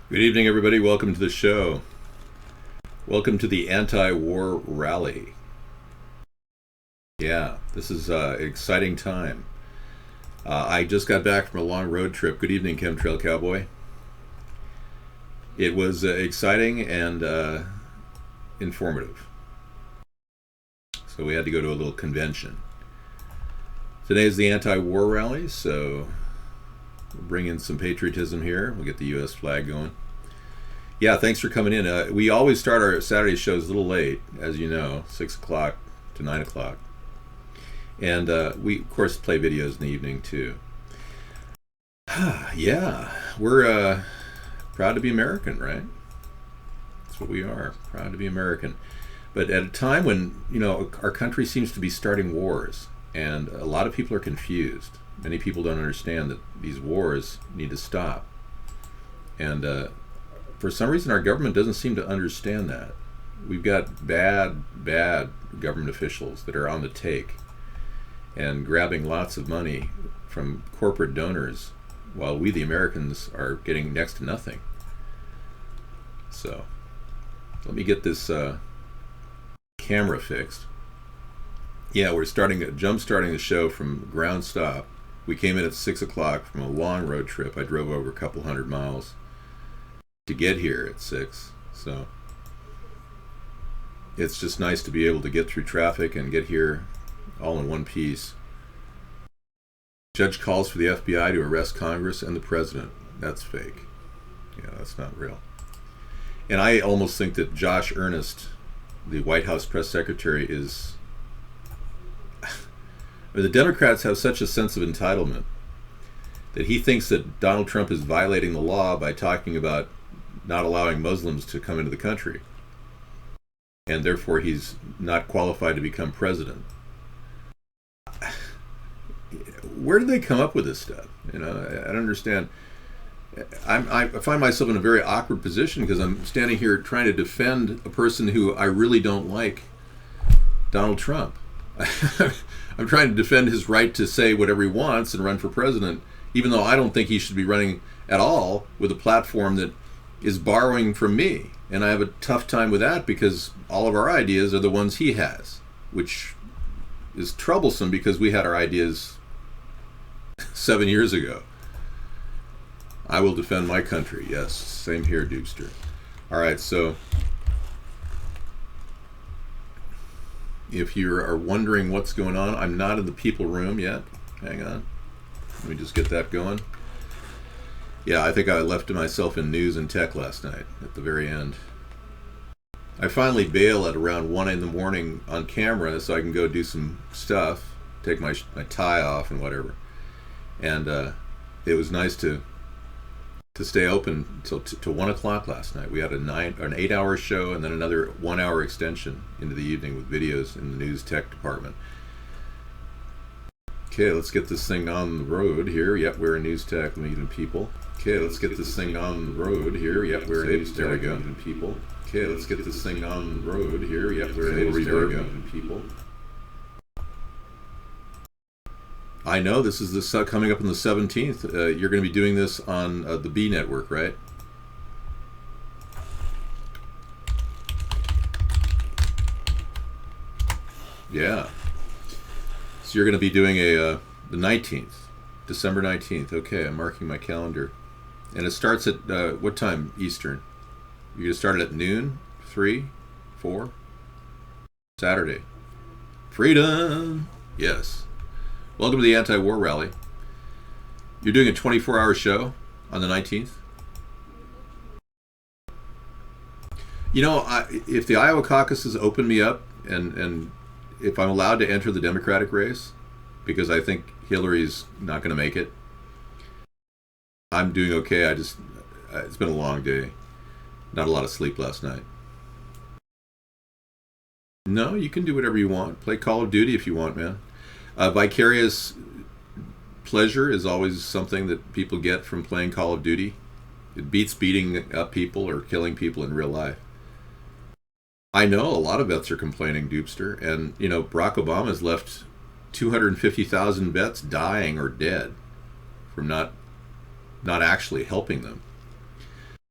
Good evening, everybody. Welcome to the show. Welcome to the anti-war rally. Yeah, this is an exciting time. I just got back from a long road trip. Good evening, Chemtrail Cowboy. It was exciting and informative. So we had to go to a little convention. Today is the anti-war rally, so we'll bring in some patriotism here. We'll get the U.S. flag going. Yeah, thanks for coming in. We always start our Saturday shows a little late, as you know, 6 o'clock to 9 o'clock. And we, of course, play videos in the evening, too. Yeah, we're proud to be American, right? That's what we are, proud to be American. But at a time when, our country seems to be starting wars, and a lot of people are confused. Many people don't understand that these wars need to stop. And for some reason, our government doesn't seem to understand that. We've got bad government officials that are on the take and grabbing lots of money from corporate donors while we, the Americans, are getting next to nothing. So let me get this camera fixed. Yeah, we're jump starting the show from ground stop. We came in at 6 o'clock from a long road trip. I drove over a couple hundred miles to get here at 6. So it's just nice to be able to get through traffic and get here all in one piece. Judge calls for the FBI to arrest Congress and the president. That's fake. Yeah, that's not real. And I almost think that Josh Earnest, the White House press secretary, is... The Democrats have such a sense of entitlement that he thinks that Donald Trump is violating the law by talking about not allowing Muslims to come into the country. And therefore he's not qualified to become president. Where do they come up with this stuff? I don't understand. I find myself in a very awkward position because I'm standing here trying to defend a person who I really don't like, Donald Trump. I'm trying to defend his right to say whatever he wants and run for president, even though I don't think he should be running at all with a platform that is borrowing from me. And I have a tough time with that because all of our ideas are the ones he has, which is troublesome because we had our ideas 7 years ago. I will defend my country. Yes, same here, Dubster. All right, so if you are wondering what's going on, I'm not in the people room yet. Hang on. Let me just get that going. Yeah, I think I left myself in news and tech last night at the very end. I finally bail at around 1 in the morning on camera so I can go do some stuff, take my tie off and whatever. And it was nice to stay open till 1 o'clock last night. We had an 8-hour show and then another 1 hour extension into the evening with videos in the news tech department. Okay, let's get this thing on the road here. Yep, we're in news tech, meeting people. Okay, let's get this thing on the road here. Yep, we're in news tech, meeting people. Okay, let's get this thing on the road here. Yep, we're in news tech, meeting people. I know this is coming up on the 17th. You're going to be doing this on the B network, right? Yeah. So you're going to be doing the 19th, December 19th. Okay, I'm marking my calendar. And it starts at what time Eastern? You're going to start it at noon, 3, 4? Saturday. Freedom! Yes. Welcome to the anti-war rally. You're doing a 24-hour show on the 19th. If the Iowa caucuses open me up and if I'm allowed to enter the Democratic race, because I think Hillary's not going to make it, I'm doing okay. It's been a long day. Not a lot of sleep last night. No, you can do whatever you want. Play Call of Duty if you want, man. Vicarious pleasure is always something that people get from playing Call of Duty. It beats beating up people or killing people in real life. I know a lot of vets are complaining, Dubster, and Barack Obama's left 250,000 vets dying or dead from not actually helping them.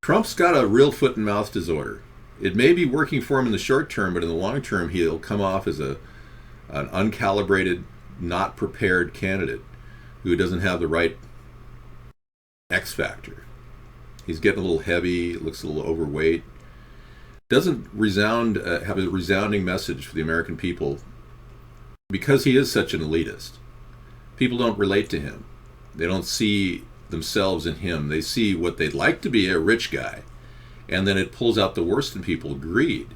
Trump's got a real foot and mouth disorder. It may be working for him in the short term, but in the long term, he'll come off as an uncalibrated, not prepared candidate who doesn't have the right X factor. He's getting a little heavy, looks a little overweight. Doesn't have a resounding message for the American people because he is such an elitist. People don't relate to him. They don't see themselves in him. They see what they'd like to be, a rich guy. And then it pulls out the worst in people, greed.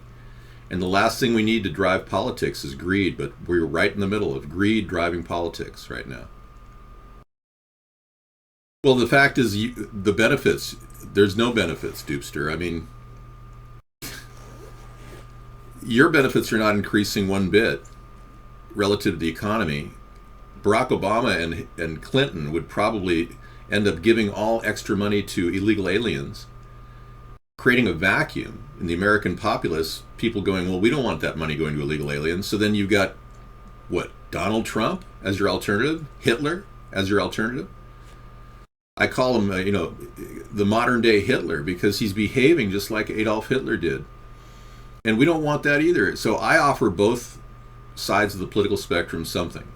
And the last thing we need to drive politics is greed, but we're right in the middle of greed driving politics right now. Well, the fact is, the benefits, there's no benefits, Dupster. I mean, your benefits are not increasing one bit relative to the economy. Barack Obama and Clinton would probably end up giving all extra money to illegal aliens, creating a vacuum in the American populace, people going, well, we don't want that money going to illegal aliens. So then you've got, what, Donald Trump as your alternative? Hitler as your alternative? I call him, the modern day Hitler because he's behaving just like Adolf Hitler did. And we don't want that either. So I offer both sides of the political spectrum something.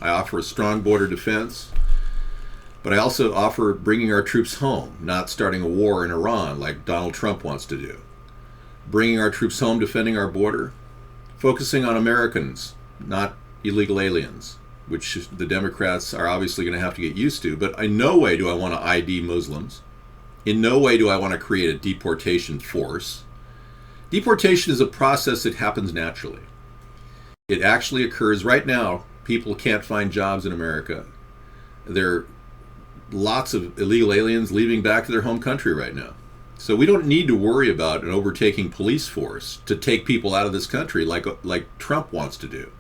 I offer a strong border defense, but I also offer bringing our troops home, not starting a war in Iran like Donald Trump wants to do. Bringing our troops home, defending our border, focusing on Americans, not illegal aliens, which the Democrats are obviously going to have to get used to. But in no way do I want to ID Muslims. In no way do I want to create a deportation force. Deportation is a process that happens naturally. It actually occurs right now. People can't find jobs in America. There are lots of illegal aliens leaving back to their home country right now. So we don't need to worry about an overtaking police force to take people out of this country like Trump wants to do.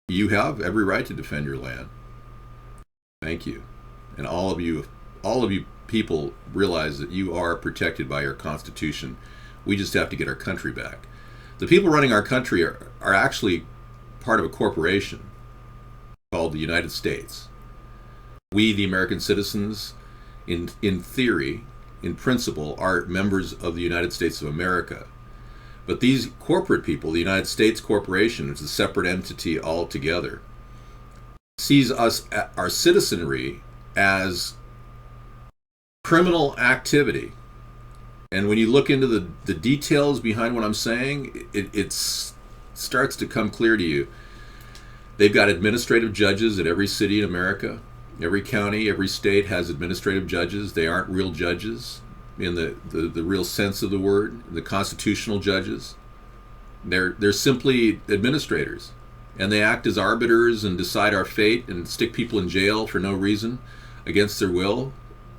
You have every right to defend your land. Thank you. And all of you people realize that you are protected by your Constitution. We just have to get our country back. The people running our country are actually part of a corporation called the United States. We, the American citizens, in theory, in principle, are members of the United States of America. But these corporate people, the United States Corporation, which is a separate entity altogether, sees us, our citizenry, as criminal activity. And when you look into the details behind what I'm saying, it starts to come clear to you. They've got administrative judges at every city in America. Every county, every state has administrative judges. They aren't real judges in the real sense of the word, the constitutional judges. They're simply administrators. And they act as arbiters and decide our fate and stick people in jail for no reason, against their will,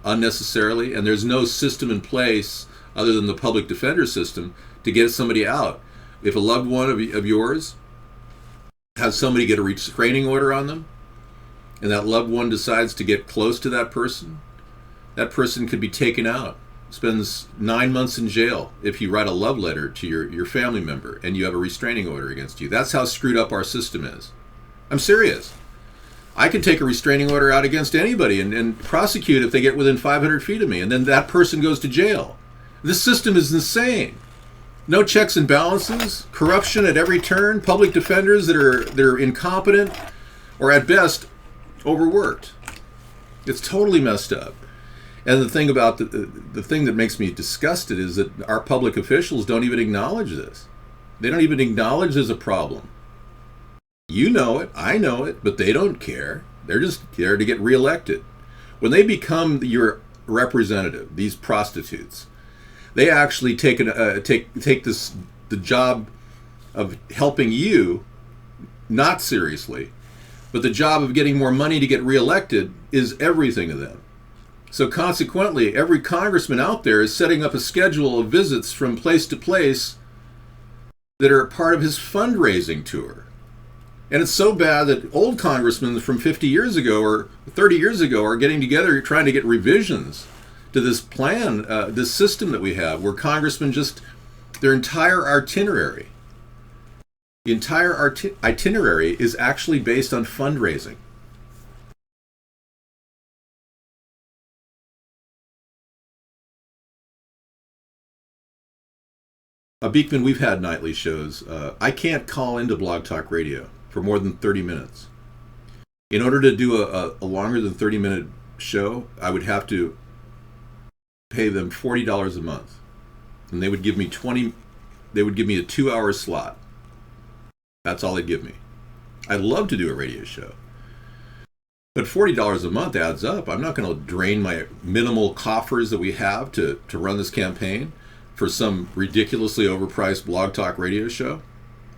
unnecessarily. And there's no system in place other than the public defender system to get somebody out. If a loved one of yours has somebody get a restraining order on them, and that loved one decides to get close to that person could be taken out, spends 9 months in jail if you write a love letter to your family member and you have a restraining order against you. That's how screwed up our system is. I'm serious. I can take a restraining order out against anybody and prosecute if they get within 500 feet of me, and then that person goes to jail. This system is insane. No checks and balances, corruption at every turn, public defenders that are incompetent or at best overworked. It's totally messed up. And the thing about the thing that makes me disgusted is that our public officials don't even acknowledge this. They don't even acknowledge there's a problem. You know it, I know it, but they don't care. They're just there to get reelected. When they become your representative, these prostitutes, they actually take the job of helping you, not seriously, but the job of getting more money to get reelected is everything to them. So consequently, every congressman out there is setting up a schedule of visits from place to place that are part of his fundraising tour. And it's so bad that old congressmen from 50 years ago or 30 years ago are getting together trying to get revisions to this plan, this system that we have, where congressmen their entire itinerary, itinerary is actually based on fundraising. Beekman, we've had nightly shows. I can't call into Blog Talk Radio for more than 30 minutes. In order to do a longer than 30-minute show, I would have to pay them $40 a month. And they would give me a 2-hour slot. That's all they'd give me. I'd love to do a radio show. But $40 a month adds up. I'm not going to drain my minimal coffers that we have to run this campaign for some ridiculously overpriced Blog Talk radio show.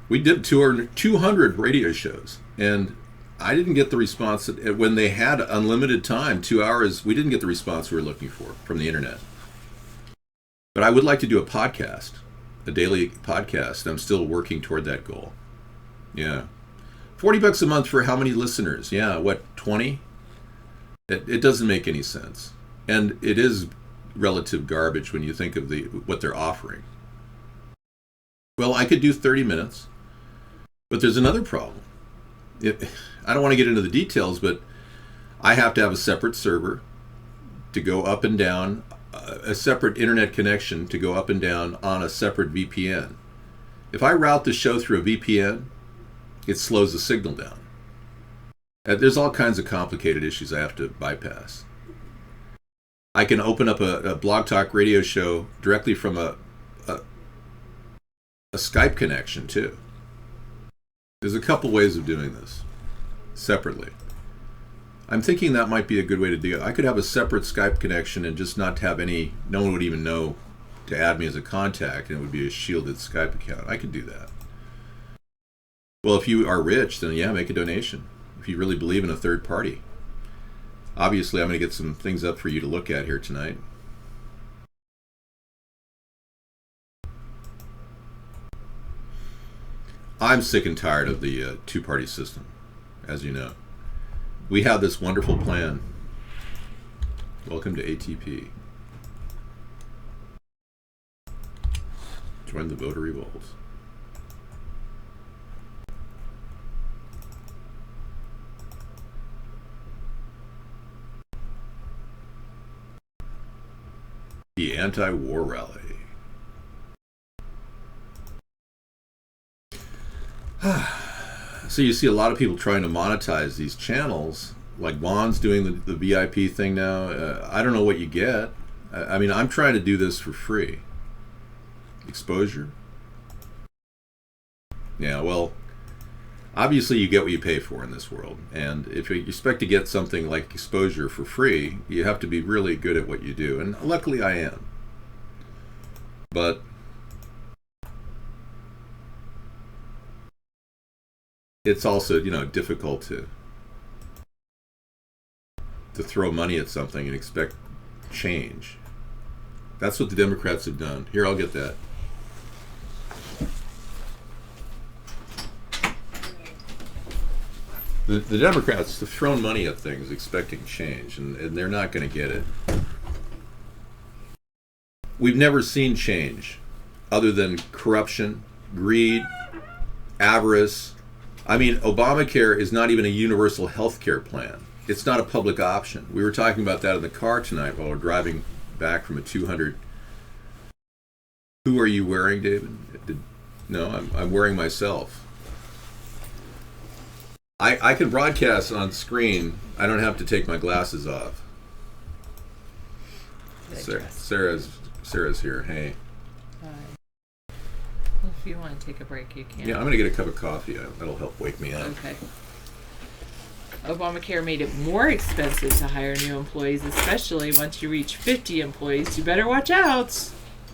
We did 200 radio shows, and I didn't get the response when they had unlimited time, 2 hours. We didn't get the response we were looking for from the internet. But I would like to do a podcast, a daily podcast. I'm still working toward that goal. Yeah. $40 a month for how many listeners? Yeah, what, 20? It doesn't make any sense. And it is relative garbage when you think of what they're offering. Well, I could do 30 minutes, but there's another problem. I don't want to get into the details, but I have to have a separate server to go up and down, a separate internet connection to go up and down on a separate VPN. If I route the show through a VPN, it slows the signal down. There's all kinds of complicated issues I have to bypass. I can open up a Blog Talk radio show directly from a Skype connection too. There's a couple ways of doing this separately. I'm thinking that might be a good way to do it. I could have a separate Skype connection and just not have no one would even know to add me as a contact, and it would be a shielded Skype account. I could do that. Well, if you are rich, then yeah, make a donation. If you really believe in a third party. Obviously, I'm going to get some things up for you to look at here tonight. I'm sick and tired of the two-party system, as you know. We have this wonderful plan. Welcome to ATP. Join the voter revolt. The anti-war rally. So you see a lot of people trying to monetize these channels, like Vaughn's doing the VIP thing now. I don't know what you get. I mean, I'm trying to do this for free. Exposure? Yeah, well, obviously you get what you pay for in this world. And if you expect to get something like exposure for free, you have to be really good at what you do. And luckily I am. But it's also, difficult to throw money at something and expect change. That's what the Democrats have done. Here, I'll get that. The Democrats have thrown money at things expecting change, and they're not going to get it. We've never seen change other than corruption, greed, avarice. I mean, Obamacare is not even a universal health care plan. It's not a public option. We were talking about that in the car tonight while we're driving back from a 200. Who are you wearing, David? No, I'm wearing myself. I can broadcast on screen. I don't have to take my glasses off. Sarah's here. Hey. Hi. Well, if you want to take a break, you can. Yeah, I'm going to get a cup of coffee. That'll help wake me up. Okay. Obamacare made it more expensive to hire new employees, especially once you reach 50 employees. You better watch out.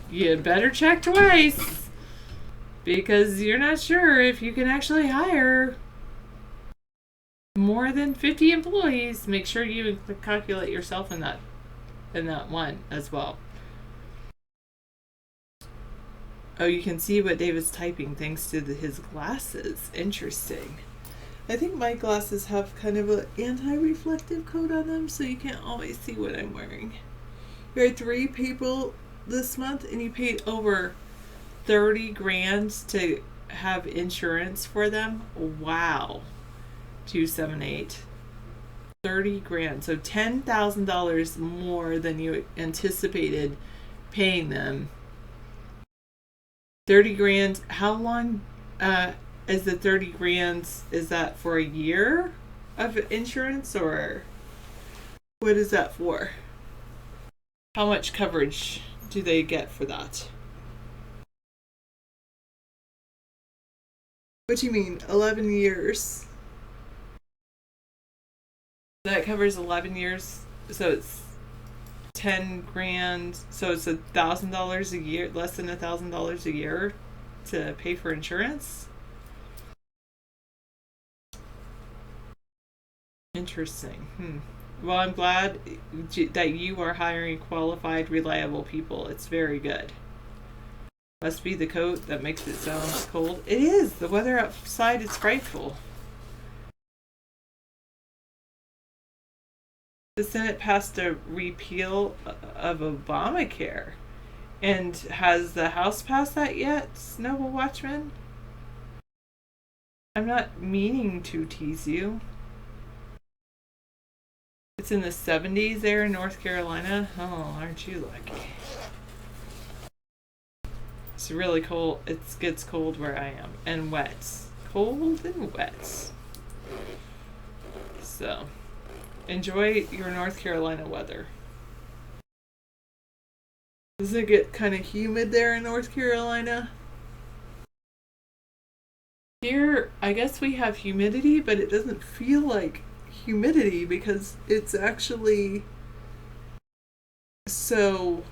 You better check twice, because you're not sure if you can actually hire more than 50 employees. Make sure you calculate yourself in that one as well. Oh, you can see what David's typing thanks to his glasses. Interesting. I think my glasses have kind of an anti-reflective coat on them, so you can't always see what I'm wearing. There are 3 people this month, and you paid over $30,000 to have insurance for them. Wow. 278. $30,000. So $10,000 more than you anticipated paying them 30 grand. How long is the 30 grand? Is that for a year of insurance, or what is that for? How much coverage do they get for that? What do you mean, 11 years? That covers 11 years, so it's 10 grand. So it's $1,000 a year, less than $1,000 a year to pay for insurance. Interesting. Well, I'm glad that you are hiring qualified, reliable people. It's very good. Must be the coat that makes it sound cold. It is. The weather outside is frightful. The Senate passed a repeal of Obamacare. And has the House passed that yet, Noble Watchman? I'm not meaning to tease you. It's in the 70s there in North Carolina. Oh, aren't you lucky? It's really cold. It gets cold where I am. And wet. Cold and wet. So, enjoy your North Carolina weather. Does it get kind of humid there in North Carolina? Here, I guess we have humidity, but it doesn't feel like humidity because it's actually so,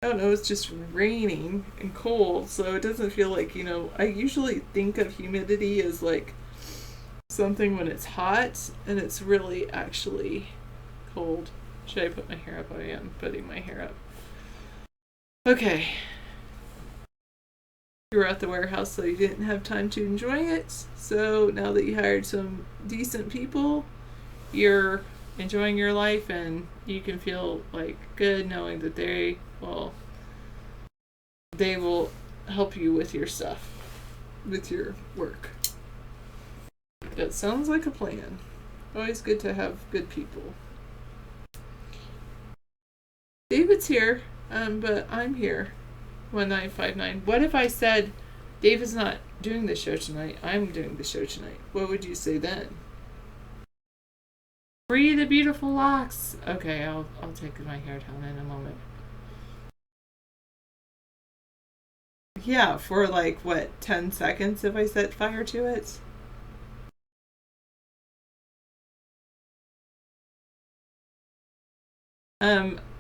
I don't know, it's just raining and cold, so it doesn't feel like, I usually think of humidity as like something when it's hot, and it's really actually cold. Should I put my hair up? I am putting my hair up. Okay. You were at the warehouse, so you didn't have time to enjoy it. So now that you hired some decent people, you're enjoying your life, and you can feel like good knowing that they will help you with your stuff, with your work. That sounds like a plan. Always good to have good people. David's here, but I'm here. 1959. What if I said, David's not doing the show tonight, I'm doing the show tonight? What would you say then? Free the beautiful locks. Okay, I'll take my hair down in a moment. Yeah, for like, 10 seconds if I set fire to it?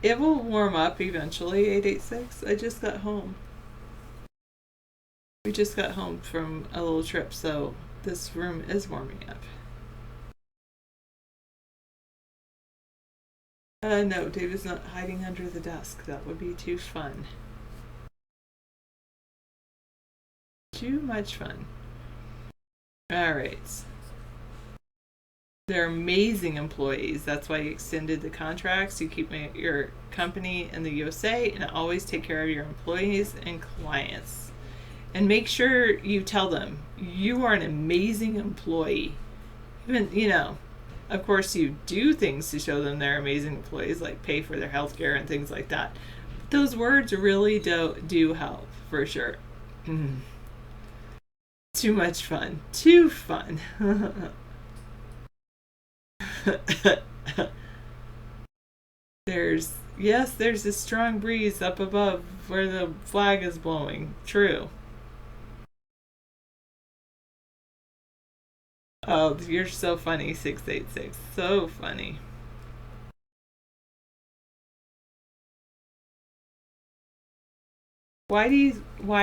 It will warm up eventually, 886. I just got home. We just got home from a little trip, so this room is warming up. No, David's not hiding under the desk. That would be too fun. Too much fun. Alright. They're amazing employees. That's why you extended the contracts. You keep your company in the USA, and always take care of your employees and clients. And make sure you tell them you are an amazing employee. Even, of course, you do things to show them they're amazing employees, like pay for their health care and things like that. But those words really do help, for sure. Too much fun. Too fun. There's a strong breeze up above where the flag is blowing. True. Oh, you're so funny, 686. So funny. Why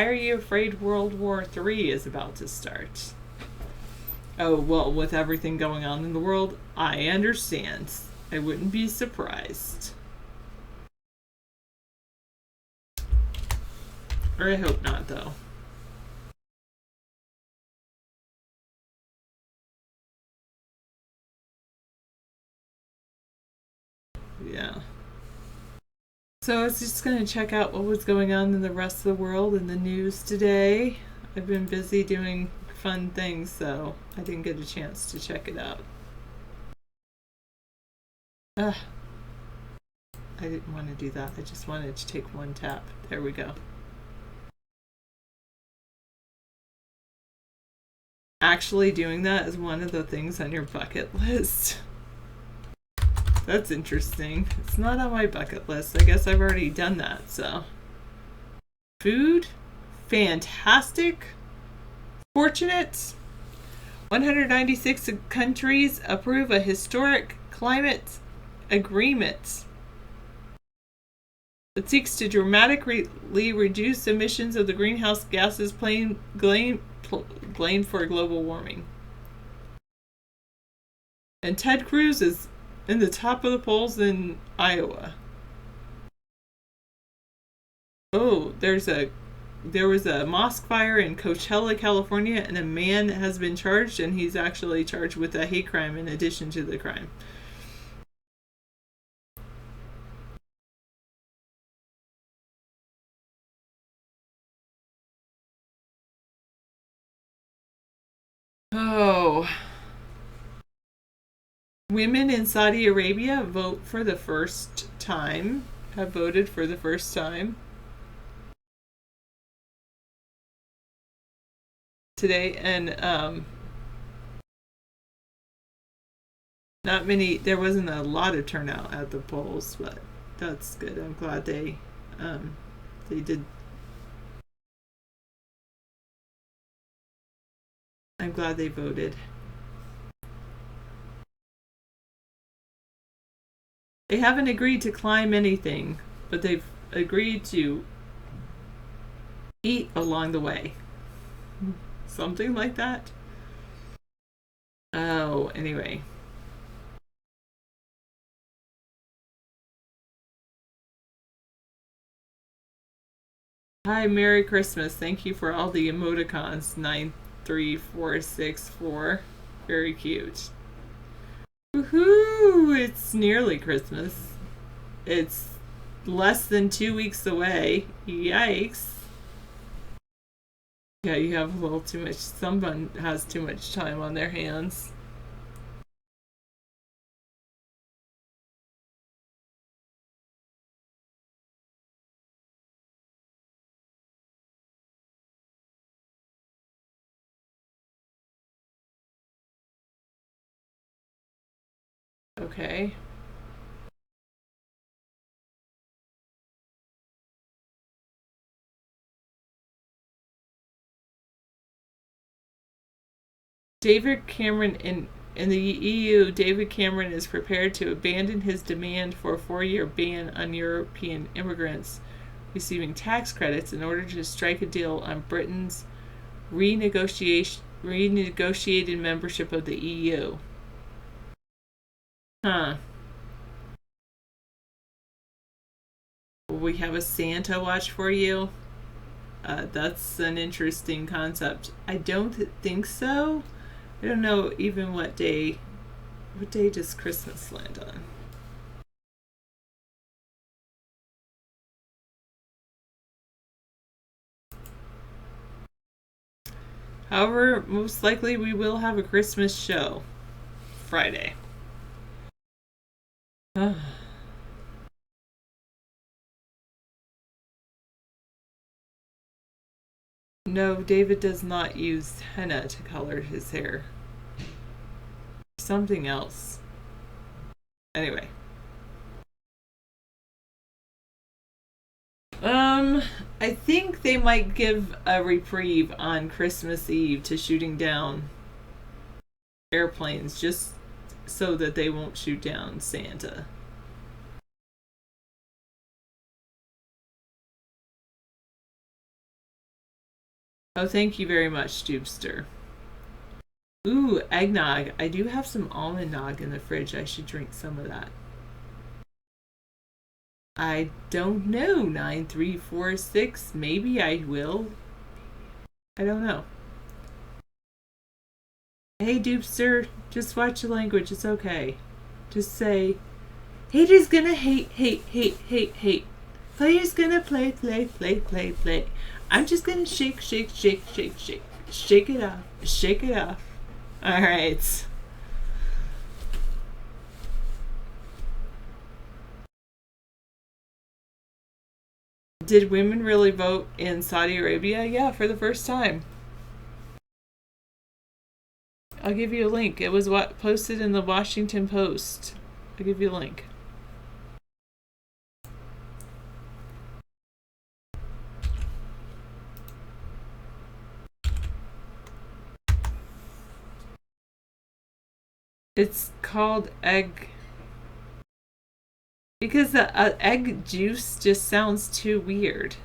are you afraid World War III is about to start? Oh, well, with everything going on in the world, I understand. I wouldn't be surprised. Or I hope not, though. Yeah. So I was just going to check out what was going on in the rest of the world in the news today. I've been busy doing fun things, so I didn't get a chance to check it out. I didn't want to do that. I just wanted to take one tap. There we go. actually doing that is one of the things on your bucket list. That's interesting. It's not on my bucket list. I guess I've already done that, so. Food? Fantastic. Fortunate. 196 countries approve a historic climate agreement that seeks to dramatically reduce emissions of the greenhouse gases blamed for global warming. And Ted Cruz is in the top of the polls in Iowa. Oh, there was a mosque fire in Coachella, California, and a man has been charged, and he's actually charged with a hate crime in addition to the crime. Oh. Women in Saudi Arabia have voted for the first time today, and there wasn't a lot of turnout at the polls, but that's good. I'm glad they did. I'm glad they voted. They haven't agreed to climb anything, but they've agreed to eat along the way. Something like that. Oh, anyway. Hi, Merry Christmas. Thank you for all the emoticons. 93464. Very cute. Woohoo! It's nearly Christmas. It's less than 2 weeks away. Yikes. Yeah, you have a little too much. Someone has too much time on their hands. Okay. David Cameron in the EU, David Cameron is prepared to abandon his demand for a 4-year ban on European immigrants receiving tax credits in order to strike a deal on Britain's renegotiated membership of the EU. Huh. Will we have a Santa watch for you? That's an interesting concept. I don't think so. I don't know even what day does Christmas land on? However, most likely we will have a Christmas show Friday. No, David does not use henna to color his hair. Something else. Anyway. I think they might give a reprieve on Christmas Eve to shooting down airplanes just so that they won't shoot down Santa. Oh, thank you very much, Dubster. Ooh, eggnog. I do have some almond nog in the fridge. I should drink some of that. I don't know, 9346. Maybe I will. I don't know. Hey, Dupster, just watch the language. It's okay. Just say, haters gonna hate, hate, hate, hate, hate. Players gonna play, play, play, play, play. I'm just gonna shake, shake, shake, shake, shake. Shake it off. Shake it off. All right. Did women really vote in Saudi Arabia? Yeah, for the first time. I'll give you a link. It was what posted in the Washington Post. I'll give you a link. It's called egg. Because the egg juice just sounds too weird.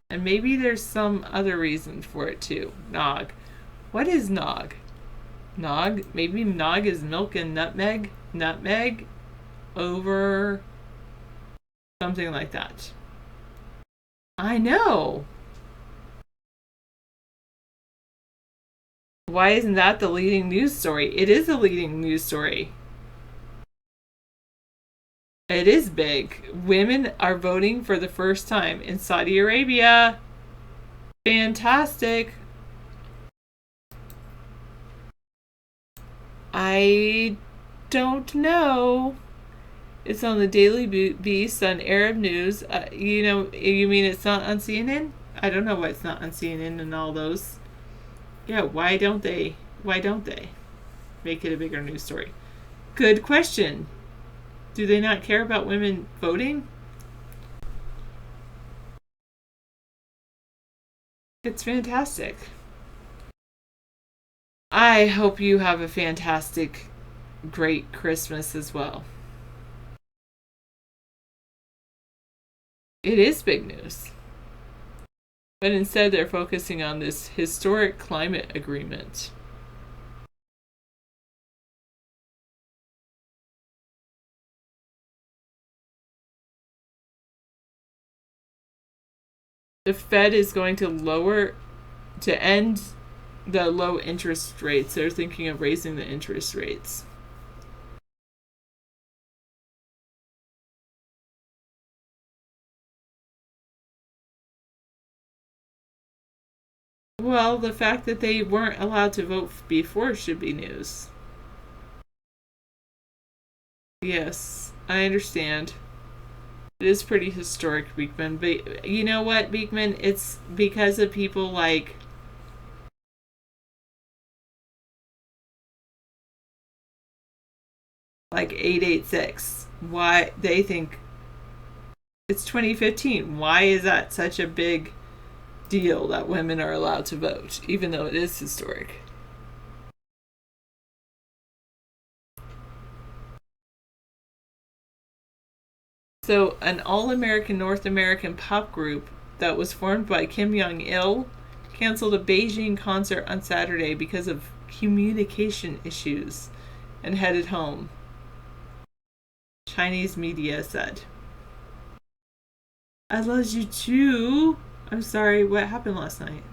And maybe there's some other reason for it too. Nog. What is nog? Nog? Maybe nog is milk and nutmeg? Nutmeg over something like that. I know. Why isn't that the leading news story? It is a leading news story. It is big. Women are voting for the first time in Saudi Arabia. Fantastic. I don't know. It's on the Daily Beast on Arab News. You mean it's not on CNN? I don't know why it's not on CNN and all those. Yeah, why don't they? Why don't they make it a bigger news story? Good question. Do they not care about women voting? It's fantastic. I hope you have a fantastic, great Christmas as well. It is big news. But instead they're focusing on this historic climate agreement. The Fed is going to end the low interest rates. They're thinking of raising the interest rates. Well, the fact that they weren't allowed to vote before should be news. Yes, I understand. It is pretty historic, Beekman. But you know what, Beekman? It's because of people like like 886. Why they think it's 2015. Why is that such a big deal that women are allowed to vote, even though it is historic? So, an all-American North American pop group that was formed by Kim Jong-il canceled a Beijing concert on Saturday because of communication issues and headed home, Chinese media said. I love you too. I'm sorry, what happened last night?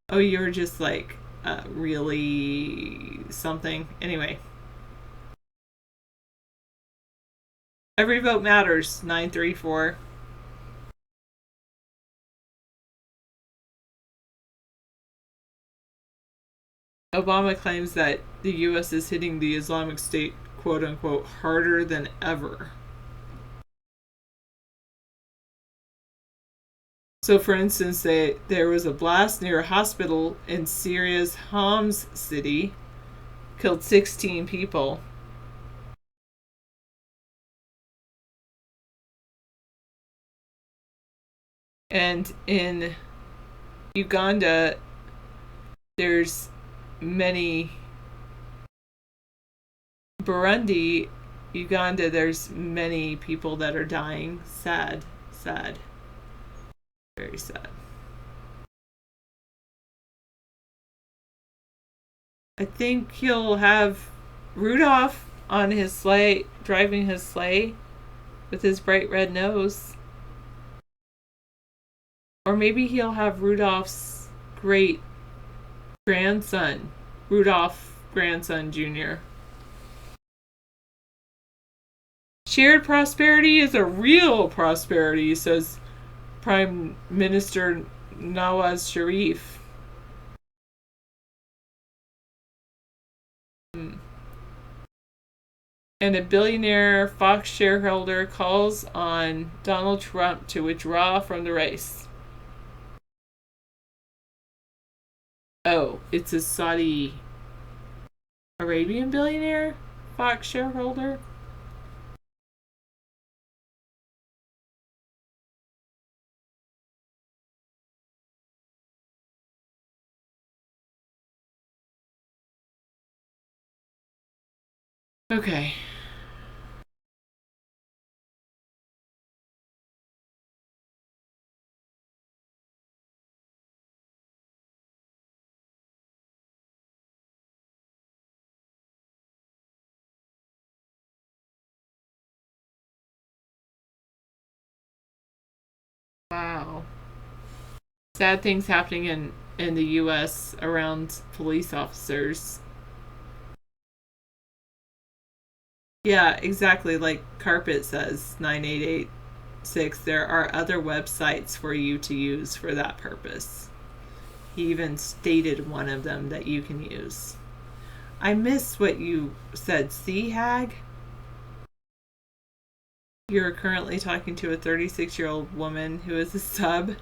Oh, you were just like, really something. Anyway. Every vote matters, 934. Obama claims that the U.S. is hitting the Islamic State, quote unquote, harder than ever. So, for instance, there was a blast near a hospital in Syria's Homs city, killed 16 people. And in Uganda, there's many. Burundi, Uganda, there's many people that are dying. Sad, sad. Very sad. I think he'll have Rudolph on his sleigh, driving his sleigh with his bright red nose. Or maybe he'll have Rudolph's great grandson, Rudolph grandson Jr. Shared prosperity is a real prosperity, says Prime Minister Nawaz Sharif. And a billionaire Fox shareholder calls on Donald Trump to withdraw from the race. Oh, it's a Saudi Arabian billionaire? Fox shareholder? Okay. Wow. Sad things happening in the U.S. around police officers. Yeah, exactly. Like Carpet says, 9886, there are other websites for you to use for that purpose. He even stated one of them that you can use. I missed what you said. Sea Hag? You're currently talking to a 36-year-old woman who is a sub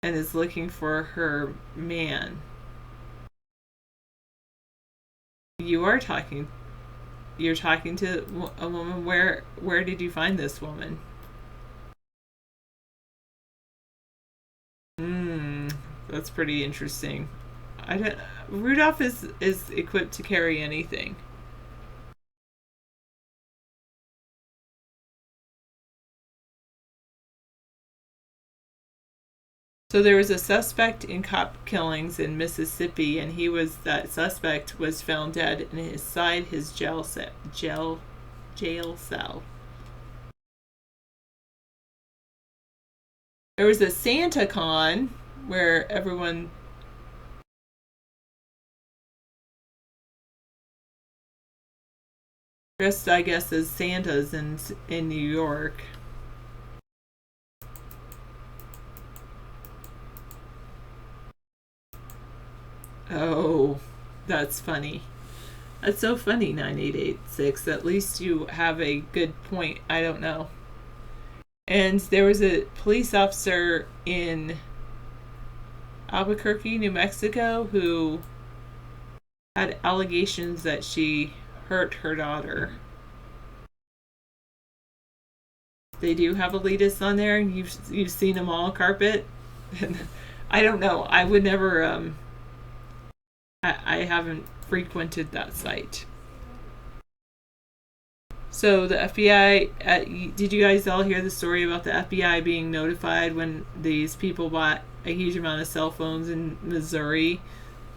and is looking for her man. You're talking to a woman. Where did you find this woman? That's pretty interesting. I don't. Rudolph is equipped to carry anything. So there was a suspect in cop killings in Mississippi, and that suspect was found dead inside his jail cell. There was a Santa Con where everyone dressed, I guess, as Santas in New York. Oh, that's funny. That's so funny, 9886. At least you have a good point. I don't know. And there was a police officer in Albuquerque, New Mexico, who had allegations that she hurt her daughter. They do have elitists on there. You've seen them all, Carpet. I don't know. I would never. I haven't frequented that site. So the FBI. Did you guys all hear the story about the FBI being notified when these people bought a huge amount of cell phones in Missouri?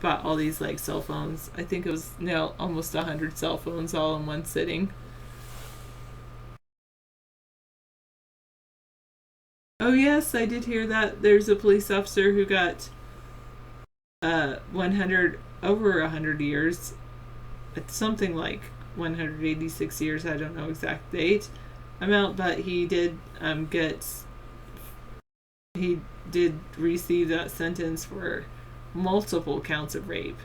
Bought all these like cell phones. I think it was almost 100 cell phones all in one sitting. Oh yes, I did hear that. There's a police officer who got 100 over 100 years. It's something like 186 years. I don't know exact date amount, but he did he did receive that sentence for multiple counts of rape.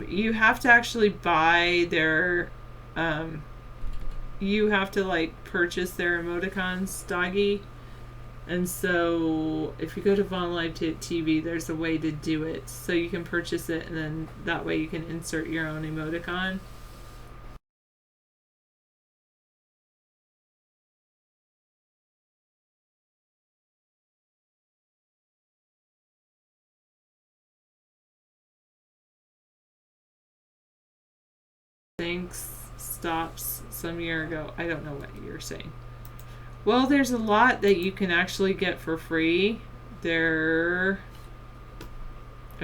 You have to actually buy their you have to like purchase their emoticons, doggy. And so if you go to Von Live TV, there's a way to do it. So you can purchase it, and then that way you can insert your own emoticon. Thanks stops some year ago. I don't know what you're saying. Well, there's a lot that you can actually get for free. I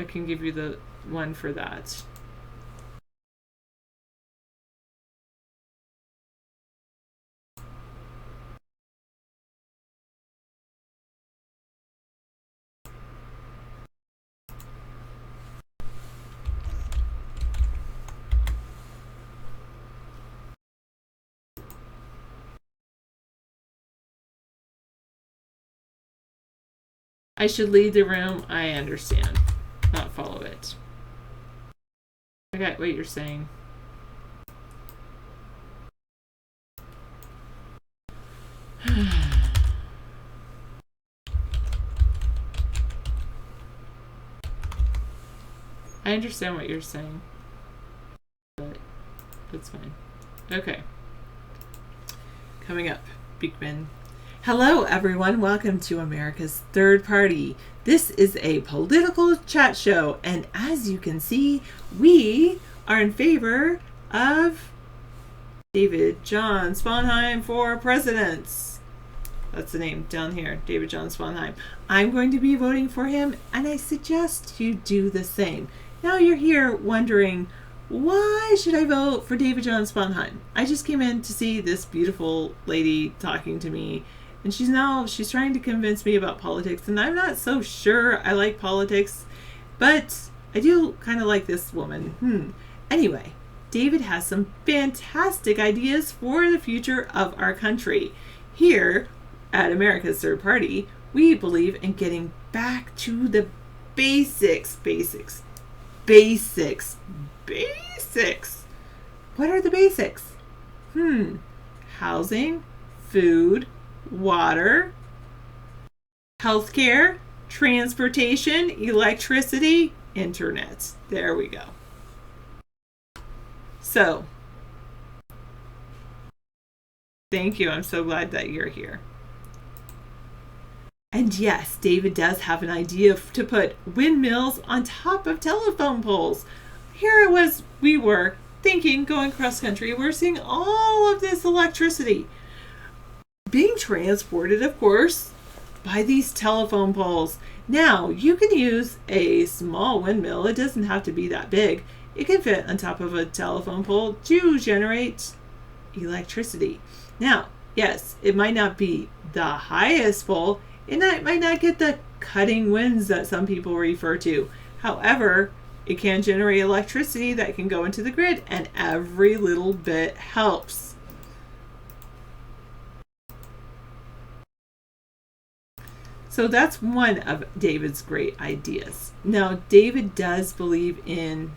can give you the one for that. I should leave the room. I understand. Not follow it. I got what you're saying. I understand what you're saying, but that's fine. Okay. Coming up, Beekman. Hello, everyone. Welcome to America's Third Party. This is a political chat show, and as you can see, we are in favor of David John Sponheim for president. That's the name down here, David John Sponheim. I'm going to be voting for him, and I suggest you do the same. Now you're here wondering, why should I vote for David John Sponheim? I just came in to see this beautiful lady talking to me, and she's trying to convince me about politics, and I'm not so sure I like politics, but I do kind of like this woman. Anyway, David has some fantastic ideas for the future of our country. Here at America's Third Party, we believe in getting back to the basics. What are the basics? Housing, food, water, healthcare, transportation, electricity, internet. There we go. So, thank you. I'm so glad that you're here. And yes, David does have an idea to put windmills on top of telephone poles. Here we were thinking, going cross country, we're seeing all of this electricity being transported, of course, by these telephone poles. Now, you can use a small windmill. It doesn't have to be that big. It can fit on top of a telephone pole to generate electricity. Now, yes, it might not be the highest pole. It might not get the cutting winds that some people refer to. However, it can generate electricity that can go into the grid, and every little bit helps. So that's one of David's great ideas. Now, David does believe in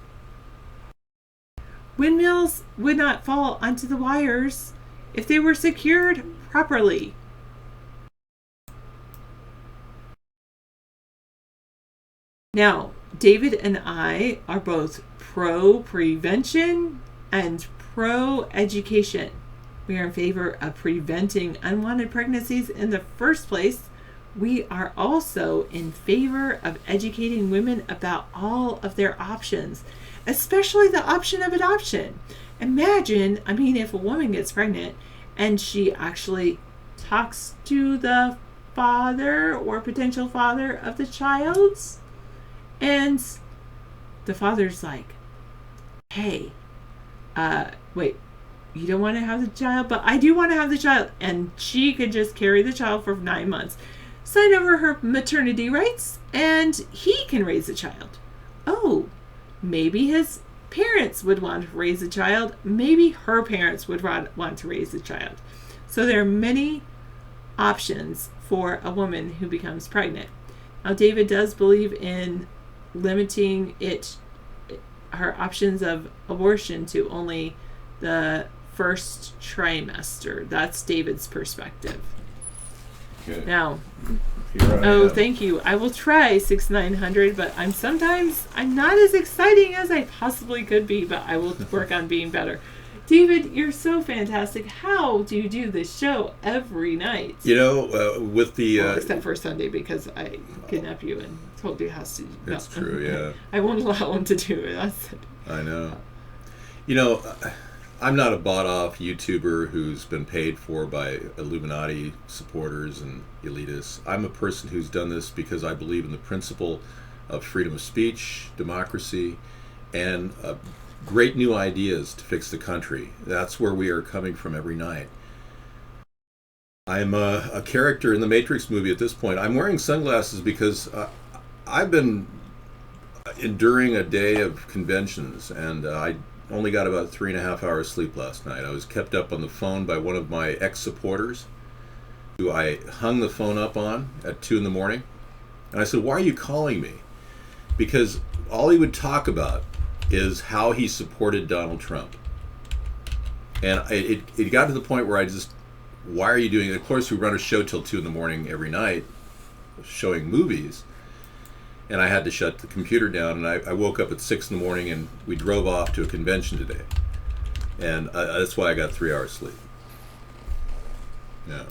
windmills would not fall onto the wires if they were secured properly. Now, David and I are both pro-prevention and pro-education. We are in favor of preventing unwanted pregnancies in the first place. We are also in favor of educating women about all of their options, especially the option of adoption. Imagine, if a woman gets pregnant and she actually talks to the father or potential father of the child, and the father's like, hey, wait, you don't want to have the child, but I do want to have the child. And she could just carry the child for 9 months, sign over her maternity rights, and he can raise the child. Oh, maybe his parents would want to raise a child. Maybe her parents would want to raise a child. So there are many options for a woman who becomes pregnant. Now, David does believe in limiting her options of abortion to only the first trimester. That's David's perspective. Okay. Now, thank you. I will try 6-900, but I'm not as exciting as I possibly could be, but I will work on being better. David, you're so fantastic. How do you do this show every night? With the... except for Sunday, because I kidnapped you and told you how to... That's true, yeah. I won't allow him to do it. I know. I'm not a bought-off YouTuber who's been paid for by Illuminati supporters and elitists. I'm a person who's done this because I believe in the principle of freedom of speech, democracy, and great new ideas to fix the country. That's where we are coming from every night. I'm a character in the Matrix movie at this point. I'm wearing sunglasses because I've been enduring a day of conventions, and I only got about 3.5 hours sleep last night. I was kept up on the phone by one of my ex-supporters, who I hung the phone up on at 2 a.m. And I said, why are you calling me? Because all he would talk about is how he supported Donald Trump. And it got to the point where why are you doing it? Of course, we run a show till 2 in the morning every night, showing movies. And I had to shut the computer down, and I woke up at 6 in the morning, and we drove off to a convention today. And that's why I got 3 hours sleep. Yeah.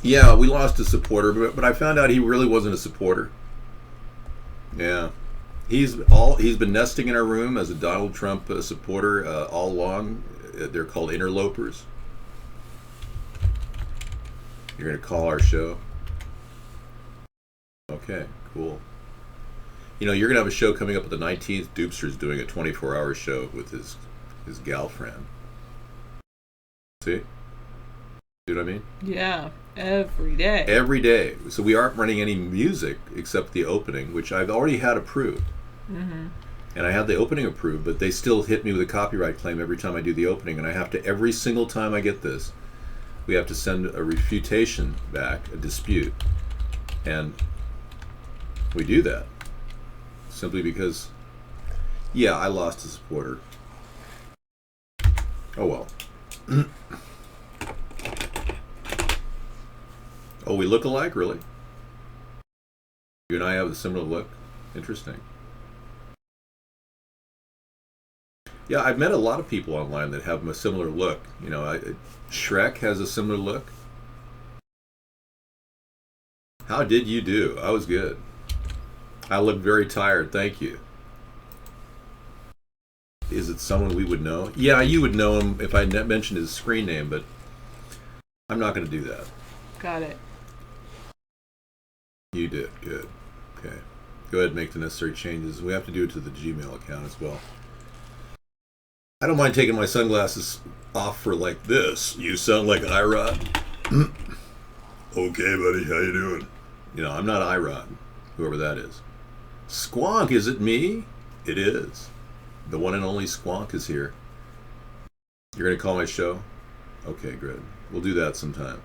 Yeah, we lost a supporter, but I found out he really wasn't a supporter. Yeah. He's been nesting in our room as a Donald Trump supporter all along. They're called interlopers. You're going to call our show? Okay, cool. You know, you're going to have a show coming up on the 19th. Doopster's doing a 24-hour show with his gal friend. See? See what I mean? Yeah, every day. Every day. So we aren't running any music except the opening, which I've already had approved. Mm-hmm. And I had the opening approved, but they still hit me with a copyright claim every time I do the opening. And I have to, every single time I get this, we have to send a refutation back, a dispute. And we do that simply because, yeah, I lost a supporter. Oh well. Oh, we look alike, really? You and I have a similar look? Interesting. Yeah, I've met a lot of people online that have a similar look. You know, Shrek has a similar look. How did you do? I was good. I look very tired, thank you. Is it someone we would know? Yeah, you would know him if I mentioned his screen name, but I'm not going to do that. Got it. You did, good. Okay. Go ahead and make the necessary changes. We have to do it to the Gmail account as well. I don't mind taking my sunglasses off for like this. You sound like Irod. Okay, buddy, how you doing? You know, I'm not Irod, whoever that is. Squonk, is it me? It is. The one and only Squonk is here. You're going to call my show? Okay, good. We'll do that sometime.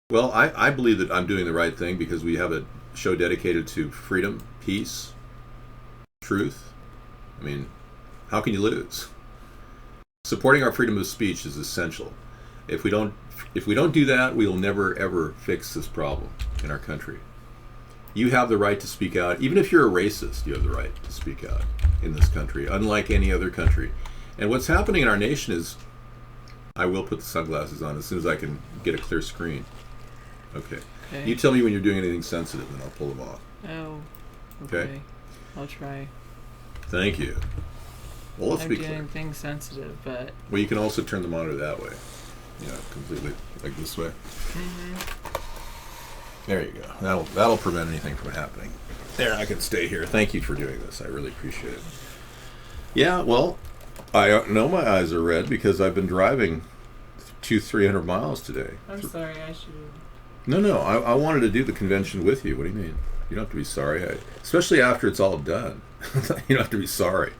Well, I believe that I'm doing the right thing because we have a show dedicated to freedom, peace, truth. I mean, how can you lose? Supporting our freedom of speech is essential. If we don't do that, we will never ever fix this problem in our country. You have the right to speak out. Even if you're a racist, you have the right to speak out in this country, unlike any other country. And what's happening in our nation is, I will put the sunglasses on as soon as I can get a clear screen. Okay. You tell me when you're doing anything sensitive and I'll pull them off. Oh, okay. I'll try. Thank you. Well, let's be clear. I'm doing things sensitive, but... Well, you can also turn the monitor that way. You know, completely, like this way. Mm-hmm. There you go. That'll prevent anything from happening. There, I can stay here. Thank you for doing this. I really appreciate it. Yeah, well, I know my eyes are red because I've been driving 300 miles today. I'm sorry, I should... No, I wanted to do the convention with you. What do you mean? You don't have to be sorry. Especially after it's all done. You don't have to be sorry.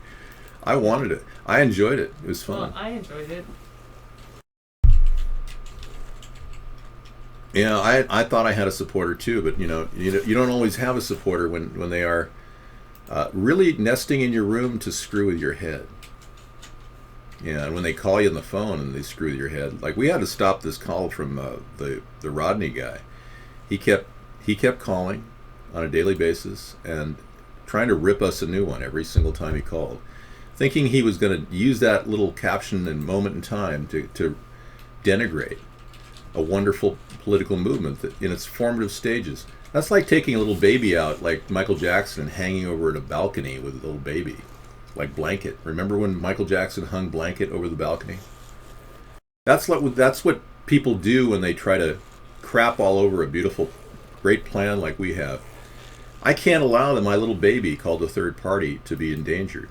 I wanted it. I enjoyed it. It was fun. Well, I enjoyed it. Yeah, I thought I had a supporter too, but you don't always have a supporter when they are really nesting in your room to screw with your head. Yeah, and when they call you on the phone and they screw with your head, like we had to stop this call from the Rodney guy. He kept calling on a daily basis and trying to rip us a new one every single time he called, thinking he was going to use that little caption and moment in time to denigrate a wonderful political movement that in its formative stages. That's like taking a little baby out, like Michael Jackson, and hanging over at a balcony with a little baby, like Blanket. Remember when Michael Jackson hung Blanket over the balcony? That's what people do when they try to crap all over a beautiful, great plan like we have. I can't allow my little baby called a third party to be endangered.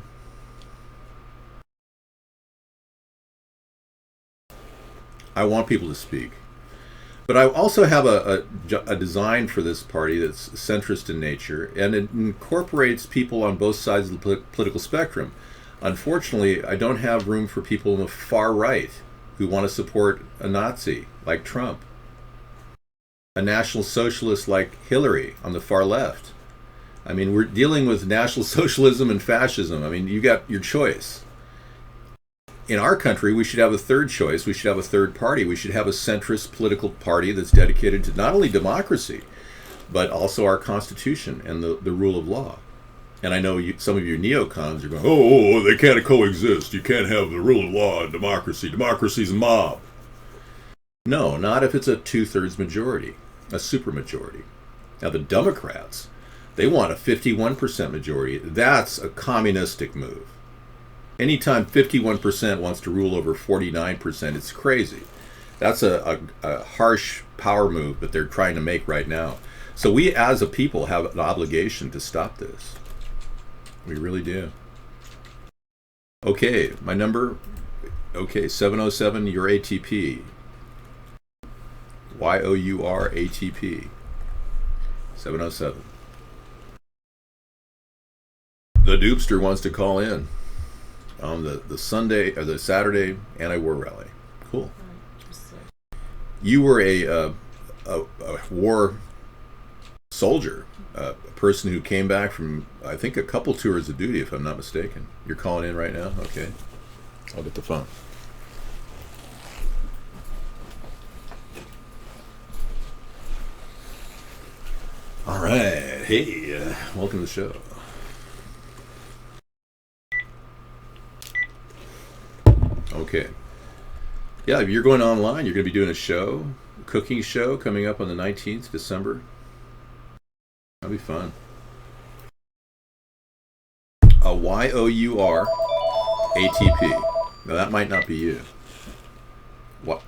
I want people to speak. But I also have a design for this party that's centrist in nature, and it incorporates people on both sides of the political spectrum. Unfortunately, I don't have room for people on the far right who want to support a Nazi like Trump, a National Socialist like Hillary on the far left. I mean, we're dealing with National Socialism and fascism. I mean, you got your choice. in our country, we should have a third choice. We should have a third party. We should have a centrist political party that's dedicated to not only democracy, but also our Constitution and the rule of law. And I know some of you neocons are going, oh, they can't coexist. You can't have the rule of law and democracy. Democracy's a mob. No, not if it's a 2/3 majority, a supermajority. Now, the Democrats, they want a 51% majority. That's a communistic move. Anytime 51% wants to rule over 49%, it's crazy. That's a harsh power move that they're trying to make right now. So we as a people have an obligation to stop this. We really do. Okay, my number, 707, your ATP. YOUR ATP. 707. The Dupster wants to call in on the Sunday or the Saturday anti-war rally. Cool. You were a war soldier, a person who came back from, I think, a couple tours of duty, if I'm not mistaken. You're calling in right now? Okay. I'll get the phone. All right. Hey, welcome to the show. Okay. Yeah, if you're going online, you're going to be doing a show, a cooking show coming up on the 19th December. That'll be fun. A YOUR ATP. Now that might not be you. What?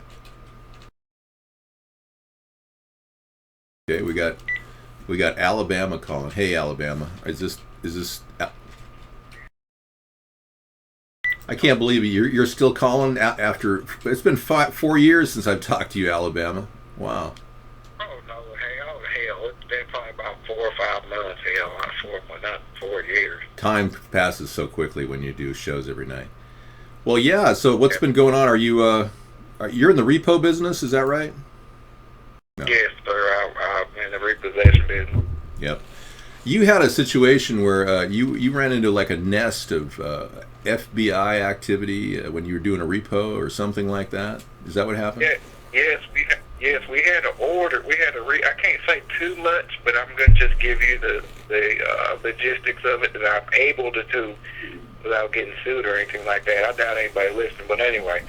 Okay, we got Alabama calling. Hey, Alabama, is this? I can't believe it. You're still calling after. It's been 4 years since I've talked to you, Alabama. Wow. Oh no, hell, it's been probably about 4 or 5 months. Hell, not 4 years. Time passes so quickly when you do shows every night. Well, yeah. So what's been going on? Are you you're in the repo business? Is that right? No. Yes, sir. I'm in the repossession business. Yep. You had a situation where you ran into like a nest of FBI activity when you were doing a repo or something like that. Is that what happened? Yes, we had an order. I can't say too much, but I'm going to just give you the logistics of it that I'm able to do without getting sued or anything like that. I doubt anybody listening, but anyway,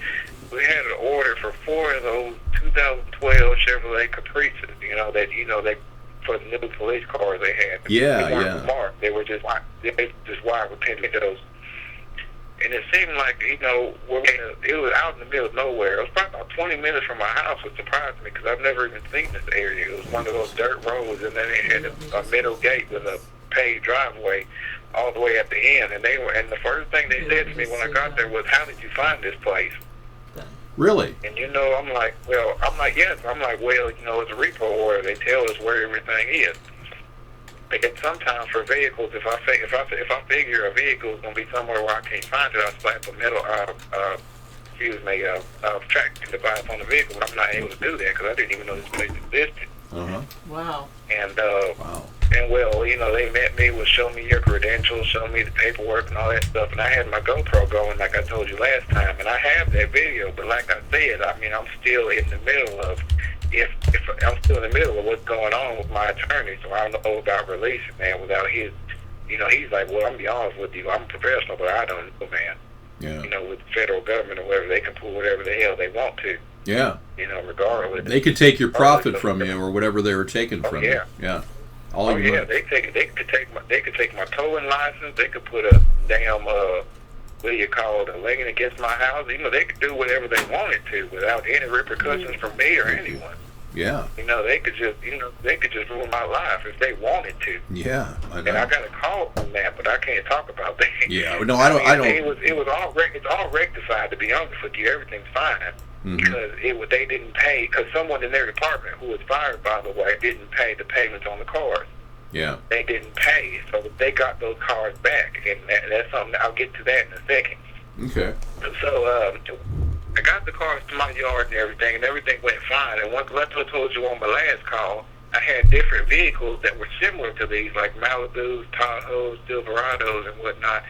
we had an order for 4 of those 2012 Chevrolet Caprices. They for the new police cars they had. Yeah, they weren't marked. They were just white with pintos. And it seemed like, it was out in the middle of nowhere. It was probably about 20 minutes from my house, which surprised me because I've never even seen this area. It was one of those dirt roads, and then it had a middle gate with a paved driveway all the way at the end. And the first thing they said to me when I got there was, "How did you find this place?" Really? And I'm like, yes. I'm like, well, it's a repo order. They tell us where everything is. And sometimes for vehicles, if I figure a vehicle is going to be somewhere where I can't find it, I slap a metal, tracking device on the vehicle. But I'm not able to do that because I didn't even know this place existed. Wow. And wow. And well, they met me with show me your credentials, show me the paperwork and all that stuff. And I had my GoPro going, like I told you last time, and I have that video. But like I said, I'm still in the middle of. If I'm still in the middle of what's going on with my attorney, so I don't know about releasing, man, without his, he's like, well, I'm gonna be honest with you, I'm a professional, but I don't know, man. Yeah. With the federal government or whatever, they can pull whatever the hell they want to. Yeah. Regardless. They could take your profit from you or whatever they were taking from you. Yeah. All of your money. They could take my towing license. They could put a damn a legging against my house. They could do whatever they wanted to without any repercussions from me or anyone. Yeah. They could just ruin my life if they wanted to. Yeah, I know. And I got a call from that, but I can't talk about that. Yeah, no, I don't. It was all rectified. To be honest with you, everything's fine. Mm-hmm. Because they didn't pay, because someone in their department who was fired, by the way, didn't pay the payments on the cars. Yeah. They didn't pay, so they got those cars back, and that's something. I'll get to that in a second. Okay. So I got the cars to my yard and everything went fine. And like I told you on my last call, I had different vehicles that were similar to these, like Malibus, Tahoes, Silverados, and whatnot,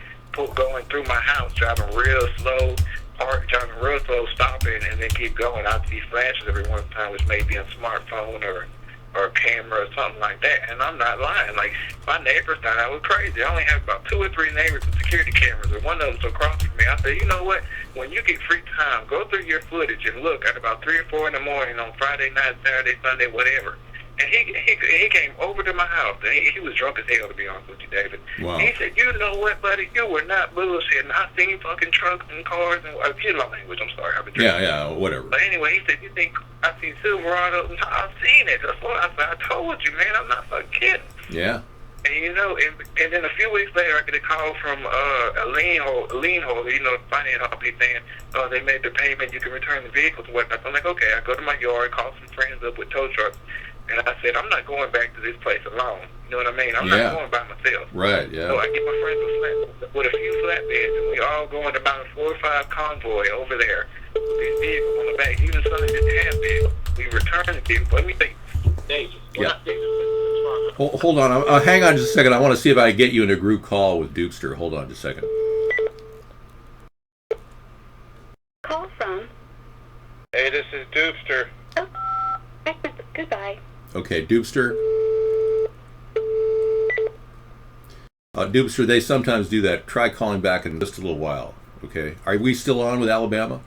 going through my house, driving real slow, driving real slow, stopping, and then keep going. I see flashes every once in a time, which may be a smartphone or a camera or something like that. And I'm not lying. Like, my neighbors thought I was crazy. I only have about 2 or 3 neighbors with security cameras, and one of them's across from me. I said, you know what? When you get free time, go through your footage and look at about 3 or 4 in the morning on Friday night, Saturday, Sunday, whatever. And he came over to my house, and he was drunk as hell, to be honest with you, David. Wow. He said, you know what, buddy? You were not bullshitting. I seen fucking trucks and cars, and excuse my language, I'm sorry. I've been drinking. Yeah, whatever. But anyway, he said, you think I see Silverados? And I've seen it. That's what I said. I told you, man. I'm not fucking kidding. Yeah. And you know, and then a few weeks later, I get a call from a lien holder, you know, finance company saying, they made the payment, you can return the vehicles and whatnot. So I'm like, okay. I go to my yard, call some friends up with tow trucks, and I said, I'm not going back to this place alone. You know what I mean? I'm not going by myself. Right, yeah. So I get my friends with a few flatbeds, and we all go in about a 4 or 5 convoy over there with these vehicles on the back. Even some of didn't have vehicles. We return the vehicles. Let me think. Yeah. Hold on. Hang on just a second. I want to see if I can get you in a group call with Dupster. Hold on just a second. Call from. Hey, this is Dupster. Oh, goodbye. Okay, Dupster. Dupster, they sometimes do that. Try calling back in just a little while. Okay. Are we still on with Alabama?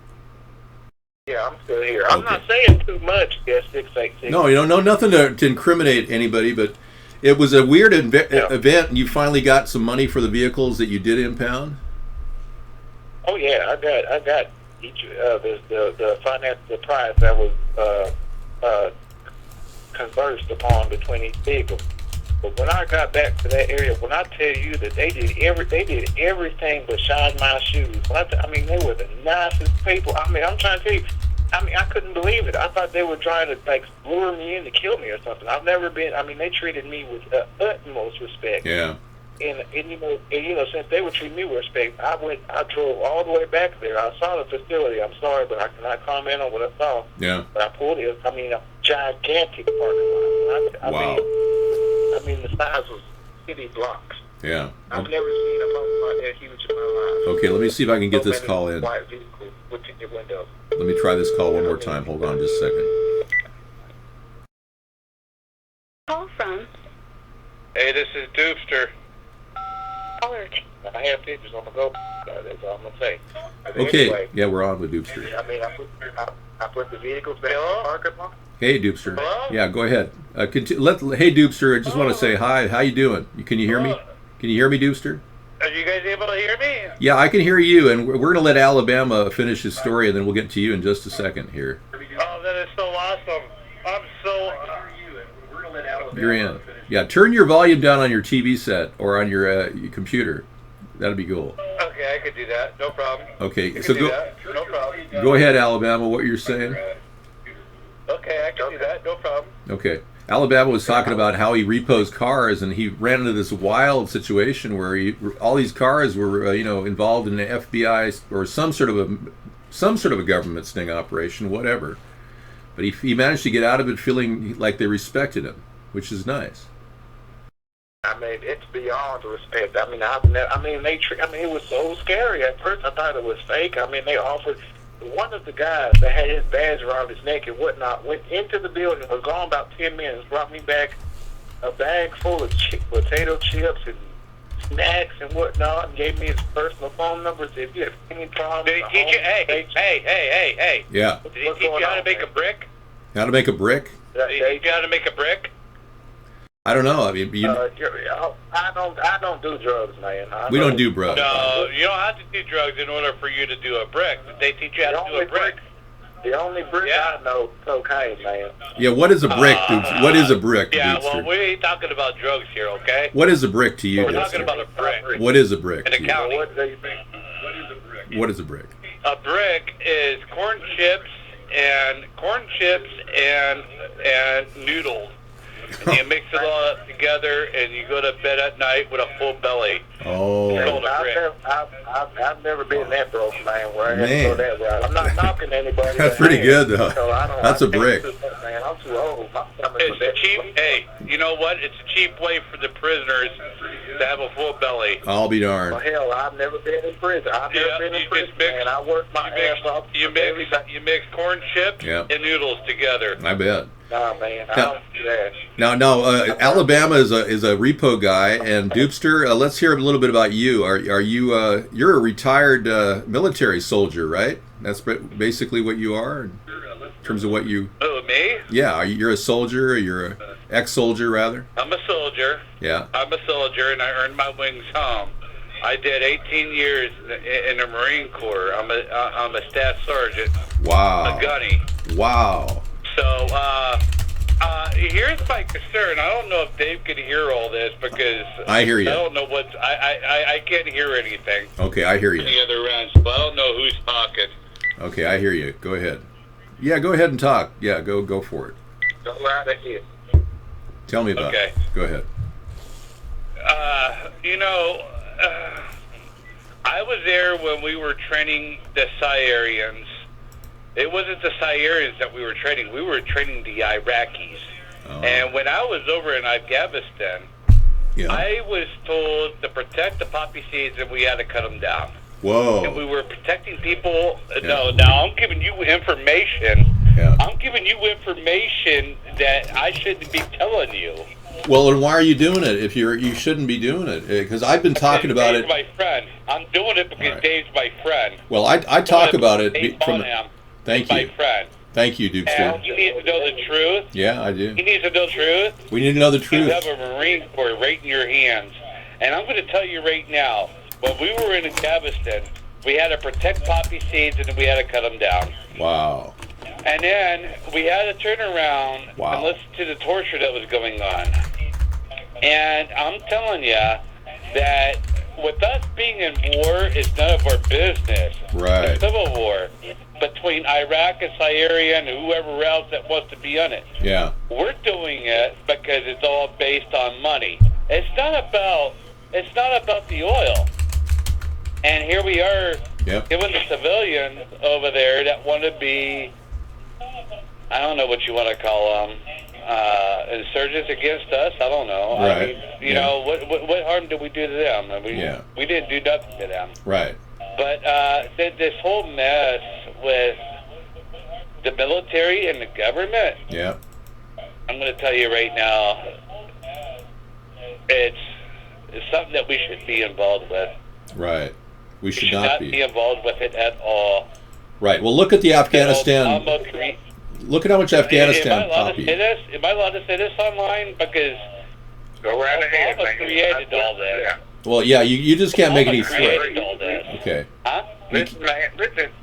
Yeah, I'm still here. I'm not saying too much. Yes, 686. No, nothing to incriminate anybody, but it was a weird event, and you finally got some money for the vehicles that you did impound? Oh, yeah. I got each the finance, the price that was conversed upon between each vehicle. But when I got back to that area, when I tell you that they did everything but shine my shoes. I mean, they were the nicest people. I mean, I'm trying to tell you. I mean, I couldn't believe it. I thought they were trying to like lure me in to kill me or something. I've never been. I mean, they treated me with the utmost respect. Yeah. And you know, since they were treating me with respect, I drove all the way back there. I saw the facility. I'm sorry, but I cannot comment on what I saw. Yeah. But I pulled it. I mean, a gigantic parking lot. Wow. I mean, the size was city blocks. Yeah. I've never seen a parking lot that huge in my life. Okay, let me see if I can get this call in. White vehicles with tinted windows. Let me try this call one more time. Hold on just a second. Call from. Hey, this is Dupster. Alert. I have pictures on the go. That's all I'm going to say. Okay. Anyway, Yeah, we're on with Dupster. I mean, I put the vehicles back in the parking lot. Hey, Dupster. Hello? Yeah, go ahead. Hey, Dupster, I just want to say hi. How you doing? Can you hear me? Can you hear me, Dupster? Are you guys able to hear me? Yeah, I can hear you, and we're going to let Alabama finish his story, and then we'll get to you in just a second here. Oh, that is so awesome. I'm so... You're in. Yeah, turn your volume down on your TV set or on your computer. That'd be cool. Okay, I could do that. No problem. Okay, so No problem. go ahead, Alabama, what you're saying. Okay, I can do that. No problem. Okay. Alabama was talking about how he repos cars, and he ran into this wild situation where all these cars were, involved in the FBI or some sort of a government sting operation, whatever. But he managed to get out of it feeling like they respected him, which is nice. I mean, it's beyond respect. I mean, it was so scary. At first, I thought it was fake. I mean, they offered. One of the guys that had his badge around his neck and whatnot went into the building, was gone about 10 minutes, brought me back a bag full of potato chips and snacks and whatnot, and gave me his personal phone number. Said, if you have any problems, did he teach you? Hey! Yeah. Did he teach you how to make a brick? How to make a brick? Did he teach you how to make a brick? I don't know. I mean, I don't do drugs, man. We don't do drugs. No, you don't have to do drugs in order for you to do a brick. Did they teach you how to do a brick? The only brick I know, cocaine, man. Yeah, what is a brick, Dupster? What is a brick, Yeah, Dupster? well, we ain't talking about drugs here, okay? What is a brick to you, We're Dupster? talking about a brick. What is a brick In to you? accounting. What do you think? What is a brick? A brick is corn chips and noodles. And you mix it all up together, and you go to bed at night with a full belly. Oh. I've never been that broke, man, where I had to go that route. I'm not knocking anybody. That's pretty good, though. So That's a brick. Man, I'm too old. My stomach was It's cheap. Hey, you know what? It's a cheap way for the prisoners to have a full belly. I'll be darned. Well, hell, I've never been in prison. I've never been in prison, man. I work my ass off. You mix corn chips and noodles together. I bet. Nah, man, I don't do that. Now, Alabama is a repo guy, and Doopster. Let's hear a little bit about you. Are you? You're a retired military soldier, right? That's basically what you are in terms of what you. Who, me? Yeah, you're a soldier. Or you're a ex-soldier, rather. I'm a soldier. Yeah. I'm a soldier, and I earned my wings home. I did 18 years in the Marine Corps. I'm a staff sergeant. Wow. A gunny. Wow. So, here's my concern. I don't know if Dave could hear all this because I hear you. I don't know what I can't hear anything. Okay, I hear you. The other ends, but I don't know who's talking. Okay, I hear you. Go ahead. Yeah, go ahead and talk. Yeah, go for it. Go right ahead. Tell me about it. Go ahead. I was there when we were training the Syrians. It wasn't the Syrians that we were training. We were training the Iraqis. Oh. And when I was over in Afghanistan, I was told to protect the poppy seeds and we had to cut them down. Whoa. And we were protecting people. Yeah. Now I'm giving you information. Yeah. I'm giving you information that I shouldn't be telling you. Well, and why are you doing it if you shouldn't be doing it? Because I've been talking about Dave's my friend. I'm doing it because Dave's my friend. Well, I talk about it from. Thank you. My friend. Thank you, Doopster. And you need to know the truth. Yeah, I do. You need to know the truth. We need to know the truth. You have a Marine Corps right in your hands. And I'm going to tell you right now, when we were in Afghanistan, we had to protect poppy seeds and we had to cut them down. Wow. And then we had to turn around and listen to the torture that was going on. And I'm telling you that with us being in war is none of our business. Right. The civil war between Iraq and Syria and whoever else that wants to be on it. Yeah. We're doing it because it's all based on money. It's not about the oil. And here we are giving the civilians over there that want to be, I don't know what you want to call them, insurgents against us. I don't know. Right. I mean, you know, what harm did we do to them? I mean, we didn't do nothing to them. Right. But this whole mess with the military and the government, I'm going to tell you right now, it's something that we should be involved with. Right. We should not be involved with it at all. Right. Well, look at the Afghanistan. Look at how much Afghanistan poppy. Am I allowed to say this online? Because go right ahead, Obama created all this. Well, yeah, you just can't make any created all this. Okay. Huh? Listen, man,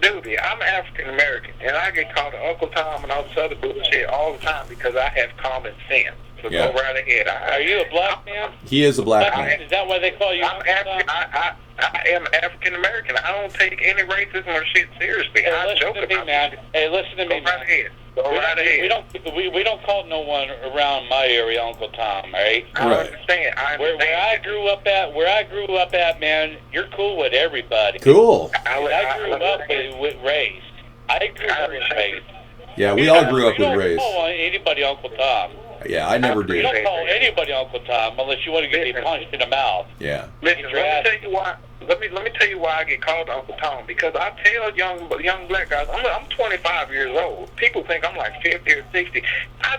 Doobie, I'm African American, and I get called Uncle Tom and all this other bullshit all the time because I have common sense. So go right ahead. Are you a black man? He is a black man. Is that why they call you? I'm African. I am African American. I don't take any racism or shit seriously. Hey, I joke about it. Hey, listen to me, man. Go right ahead. Go right ahead. We don't call no one around my area Uncle Tom, right? I understand. Where I grew up at, man, you're cool with everybody. Cool. I grew up with race. I grew up with race. Yeah, we all grew up with race. You don't call anybody Uncle Tom. Yeah, I never did. You don't call anybody Uncle Tom unless you want to get punched in the mouth. Yeah. Listen, let me tell you why. Let me tell you why I get called Uncle Tom. Because I tell young black guys, I'm 25 years old. People think I'm like 50 or 60. I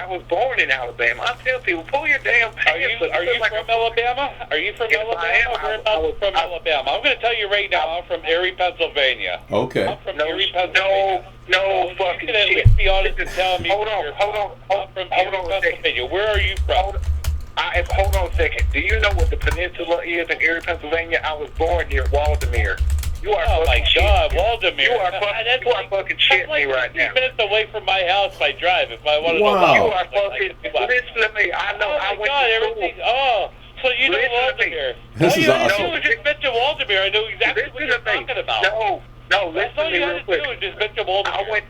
was born in Alabama. I tell people, pull your damn pants. Are you from Alabama? Are you from Alabama? I'm from Alabama. I'm going to tell you right now, I'm from Erie, Pennsylvania. Okay. I'm from Erie, Pennsylvania. No fucking shit. You can at least be honest and tell me. Hold on, from Erie, Pennsylvania. Where are you from? Hold on a second. Do you know what the peninsula is in Erie, Pennsylvania? I was born near Waldemere. You are fucking God, Waldemere. You are fucking shitting me right now. 15 minutes away from my house by drive. If I want to know, you are fucking. Listen to me. I know. I went to school. Oh, so you know Waldemere? This is awesome. You just mentioned Waldemere. I know exactly what you're talking about. No, listen to me real quick. Just mention Waldemere.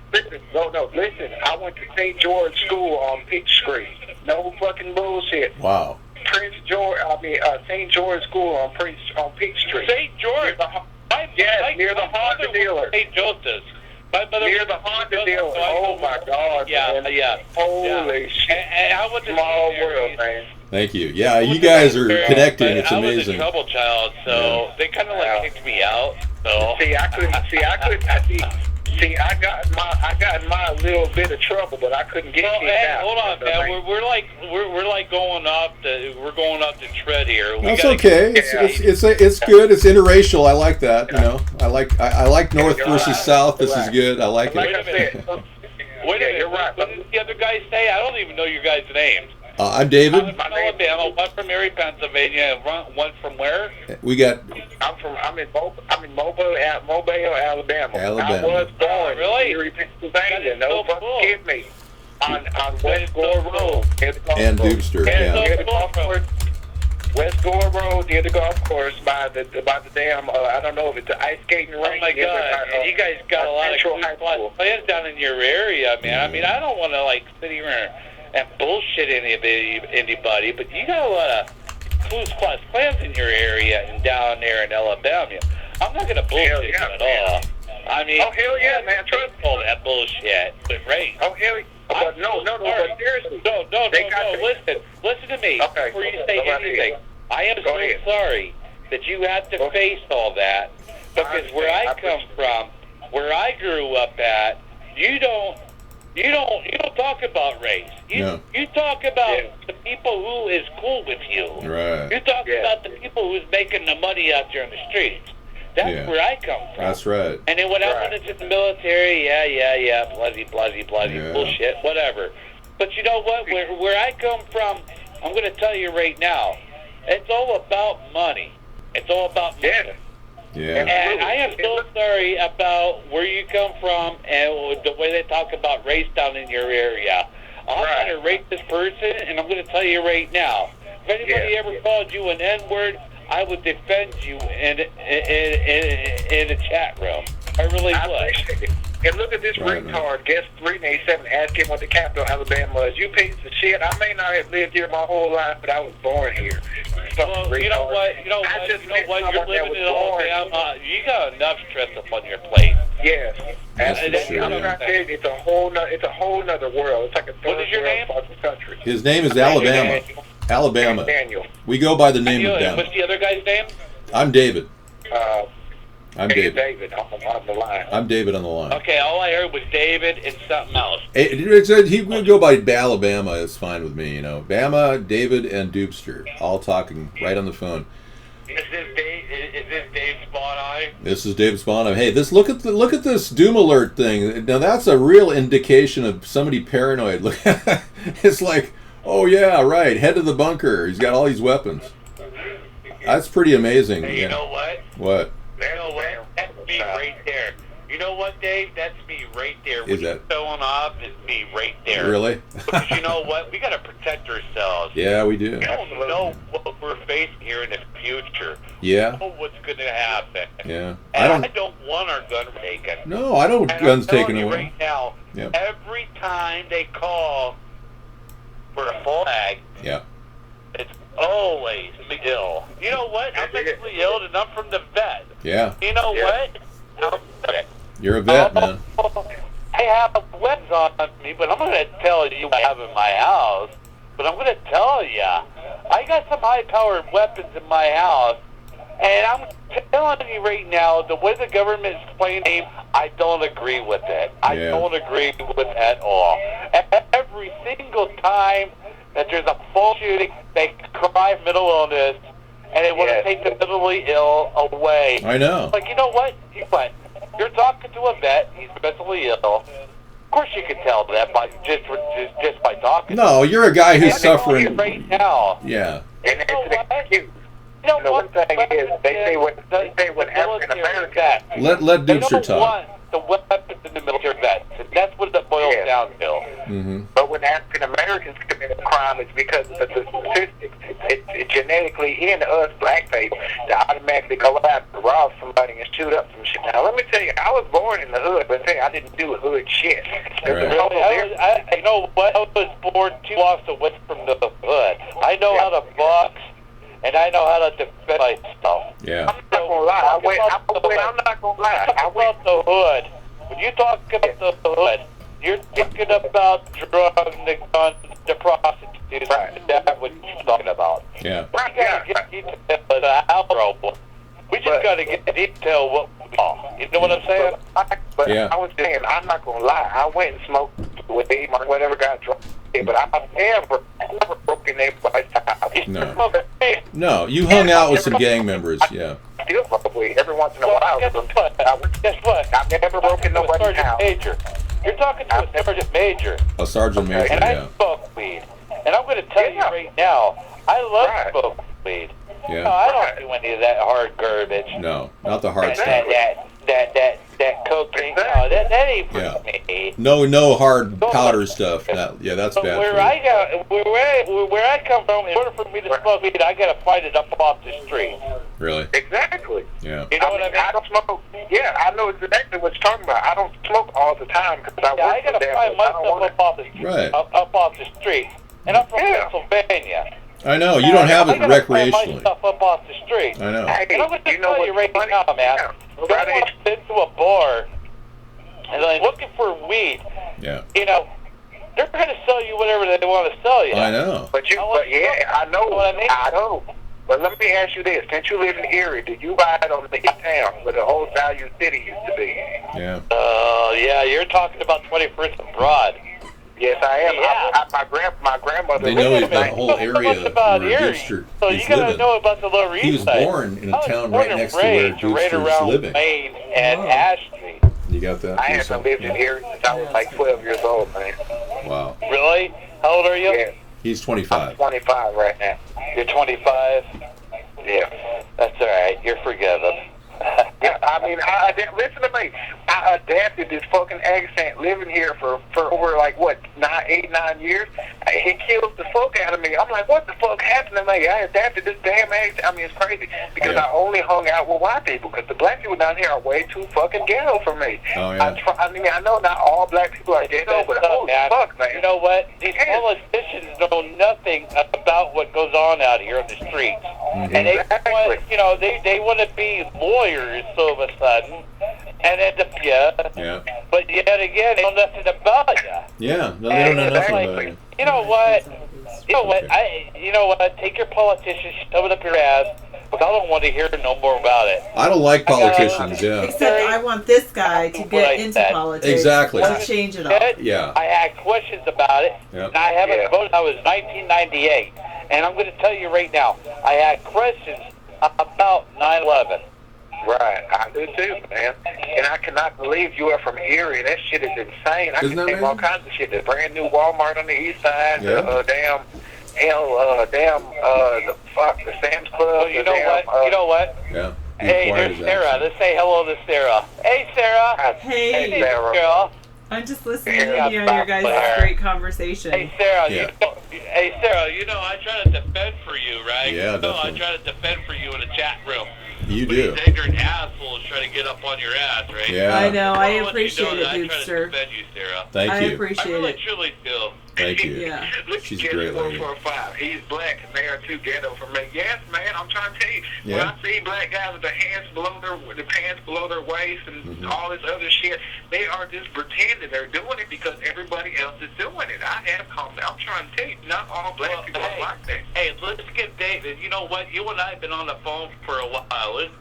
Listen. I went to St. George School on Peach Street. No fucking bullshit. Wow. St. George School on Peach Street. St. George? Near the Honda dealer. St. Joseph's. My mother near the Honda deal. Oh my God! Yeah, man. yeah. Holy shit! And I went to Small seminary. world, man. Thank you. Yeah, you guys are connecting. It's I was a amazing. trouble child, so they kind of like kicked me out. So See, I got in my little bit of trouble, but I couldn't get kicked out. Hold on, man. We're like going off the tread here. That's okay. It's good. It's interracial. I like that. You know, I like North versus South. This is good. I like Like it. I said, Wait a minute. you're right. What did the other guy say? I don't even know your guys' names. I'm David. I'm from Alabama. One from Erie, Pennsylvania. One from where? We got. I'm in Mobile, Alabama. Alabama. I was born really? in Erie, Pennsylvania. No so fucking cool. kid me. On West Gore Road. And Dubster, yeah. Near the golf course. West Gore Road, near the golf course, by the damn. I don't know if it's the ice skating rink. Oh my God! You guys got a lot of cool plans down in your area, man. I mean, I don't want to like sit here and bullshit anybody, but you got a lot of Clues Plus plans in your area and down there in Alabama. I'm not gonna bullshit you at all. I mean, oh hell yeah, man! Trust me. all that bullshit, but right? Oh hell yeah. But no, but seriously. No. Listen to me. Okay. Before you say anything, I am Go so ahead. sorry that you have to face all that, because where I come from, where I grew up at, you don't talk about race. You talk about the people who is cool with you. Right. You talk about the people who's making the money out there in the streets. That's where I come from. That's right. And then when I went into the military, bloody, bullshit, whatever. But you know what? Where I come from, I'm going to tell you right now, it's all about money. It's all about money. Yeah. And I am so sorry about where you come from and the way they talk about race down in your area. I'm going to rate this person, and I'm going to tell you right now, if anybody ever called you an N-word, I would defend you in a chat room. I really would. Appreciate it. And look at this retard, guest 387, asking what the capital of Alabama is. You piece of shit. I may not have lived here my whole life, but I was born here. Well, you know what? You're living in Alabama. You got enough stress up on your plate. Yes. It's a whole nother world. It's like a third world fucking country. His name is Alabama. Alabama. Daniel. We go by the name of Daniel. What's the other guy's name? I'm David. I'm David. David. On the line. I'm David on the line. Okay, all I heard was David and something else. He would go by Alabama. It's fine with me, you know. Bama, David, and Dubster, all talking right on the phone. Is this Dave Spawn-Eye? This is David Spawn. Hey, look at this Doom Alert thing. Now that's a real indication of somebody paranoid. Look, it's like, oh yeah, right, head of the bunker. He's got all these weapons. That's pretty amazing. Hey, you know what? What? You know what? That's me right there. You know what, Dave? That's me right there. Is that showing off? Is me right there. Really? Because you know what? We got to protect ourselves. Yeah, we do. We don't know what we're facing here in the future. Yeah. We don't know what's going to happen. Yeah. And I don't want our gun taken. No, I don't want guns taken away. Right now, every time they call for a flag, it's always ill. You know what? I'm mentally ill, and I'm from the vet. Yeah. You know what? You're a vet, man. I have weapons on me, but I'm going to tell you what I have in my house. But I'm going to tell you, I got some high-powered weapons in my house, and I'm telling you right now, the way the government is playing the game, I don't agree with it. I don't agree with it at all. Every single time that there's a full shooting, they cry mental illness, and they want to take the mentally ill away. I know. Like, you know what? You're talking to a vet. He's mentally ill. Of course, you can tell that by just by talking. No, you're a guy who's suffering right now. Yeah. And it's an excuse. You know what the thing is? They say what African Americans. Let Dubster talk. The weapons in the military vets, and that's what it boils down to. Mm-hmm. But when African Americans commit a crime, it's because of the statistics. It's genetically in us, black people, to automatically go out and rob somebody and shoot up some shit. Now, let me tell you, I was born in the hood, but I didn't do hood shit. I know what? I was born 2 blocks away from the hood. I know how to box, and I know how to defend myself. Yeah. I'm not gonna lie. I'm not gonna lie. I went the hood. When you talk about the hood, you're talking about drugs, the guns, the prostitutes. Right. That's what you're talking about. Yeah. Right, We gotta get detail of the outro. We just gotta get detail of what we saw. You know what I'm saying? But Yeah. I was saying, I'm not gonna lie. I went and smoked with him or whatever got drunk. But I've never broken anybody's house. No. No, you hung out with some gang members, yeah. Still smoke weed every once in a while. Guess what? I've never broken nobody's Sergeant house. Major. You're talking to a Sergeant Major. A sergeant major, And I yeah. smoke weed. And I'm going to tell you right now, I love Right. smoking weed. Yeah. No, I don't do any of that hard garbage. No, not the hard That, stuff. that cocaine. No, that ain't for Yeah. me. No hard powder stuff. Yeah, that's But bad where for you. where I come from, in order for me to smoke weed, I got to fight it up off the street. Really? Exactly. Yeah. You know what I mean? I don't smoke. Yeah, I know exactly what you're talking about. I don't smoke all the time because I Yeah, I work got for to them. find I don't myself want up off the Right. up off the street. And I'm from Yeah. Pennsylvania. I know, you don't have it I gotta find recreationally. myself up off the street. I know. Hey, And I'm going to you know tell you what's right funny? now, man. Yeah. Don't Right walk into a bar and they're looking for weed. Yeah. You know, they're going to sell you whatever they want to sell you. I know. But I want yeah, I know. You know what I mean? I know. But let me ask you this: since you live in Erie, do you ride on the east town where the old Value City used to be? Yeah. Yeah, you're talking about 21st and Broad. Yes, I am. Yeah. My grandmother. They know Wait a the minute, whole you don't know area much about where Erie, Gibster so is you gotta living. know about the Lower East He was Side. born in I a was town born right and next to where raised right Gibster's around living. Maine and Wow. Ashley. You got that? I haven't lived in Erie since I was like 12 years old, man. Wow. Really? How old are you? Yeah, He's I'm 25. 25 right now. You're 25. Yeah. That's all right. You're forgiven. Yeah, I mean, listen to me. I adapted this fucking accent living here for over like what 9 years. It kills the fuck out of me. I'm like, what the fuck happened to me? I adapted this damn accent. I mean, it's crazy because Yeah. I only hung out with white people because the black people down here are way too fucking ghetto for me. Oh, yeah. I mean, I know not all black people are ghetto, but holy fuck, man. You know what? These Yeah. politicians know nothing about what goes on out here on the streets. Mm-hmm. And they Exactly. want, you know, they want to be lawyers all of a sudden. And then, Yeah. but yet again, they know nothing about you. Yeah. No, they don't know nothing Like, about it. you know what? You know what? Okay. You know what? Take your politicians, shove it up your ass, because I don't want to hear no more about it. I don't like politicians, yeah. Except I want this guy to What get I into said. politics. Exactly. To change it all. Yeah. I had questions about it, Yep. and I haven't Yeah. voted. I was 1998, and I'm going to tell you right now, I had questions about 9/11. Right, I do too, man. And I cannot believe you are from Erie. That shit is insane. I Isn't that can name all amazing? kinds of shit. The brand new Walmart on the east side. Yeah. The Sam's Club. Oh, you know what? You know what? Yeah. He Hey, acquired there's his Sarah. accent. Let's say hello to Sarah. Hey, Sarah. Hey. Hey, Sarah. Girl. I'm just listening Yeah, to you on your guys' Blair. great conversation. Hey, Sarah. Yeah. Hey, Sarah. You know I try to defend for you, right? Yeah, No, I definitely. try to defend for you in a chat room. You But do. these ignorant assholes try to get up on your ass, right? Yeah. I know. I I'll let you know appreciate that it, I try to Dudester. defend you, Sarah. Thank I you. I appreciate really, it. truly do. Thank you. Yeah. Look, She's a Kid great lady. 445. He's black and they are too ghetto for me. Yes, man, I'm trying to tell you. When Yeah. I see black guys with the pants below their waist and Mhm. all this other shit, they are just pretending they're doing it because everybody else is doing it. I have comments. I'm trying to tell you, not all black people are like that. Hey, let's get David. You know what? You and I have been on the phone for a while. Let's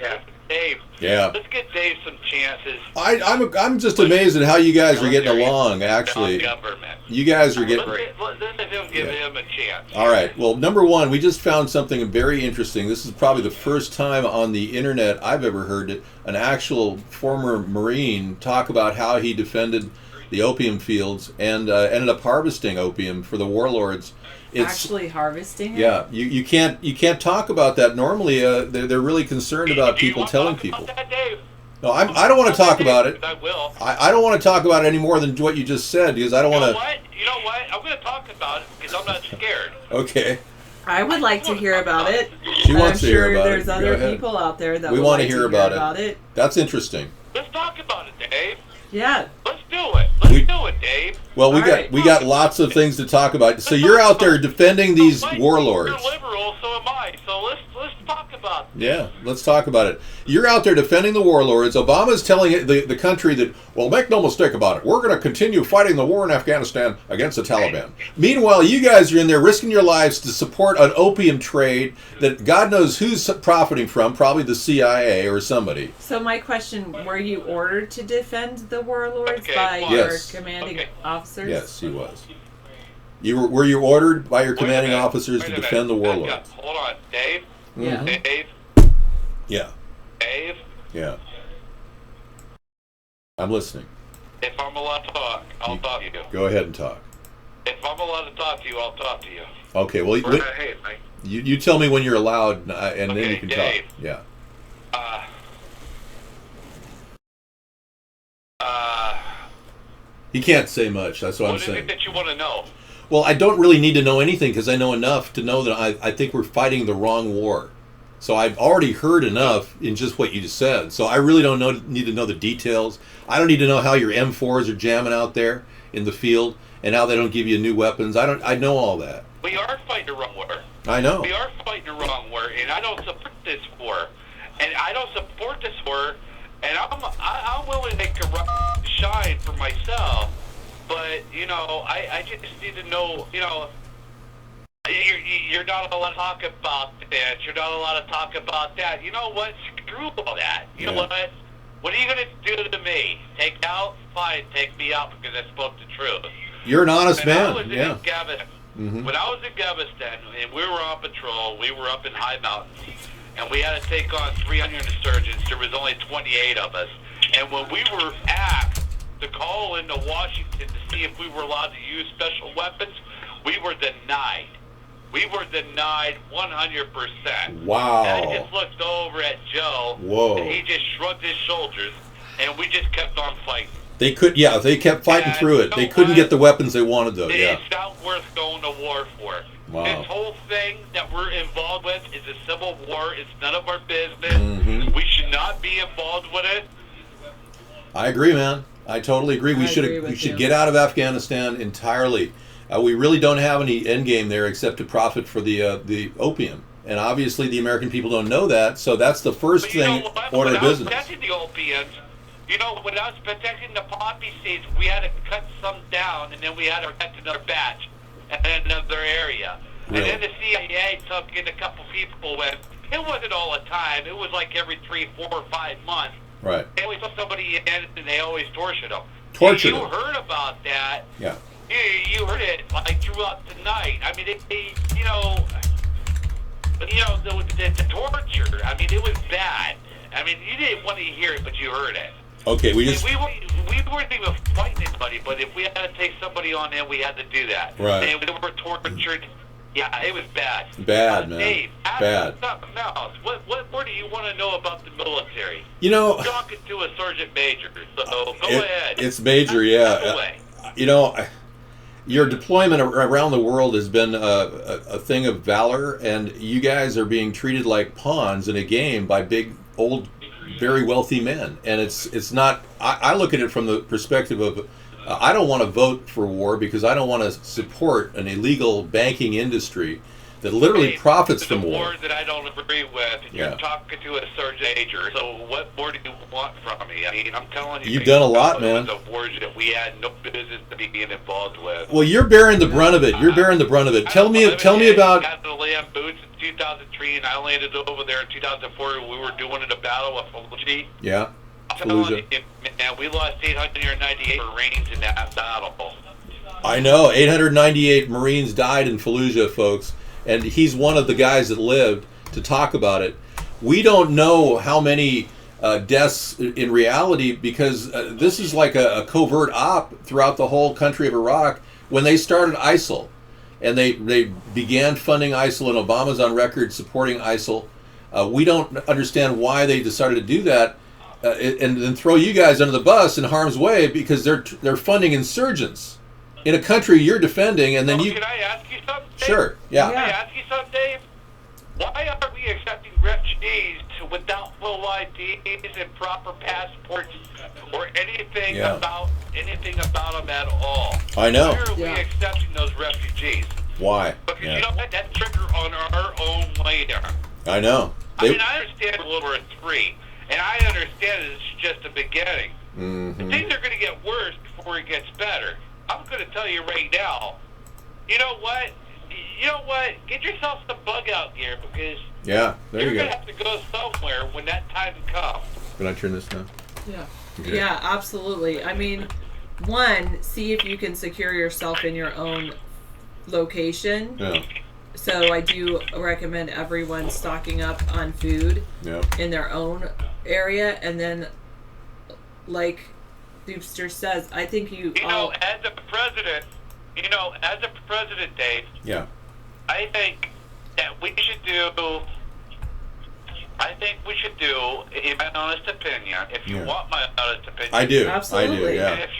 Yeah. get Dave. Yeah. Let's get Dave some chances. I'm just amazed at how you guys are getting along, actually. Government. You guys are getting... Let's let him give him a chance. All right. Well, number one, we just found something very interesting. This is probably the first time on the internet I've ever heard it, an actual former Marine talk about how he defended the opium fields and ended up harvesting opium for the warlords. Actually harvesting it? Yeah, you can't talk about that. Normally, they're really concerned about Do you people want telling to talk people. about that, Dave? No, I don't want to talk about it. I will. I don't want to talk about it any more than what you just said because I don't You know want what? You know what? I'm going to talk about it because I'm not scared. to. Okay. I would like to hear about it. She but wants I'm to hear sure about there's it. Go other ahead. people out there that We would wanna like hear to about it. it. That's interesting. Let's talk about it, Dave. Yeah. Let's do it. Let's We- do it, Dave. Well, All right. we got lots of things to talk about. So you're out there defending these Mike, warlords. You're liberal, so am I. So let's talk about Yeah, let's talk about it. You're out there defending the warlords. Obama's telling the country that, well, make no mistake about it, we're going to continue fighting the war in Afghanistan against the Taliban. Meanwhile, you guys are in there risking your lives to support an opium trade that God knows who's profiting from, probably the CIA or somebody. So my question, were you ordered to defend the warlords by Yes. your commanding officers? Yes, he was. Were you ordered by your commanding officers to defend the warlords? Hold on, Dave. Yeah. Dave. Yeah. Dave. Yeah. I'm listening. If I'm allowed to talk, I'll talk to you. Go ahead and talk. If I'm allowed to talk to you, I'll talk to you. Okay, well, you tell me when you're allowed, and then you can Dave. talk. Yeah. He can't say much. That's what I'm saying. What is it that you want to know? Well, I don't really need to know anything because I know enough to know that I think we're fighting the wrong war. So I've already heard enough in just what you just said. So I really don't need to know the details. I don't need to know how your M4s are jamming out there in the field and how they don't give you new weapons. I know all that. We are fighting the wrong war. I know. We are fighting the wrong war, and I don't support this war. And I don't support this war, and I'm willing to make a shine for myself. But, I just need to know, you're not allowed to talk about this. You're not allowed to talk about that. You know what? Screw all that. You know what? What are you going to do to me? Take me out? Fine, take me out because I spoke the truth. You're an honest man. When I was in Galveston, and we were on patrol, we were up in high mountains, and we had to take on 300 insurgents. There was only 28 of us. And when we were asked to call into Washington to see if we were allowed to use special weapons, we were denied. We were denied 100%. Wow. And I just looked over at Joe, and he just shrugged his shoulders, and we just kept on fighting. They kept fighting through it. They couldn't get the weapons they wanted, though. It's not worth going to war for. Wow. This whole thing that we're involved with is a civil war. It's none of our business. We should not be involved with it. I agree, man. I totally agree. We should get out of Afghanistan entirely. We really don't have any end game there except to profit for the opium. And obviously the American people don't know that, so that's the first thing, order of business. When I was protecting the opiums, when I was protecting the poppy seeds, we had to cut some down, and then we had to protect another batch and then another area. Really? And then the CIA took in a couple people, and it wasn't all the time. It was like every 3, 4, or 5 months. Right. They always took somebody in, and they always tortured them. You heard about that. Yeah. You heard it like throughout the night. I mean, the torture. I mean, it was bad. I mean, you didn't want to hear it, but you heard it. Okay, we weren't even fighting anybody, but if we had to take somebody on in, we had to do that. Right. And we were tortured. Yeah, it was bad. Bad, man. Dave, bad. Something else. What more do you want to know about the military? I'm talking to a sergeant major, so go ahead. It's major, yeah. Your deployment around the world has been a thing of valor, and you guys are being treated like pawns in a game by big, old, very wealthy men. And it's not. I look at it from the perspective of I don't want to vote for war because I don't want to support an illegal banking industry that literally profits from war. War that I don't agree with. And you're talking to a sergeant major. So what more do you want from me? I mean, I'm telling you. You've done a lot, man. The wars that we had no business to be getting involved with. Well, you're bearing the brunt of it. Tell me about. I got to land boots in 2003, and I landed over there in 2004. We were doing a battle with Fallujah. Yeah. Fallujah. Man, we lost 898 Marines in that battle. I know. 898 Marines died in Fallujah, folks. And he's one of the guys that lived to talk about it. We don't know how many deaths in reality because this is like a covert op throughout the whole country of Iraq. When they started ISIL, and they began funding ISIL, and Obama's on record supporting ISIL, we don't understand why they decided to do that and then throw you guys under the bus in harm's way because they're funding insurgents in a country you're defending, and then Can I ask you something, Dave? Sure, yeah. Can I ask you something, Dave? Why are we accepting refugees without full IDs and proper passports or anything about them at all? I know. Why are we accepting those refugees? Why? Because you know what? That's trigger on our own later. I know. I mean, I understand World War III, and I understand it's just the beginning. Mm-hmm. Things are going to get worse before it gets better. I'm going to tell you right now. You know what? Get yourself some bug out gear, because there you're you going go. to have to go somewhere when that time comes. Can I turn this down? Yeah. Okay. Yeah, absolutely. I mean, one, see if you can secure yourself in your own location. Yeah. So I do recommend everyone stocking up on food in their own area, and then, like Doopster says, I think as a president, Dave. Yeah. I think that we should do. In my honest opinion, if you want my honest opinion, I do. Absolutely. I do. Yeah. And if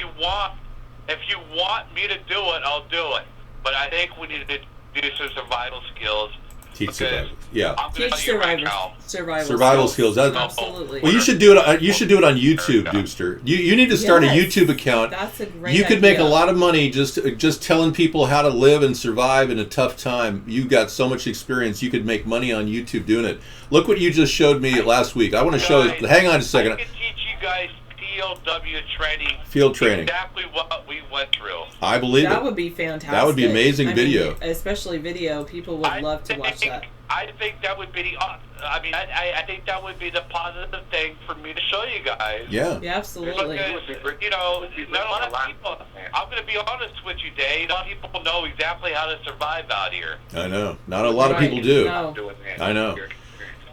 you want me to do it, I'll do it. But I think we need to do some survival skills. Teach survival. Yeah. I'm gonna teach tell you right now, survival skills. Absolutely. Well, you should do it. You should do it on YouTube, Doopster. You need to start a YouTube account. That's a great You could make a idea. lot of money just telling people how to live and survive in a tough time. You got so much experience. You could make money on YouTube doing it. Look what you just showed me last week. I want to show. Hang on a second. I can teach you guys POW training. Field training. Exactly what we went through. I believe that it. would be fantastic. That would be amazing video. Especially video. People would love to watch that. I think that would be I think that would be the positive thing for me to show you guys. Yeah. Yeah, absolutely. Because, not a lot of people, I'm going to be honest with you, Dave, a lot of people know exactly how to survive out here. I know. Not a lot of people do. No. I know.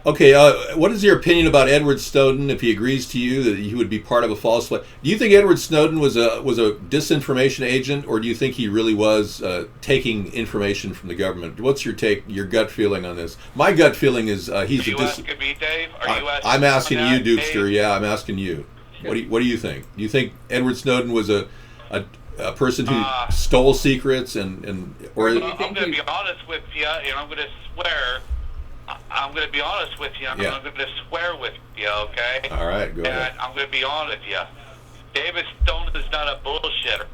Okay, what is your opinion about Edward Snowden? If he agrees to you that he would be part of a false flag, do you think Edward Snowden was a disinformation agent, or do you think he really was taking information from the government? What's your take, your gut feeling on this? My gut feeling is he's Are you asking me, Dave? I'm asking you, Doopster. Dave? Yeah, I'm asking you. What do you think? Do you think Edward Snowden was a person who stole secrets or? I'm going to be honest with you, and I'm going to swear. I'm going to be honest with you. I'm going to swear with you, okay? All right, go ahead. And I'm going to be honest with you. David Stone is not a bullshitter.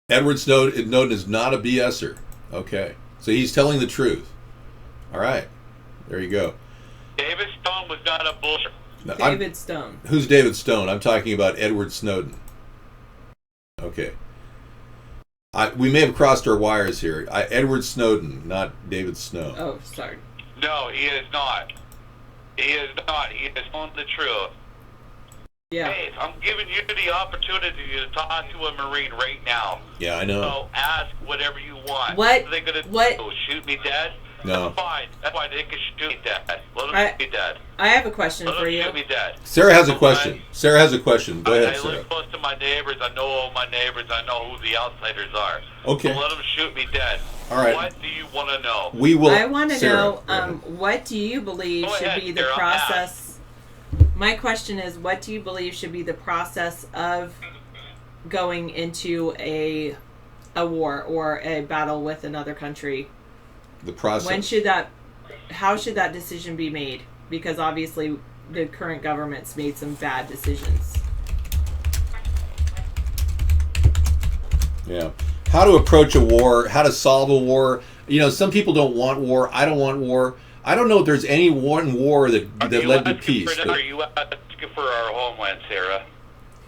Edward Snowden is not a BSer. Okay. So he's telling the truth. All right. There you go. David Stone was not a bullshitter. David Stone. Who's David Stone? I'm talking about Edward Snowden. Okay. We may have crossed our wires here. Edward Snowden, not David Snow. Oh, sorry. No, he is not. He is not. He is telling the truth. Yeah. Dave, I'm giving you the opportunity to talk to a Marine right now. Yeah, I know. So ask whatever you want. What? Are they going to What? Shoot me dead? No. That's fine. That's why they can shoot me dead. Let them shoot me dead. I have a question Let for them you. shoot me dead. Sarah has a question. Sarah has a question. Go ahead, I Sarah. live close to my neighbors. I know all my neighbors. I know who the outsiders are. Okay. So let them shoot me dead. All right. What do you want to know? We will. I want to Sarah, know go ahead. what do you believe Go should ahead, be the Sarah, process. My question is, what do you believe should be the process of going into a war or a battle with another country? The process. How should that decision be made? Because obviously the current government's made some bad decisions. Yeah. How to approach a war, how to solve a war. Some people don't want war. I don't want war. I don't know if there's any one war that led to peace. Are you asking for our homeland, Sarah?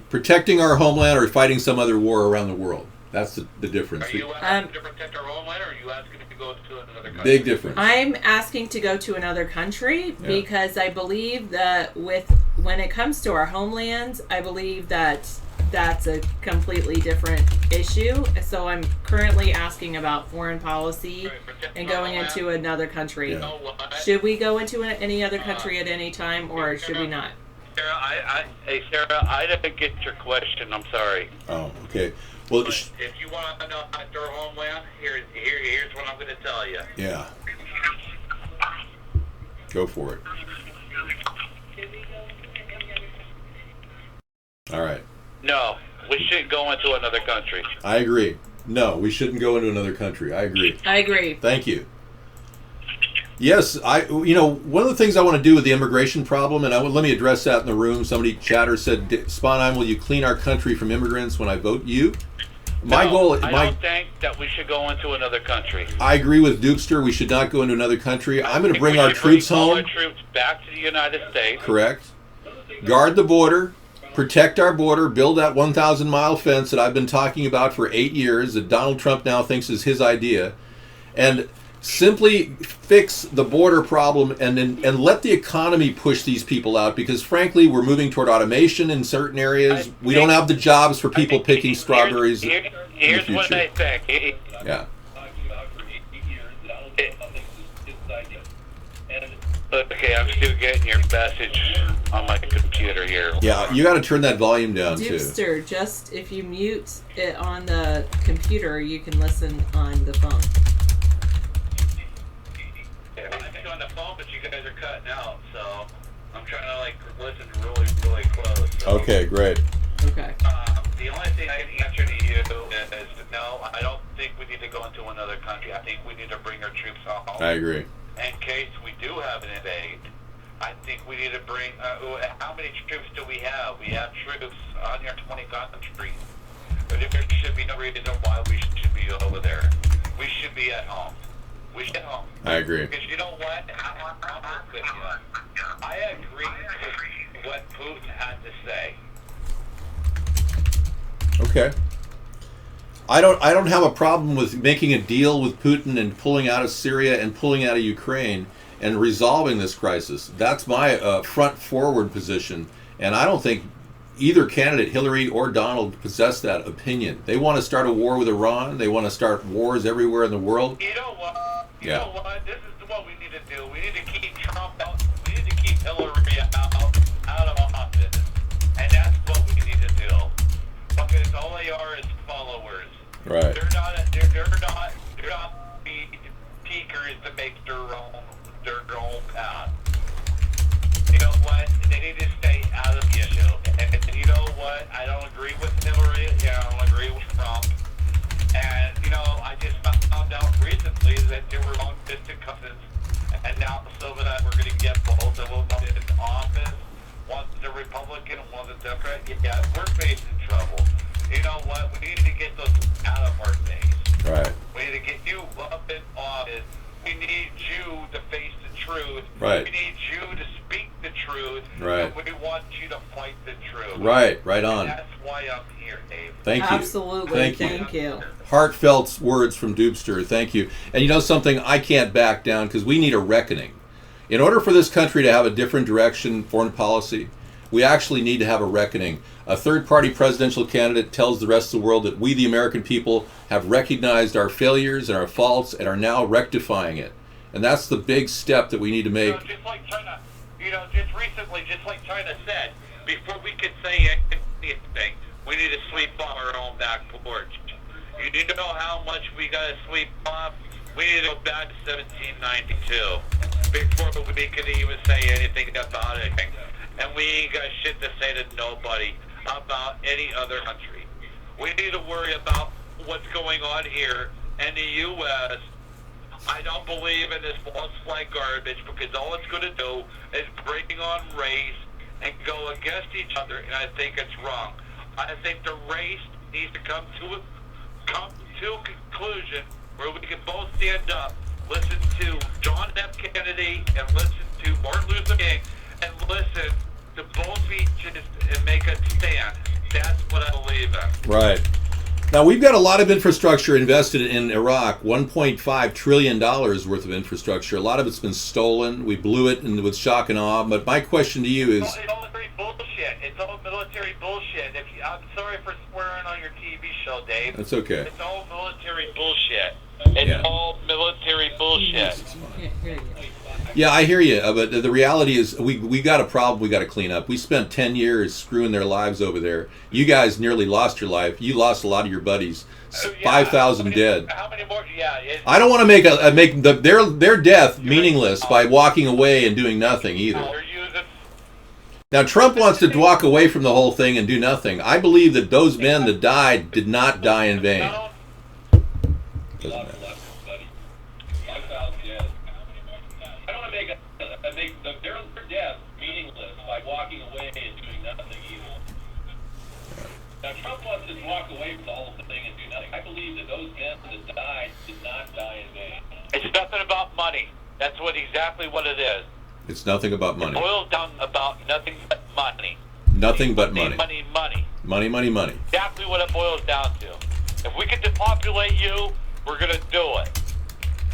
Protecting our homeland or fighting some other war around the world. That's the difference. Are you asking to protect our homeland, or are you asking to go to another country? Big difference. I'm asking to go to another country because I believe that when it comes to our homelands, I believe that that's a completely different issue. So I'm currently asking about foreign policy and going into another country. Yeah. Should we go into any other country at any time, or should we not? Sarah, Sarah, I didn't get your question. I'm sorry. Oh, okay. Well, If you want to know about your homeland, here's what I'm going to tell you. yeah. Go for it. All right. No, we shouldn't go into another country. I agree. No, we shouldn't go into another country. I agree. I agree. Thank you. Yes, one of the things I want to do with the immigration problem, and let me address that in the room. Somebody, chatter said, Sponheim, will you clean our country from immigrants when I vote you? My goal. I don't think that we should go into another country. I agree with Dupster. We should not go into another country. I'm going to bring our troops home. All our troops back to the United States. Correct. Guard the border. Protect our border. Build that 1,000-mile fence that I've been talking about for 8 years that Donald Trump now thinks is his idea. And simply fix the border problem and let the economy push these people out, because frankly we're moving toward automation in certain areas. We don't have the jobs for people picking strawberries in the Here's future. what I think. Yeah. Okay, I'm still getting your message on my computer here. Yeah, you got to turn that volume down too. Dupster, just if you mute it on the computer, you can listen on the phone. I think on the phone, but you guys are cutting out, so I'm trying to like listen really, really close. So. Okay, great. Okay. The only thing I can answer to you is no, I don't think we need to go into another country. I think we need to bring our troops home. I agree. In case we do have an invade, I think we need to bring. How many troops do we have? We have troops on your 25th Street. But there should be no reason why we should be over there. We should be at home. We should be at home. I agree. Because you know what? I agree with what Putin had to say. Okay. I don't have a problem with making a deal with Putin and pulling out of Syria and pulling out of Ukraine and resolving this crisis. That's my front forward position, and I don't think either candidate, Hillary or Donald, possess that opinion. They want to start a war with Iran. They want to start wars everywhere in the world. You know what? You know what? This is what we need to do. We need to keep Trump out. We need to keep Hillary out of office, and that's what we need to do. Because all they are is followers. Right. They're not peakers to make their own path. You know what? They need to stay out of the issue. And you know what? I don't agree with Hillary. I don't agree with Trump. And you know, I just found out recently that they were long distant cousins. And now so that we're going to get both of them in office. One's a Republican, one's a Democrat. Yeah, we're facing trouble. You know what? We need to get those out of our face. Right. We need to get you up in office. We need you to face the truth. Right. We need you to speak the truth. Right. And we want you to fight the truth. Right. Right on. And that's why I'm here, Dave. Thank you. Absolutely. Thank you. you. Heartfelt words from Dupster. Thank you. And you know something? I can't back down because we need a reckoning. In order for this country to have a different direction, foreign policy, we actually need to have a reckoning. A third-party presidential candidate tells the rest of the world that we, the American people, have recognized our failures and our faults and are now rectifying it. And that's the big step that we need to make. Just like China, just recently, just like China said, before we could say anything, we need to sweep off our own back porch. You need to know how much we got to sweep off. We need to go back to 1792 before we could even say anything about it. And we ain't got shit to say to nobody about any other country. We need to worry about what's going on here in the U.S. I don't believe in this false flag garbage because all it's going to do is bring on race and go against each other, and I think it's wrong. I think the race needs to come to a conclusion where we can both stand up, listen to John F. Kennedy, and listen to Martin Luther King, and listen to both speeches and make a stand. That's what I believe in. Right. Now, we've got a lot of infrastructure invested in Iraq, $1.5 trillion worth of infrastructure. A lot of it's been stolen. We blew it with shock and awe. But my question to you is... It's all bullshit. It's all military bullshit. I'm sorry for swearing on your TV show, Dave. That's okay. It's all military bullshit. It's all military bullshit. Yeah, I hear you, but the reality is we got a problem we got to clean up. We spent 10 years screwing their lives over there. You guys nearly lost your life. You lost a lot of your buddies. 5,000 dead. How many more? Yeah. I don't want to make their death meaningless by walking away and doing nothing either. Now, Trump wants to walk away from the whole thing and do nothing. I believe that those men that died did not die in vain. Doesn't matter. Make their death meaningless by walking away and doing nothing either. Now, Trump wants to walk away from the whole thing and do those men that died did not die in vain. It's nothing about money. That's exactly what it is. It's nothing about money. It boils down about nothing but money. Nothing but money. Money. Money, money, money. Exactly what it boils down to. If we can depopulate you, we're going to do it.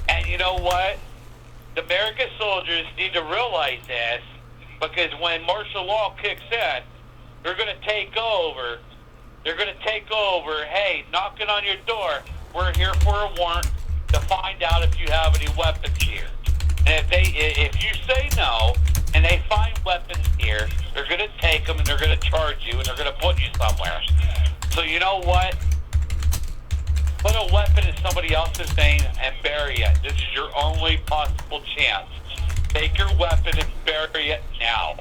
And you know what? The American soldiers need to realize this, because when martial law kicks in, they're going to take over. They're going to take over. Hey, knocking on your door. We're here for a warrant to find out if you have any weapons here. And if you say no, and they find weapons here, they're going to take them and they're going to charge you and they're going to put you somewhere. So you know what? Put a weapon in somebody else's name and bury it. This is your only possible chance. Take your weapon and bury it now.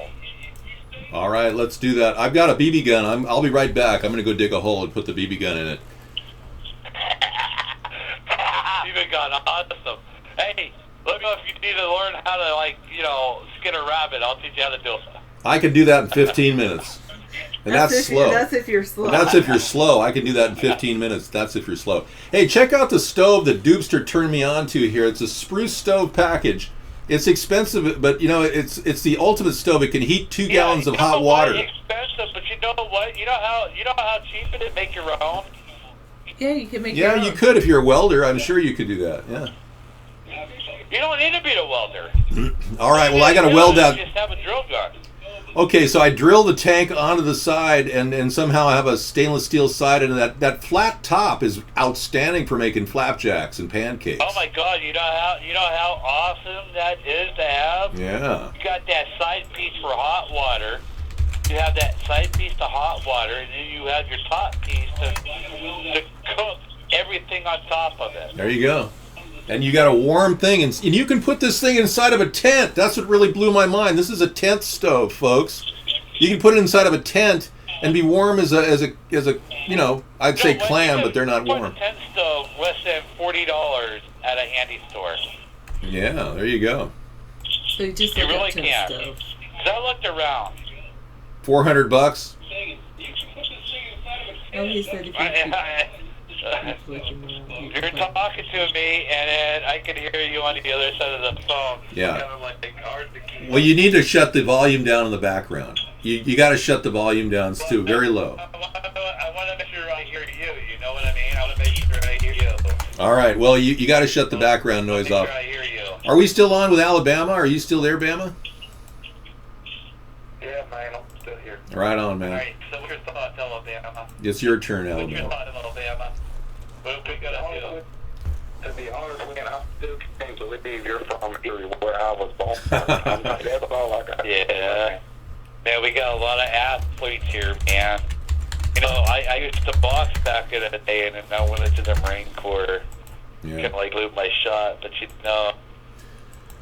All right, let's do that. I've got a BB gun. I'll be right back. I'm going to go dig a hole and put the BB gun in it. BB gun, awesome. Hey, let me know if you need to learn how to, skin a rabbit. I'll teach you how to do it. I can do that in 15 minutes. And that's slow. That's if you're slow. And that's if you're slow. I can do that in 15 minutes. That's if you're slow. Hey, check out the stove that Doopster turned me on to here. It's a spruce stove package. It's expensive, but it's the ultimate stove. It can heat 2 gallons of hot water. It's expensive, but you know what? You know how cheap it is to make your own. Yeah, you can make your own. Yeah, you could if you're a welder. I'm sure you could do that. Yeah. You don't need to be a welder. All right. Well, I got to weld that. Just have a drill gun. Okay, so I drill the tank onto the side, and somehow I have a stainless steel side, and that flat top is outstanding for making flapjacks and pancakes. Oh my God! You know how awesome that is to have. Yeah. You got that side piece for hot water. You have that side piece to hot water, and then you have your top piece to cook everything on top of it. There you go. And you got a warm thing, and you can put this thing inside of a tent. That's what really blew my mind. This is a tent stove, folks. You can put it inside of a tent and be warm as a I'd say clam, but they're not warm. A tent stove less than $40 at a handy store. Yeah, there you go. So you just you really can. Because I looked around. $400. Oh, he said You're talking to me, and then I can hear you on the other side of the phone. Yeah. Well, you need to shut the volume down in the background. You got to shut the volume down to very low. I want to make sure I hear you. You know what I mean? I want to make sure I hear you. All right. Well, you got to shut the background noise off. I hear you. Are we still on with Alabama? Are you still there, Bama? Yeah, man, I'm still here. Right on, man. All right. So what's your thoughts, Alabama? It's your turn, What's your Alabama. thoughts, Alabama? What we gotta do? To be honest, man, I still can't believe you're from Erie, where I was born. That's all I got. Yeah. Man, we got a lot of athletes here, man. I used to box back in the day, and then I went into the Marine Corps. Yeah. Kind of lose my shot, but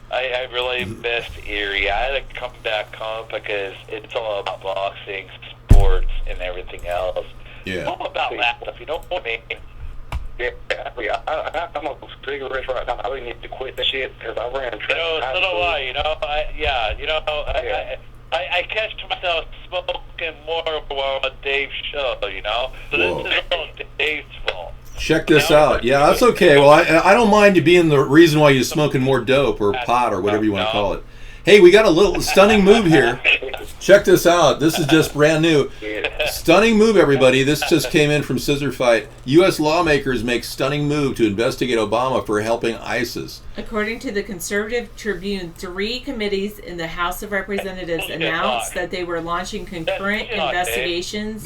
I really missed Erie. I had to come back home because it's all about boxing, sports, and everything else. Yeah. All about that stuff, you know what I mean? Yeah, I'm on cigarettes right now. I really need to quit that shit because I ran track. So do I. I catch myself smoking more while on Dave's show, So Whoa. this is all Dave's fault. Check this out. Yeah, that's okay. Well, I don't mind you being the reason why you're smoking more dope or pot or whatever you want to call it. Hey, we got a little stunning move here. Check this out. This is just brand new. Stunning move, everybody. This just came in from Scissor Fight. U.S. lawmakers make stunning move to investigate Obama for helping ISIS. According to the Conservative Tribune, 3 committees in the House of Representatives announced that they were launching concurrent investigations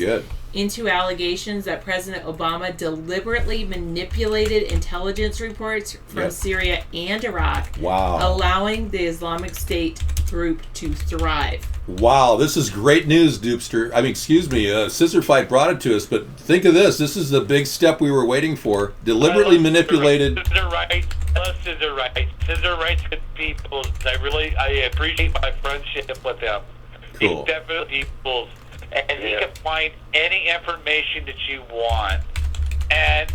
into allegations that President Obama deliberately manipulated intelligence reports from Syria and Iraq, allowing the Islamic State group to thrive. Wow, this is great news, Doopster. Scissor Fight brought it to us, but think of this. This is the big step we were waiting for. Deliberately manipulated. Scissor Rights. Scissor Rights good people. I appreciate my friendship with them. Cool. He's definitely people. And he can find any information that you want. And,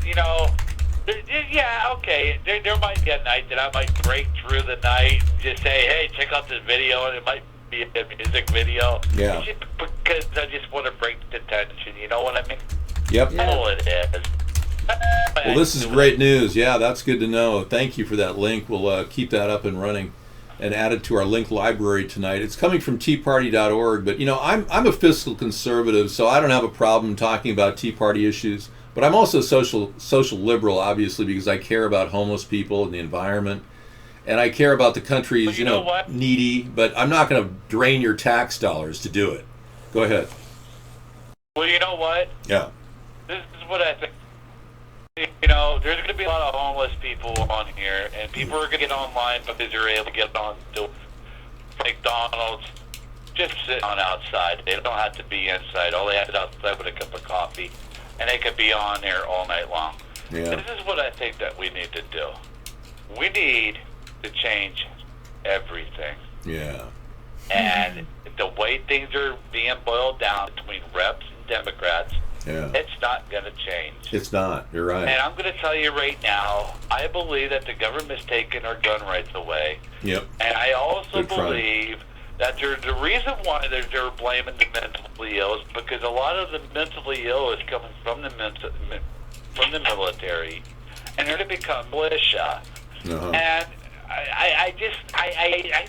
there might be a night that I might break through the night and just say, hey, check out this video, and it might be a music video. Yeah. Because I just want to break the tension, you know what I mean? Yep. That's all it is. That's my Well, this is great news. Yeah, that's good to know. Thank you for that link. We'll keep that up and running and add it to our link library tonight. It's coming from teaparty.org, but I'm a fiscal conservative, so I don't have a problem talking about Tea Party issues. But I'm also social liberal, obviously, because I care about homeless people and the environment, and I care about the country's needy. But I'm not going to drain your tax dollars to do it. Go ahead. Well, you know what? Yeah. This is what I think. There's going to be a lot of homeless people on here, and people are going to get online because they're able to get on to McDonald's, just sit on outside. They don't have to be inside. All they have to do is outside with a cup of coffee, and they could be on there all night long. Yeah. This is what I think that we need to do. We need to change everything. Yeah. And the way things are being boiled down between reps and Democrats, it's not going to change. It's not. You're right. And I'm going to tell you right now, I believe that the government's taking our gun rights away. Yep. And I also believe that the reason why they're blaming the mentally ill is because a lot of the mentally ill is coming from the military, and they're to become militia. And I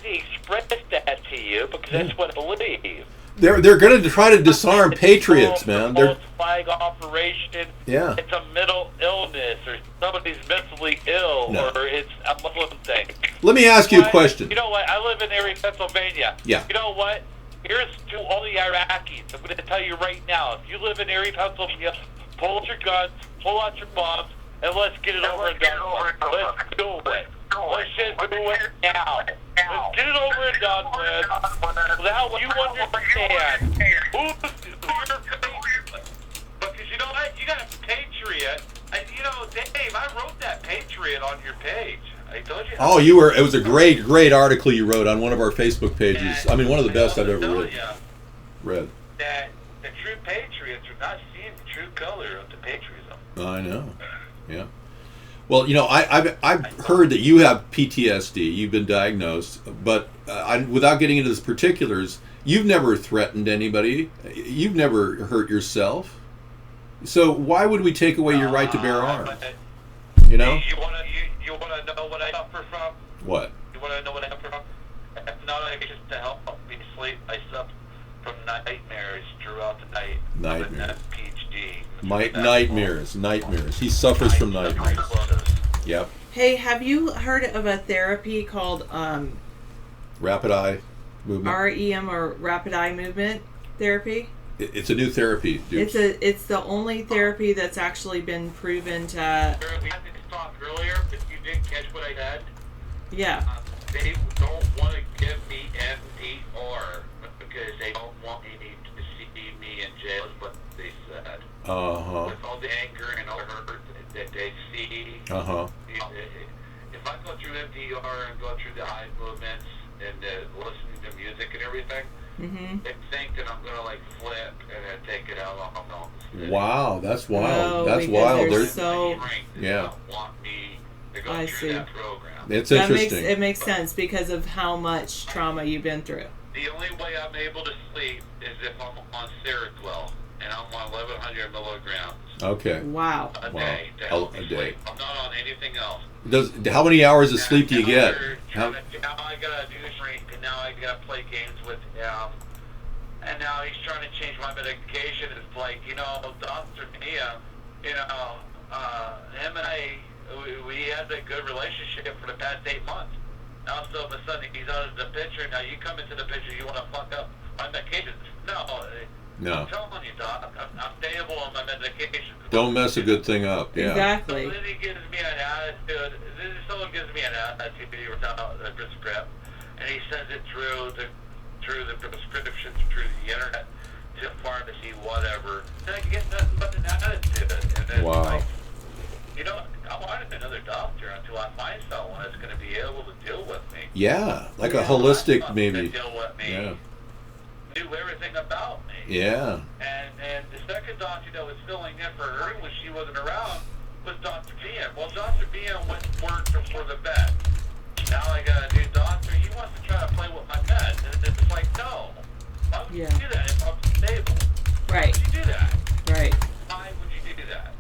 express that to you because that's what I believe. They're going to try to disarm patriots, man. They're flag operation. Yeah. It's a mental illness, or somebody's mentally ill, or it's a Muslim thing. Let me ask you a question. You know what? I live in Erie, Pennsylvania. Yeah. You know what? Here's to all the Iraqis. I'm going to tell you right now. If you live in Erie, Pennsylvania, pull out your guns, pull out your bombs, and let's get it over and done with. Let's do it. Let's just do it now. Let's get it over and done with. Now you understand who's your patriot. Because you know what? You got a patriot. Dave, I wrote that patriot on your page. I told you. Oh, it was a great article you wrote on one of our Facebook pages. I mean, one of the best I've ever read. That the true patriots are not seeing the true color of the patriotism. I know. Yeah. Well, I've heard that you have PTSD. You've been diagnosed, but without getting into the particulars, you've never threatened anybody. You've never hurt yourself. So why would we take away your right to bear arms? You want to know what I suffer from? What? You want to know what I suffer from? It's not just to help me sleep. I suffer from nightmares throughout the night. Nightmares. PhD. Nightmares. He suffers from nightmares. Yep. Hey, have you heard of a therapy called Rapid Eye Movement? REM, or Rapid Eye Movement Therapy? It's a new therapy, dude. It's the only therapy that's actually been proven to. We had this talk earlier, but you didn't catch what I said. Yeah. They don't want to give me MDR because they don't want me to see me in jail, is what they said. With all the anger and all the hurt that they see. If I go through MDR and go through the eye movements and listening to music and everything, they think that I'm gonna flip and then take it out on them. Wow, that's wild. No, that's wild. They're so. Yeah. Want me to go I through see. that program. It's interesting. It makes sense because of how much trauma you've been through. The only way I'm able to sleep is if I'm on Seroquel, and I'm on 1,100 milligrams. Okay. Wow. A day to help me sleep. I'm not on anything else. How many hours of sleep do you get? Now I gotta do drink, and now I gotta play games with him. And now he's trying to change my medication. It's like, Dr. Mia, him and I, we had a good relationship for the past 8 months. Now, so all of a sudden, he's out of the picture. Now, you come into the picture, you want to fuck up my medication. No. I'm telling you, Doc, I'm stable on my medication. Don't mess a good thing up. Yeah. Exactly. So then he gives me an attitude. Someone gives me an attitude without a prescription, and he sends it through the prescriptions, through the internet, to the pharmacy, whatever. And I get nothing but an attitude. And then wow. I wanted another doctor until I find someone that's going to be able to deal with me. Yeah, like a holistic maybe. Deal with me. Yeah. Knew everything about me. Yeah. And the second doctor that was filling in for her when she wasn't around was Dr. Bien. Well, Dr. Bien went to work for the vet. Now I got a new doctor. He wants to try to play with my meds. And it's like, no. Why would you do that if I'm stable? Right. Why would you do that? Right. Why would you do that?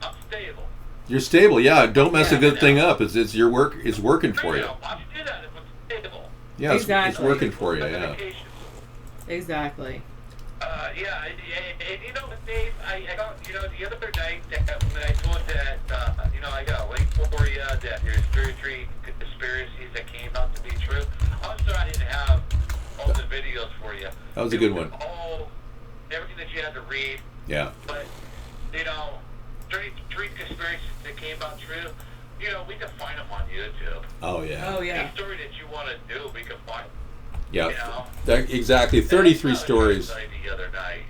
I'm stable. You're stable. Yeah, don't mess a good thing up. It's your work. It's working for you. Why do that if it's stable? Yeah, it's Exactly. working for you. Yeah. Exactly. Yeah, and you know, Dave, I got, you know, the other night when I told that, I got a link for you that there's 33 conspiracies that came out to be true. I'm sorry I didn't have all the videos for you. That was a good one. Everything that you had to read. Yeah. But, 33 conspiracies that came out true. We can find them on YouTube. Oh yeah. Oh yeah. Any story that you want to do, we can find. Yeah. Exactly. 33 stories. The other night,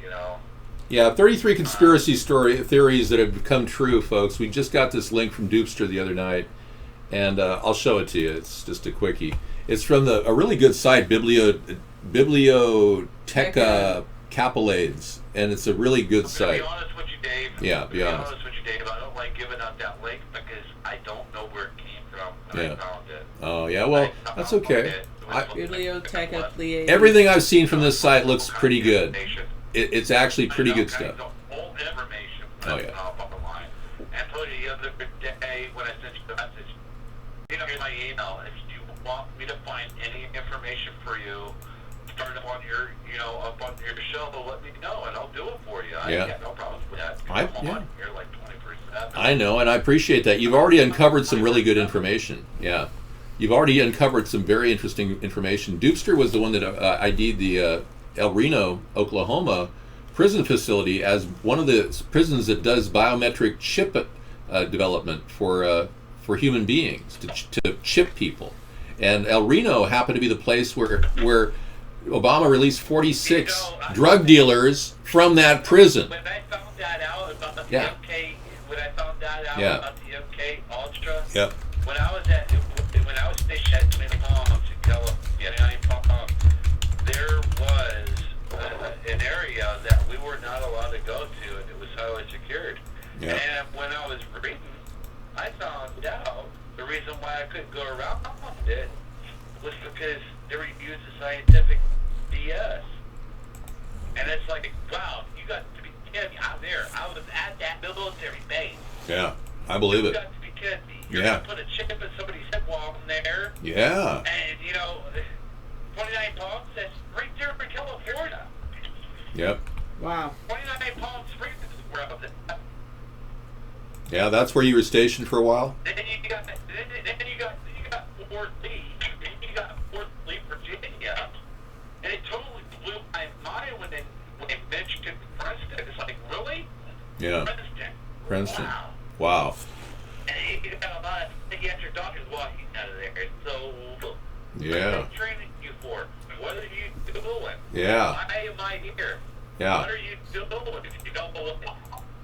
Yeah, 33 conspiracy theories that have become true, folks. We just got this link from Dupster the other night, and I'll show it to you. It's just a quickie. It's from a really good site, Biblioteca Capellades, and it's a really good site. To be honest with you, Dave. Yeah, be honest. With you, Dave. I don't like giving out that link because I don't know where it came from. Yeah. I found it. Oh yeah, well that's okay. Biblioteca Pleiades. Everything I've seen from this site looks pretty good. It's actually pretty good stuff. Old information. Oh yeah. And put it the other day when I sent you the message. Here's my email. If you want me to find any information for you, start up on your, up on your show, let me know and I'll do it for you. I got no problems with that. I'm on here like 20%. I know, and I appreciate that. You've already uncovered some really good information. Yeah. You've already uncovered some very interesting information. Dupster was the one that ID'd the El Reno, Oklahoma prison facility as one of the prisons that does biometric chip development for human beings, to chip people. And El Reno happened to be the place where Obama released 46 drug dealers from that prison. When I found that out about the Yeah. MK, about the MK Ultra, Yep. when I was stationed at Twin Palms in California, there was an area that we were not allowed to go to, and it was highly secured. Yeah. And when I was reading, I found out the reason why I couldn't go around it was because they were using scientific BS. And it's like, wow, you got to be kidding me. I'm there. I was at that military base. Yeah, I believe You it. got to be kidding me. You're Yeah. going to put a chip in somebody's head while I'm there. Yeah. And, 29 Palms, that's right there in California. Yep. Wow. 29 Palm Springs is where I was at. Yeah, that's where you were stationed for a while? Then you got Fort Lee. Then you got Fort Lee, Virginia. And it totally blew my mind when they mentioned Princeton. It's like, really? Yeah. Princeton. Wow. Wow. And you got a lot of psychiatric doctors walking out of there. So, Yeah. what are they training you for? What are you doing? Yeah. Why am I here? Yeah. What are you doing if you don't know what?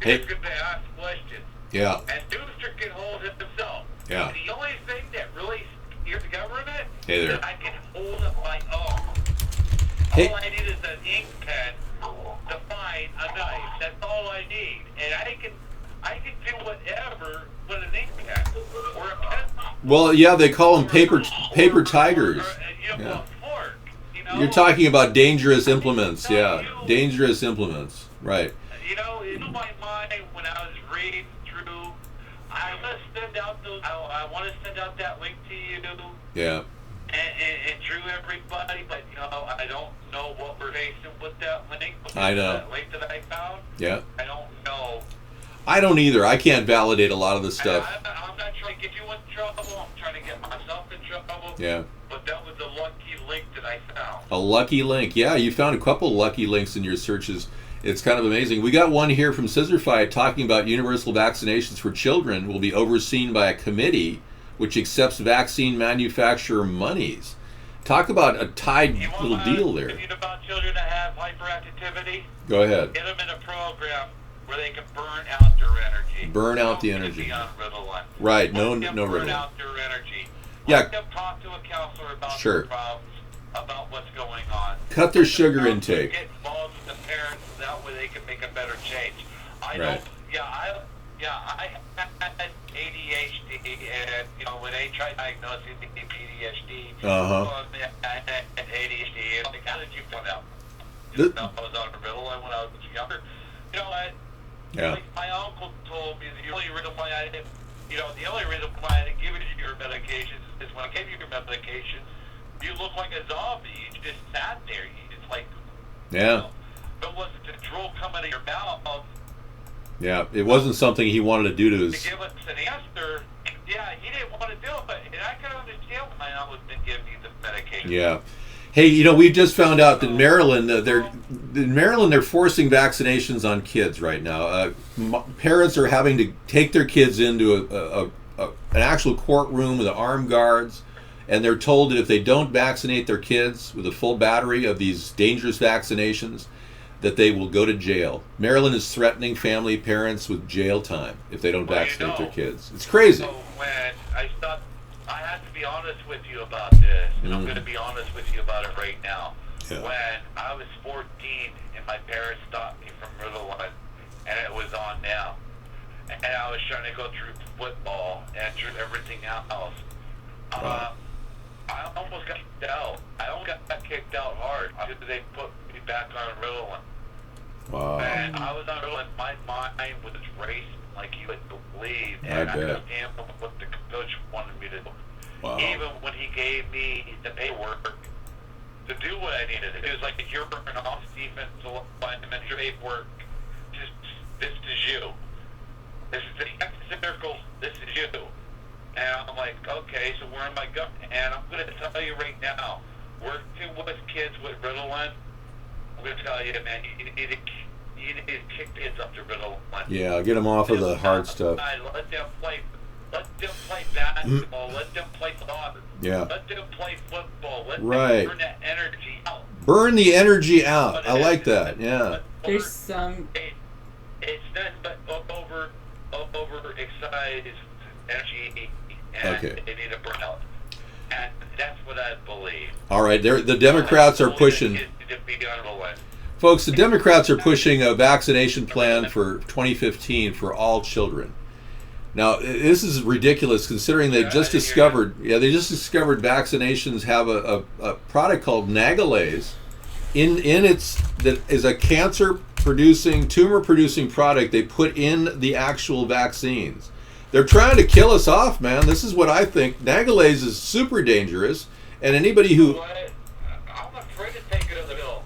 Hey. You're going to ask questions. Yeah. And Dooster can hold it himself. Yeah. The only thing that really scares the government Hey there. is that I can hold it my own. Hey. All I need is an ink pen to find a knife. That's all I need. And I can do whatever with an ink pen or a pen. Well, yeah, they call them paper tigers. Or, Yeah. a fork. You're talking about dangerous implements. Yeah. Dangerous implements. Right. It blew my mind when I was reading through. I want to send out I want to send out that link to you. Yeah. And Drew, everybody, but I don't know what we're facing with that link. I know. That link that I found. Yeah. I don't know. I don't either. I can't validate a lot of this stuff. I'm not trying to get you in trouble. I'm trying to get myself in trouble. Yeah. But that was a lucky link that I found. A lucky link. Yeah, you found a couple lucky links in your searches. It's kind of amazing. We got one here from Scissorfied talking about universal vaccinations for children will be overseen by a committee which accepts vaccine manufacturer monies. Talk about a tied little deal there. You know about children that have hyperactivity? Go ahead. Get them in a program where they can burn out their energy. Burn out the Don't energy. be on Ritalin. Right. No Let them burn Ritalin. out their energy. Yeah. Let them talk to a counselor about Sure. their problems, about what's going on. Cut their Let the sugar counselor intake. Get involved with the parents. That way they can make a better change. I Right. I had ADHD, and when they tried diagnosing me PTSD, I had ADHD. Like, how did you find out? I was on Ritalin when I was younger. You know what? Yeah. Like my uncle told me, the only reason why I didn't, the only reason why I didn't give you your medications is when I gave you your medications, you look like a zombie. You just sat there. It's like, Yeah. It wasn't the drool coming out of your mouth. Yeah, it wasn't something he wanted to do to his... To give us an answer, yeah, he didn't want to do it, but and I can understand why my uncle didn't give me the medication. Yeah. Hey, we just found out that Maryland, they're forcing vaccinations on kids right now. Parents are having to take their kids into an actual courtroom with armed guards, and they're told that if they don't vaccinate their kids with a full battery of these dangerous vaccinations, that they will go to jail. Maryland is threatening family parents with jail time if they don't vaccinate their kids. It's crazy. So when I thought, I have to be honest with you about this, and I'm going to be honest with you about it right now. Yeah. When I was 14 and my parents stopped me from Ritalin, and it was on now, and I was trying to go through football and through everything else, I almost got kicked out. I almost got kicked out hard because they put me back on Ritalin. Wow. And I was on Ritalin. My mind was racing like you would believe, and I bet. understand what the coach wanted me to do. Wow. Even when he gave me the paperwork to do what I needed, it was like, you're an off defense lineman, your paperwork. This is you. This is the circle. This is you. And I'm like, okay, so where am I going? And I'm going to tell you right now, working with kids with Ritalin, I'm going to tell you, man, you need to kick kids up to Ritalin. Yeah, get them off of the hard stuff. Let them play basketball. Let them play soccer. Yeah. Let them play football. Let them Right. burn that energy out. Burn the energy out. I like that. Yeah. There's some. It's nothing but overexcited energy, and Okay. they need to burn out. And that's what I believe. All right. The Democrats are pushing. Folks, the Democrats are pushing a vaccination plan for 2015 for all children. Now, this is ridiculous considering they just discovered, vaccinations have a product called Nagalase in its, that is a tumor producing product they put in the actual vaccines. They're trying to kill us off, man. This is what I think. Nagalase is super dangerous, and anybody who... I'm afraid to take it as a bill.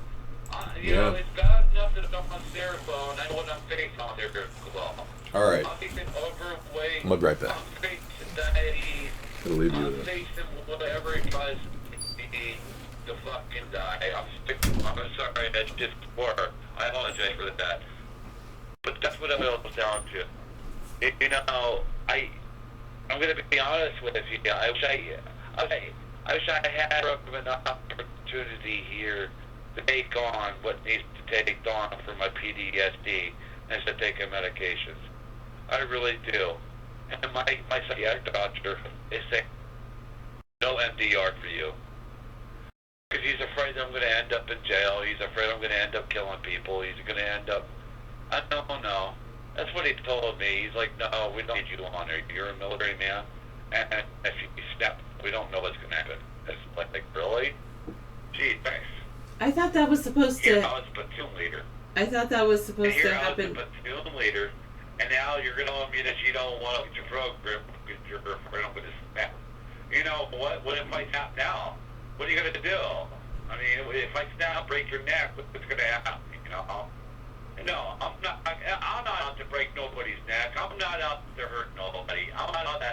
Yeah. It's bad enough that I'm on Serophone. I know what I'm facing on there as well. All right. I'm facing overweight. I'll be right back. I'm facing diabetes. I'll leave you I'm with it. facing whatever it was to fucking die. I'm sorry, that's just war. I apologize for that. But that's what it boils down to. I'm going to be honest with you. I wish I had an opportunity here to take on what needs to take on for my PTSD instead of taking medications. I really do. And my psychiatric doctor is saying no MDR for you. Because he's afraid I'm going to end up in jail. He's afraid I'm going to end up killing people. He's going to end up... I don't know. That's what he told me. He's like, no, we don't need you on there. You're a military man. And if you snap, we don't know what's going to happen. It's like, really? Gee, thanks. I thought that was supposed to. I was a platoon leader. I thought that was supposed to happen. I was a platoon leader, and now you're going to tell me that you don't want to get your program because you're afraid I'm going to snap. You know, what if I snap now? What are you going to do? I mean, if I snap, break your neck, what's going to happen? No, I'm not out to break nobody's neck. I'm not out to hurt nobody. I'm not out to,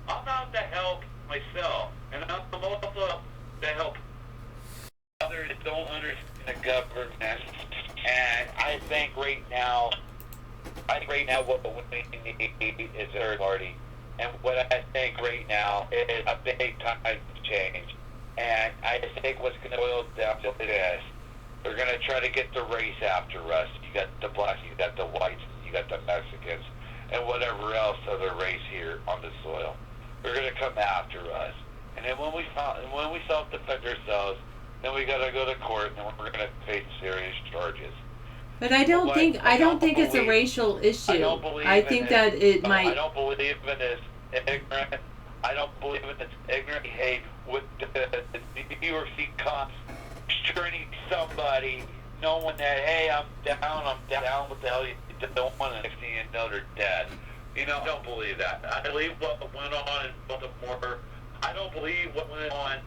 I'm out to help myself. And I'm also to help others that don't understand the government. And I think right now what we need is third party. And what I think right now is a big time change. And I think what's going to boil down to this, they're going to try to get the race after us. You got the blacks, you got the whites, you got the Mexicans, and whatever else other race here on the soil. They're going to come after us. And then when we self-defend ourselves, then we got to go to court, and we're going to face serious charges. But I don't think it's a racial issue. I think that it might. I don't believe in this ignorant. I don't believe in this ignorant hate with the New York City cops turning somebody knowing that, hey, I'm down, what the hell you don't want, and next thing you know, they're dead. You know, I don't believe that. I believe what went on in Baltimore. I don't believe what went on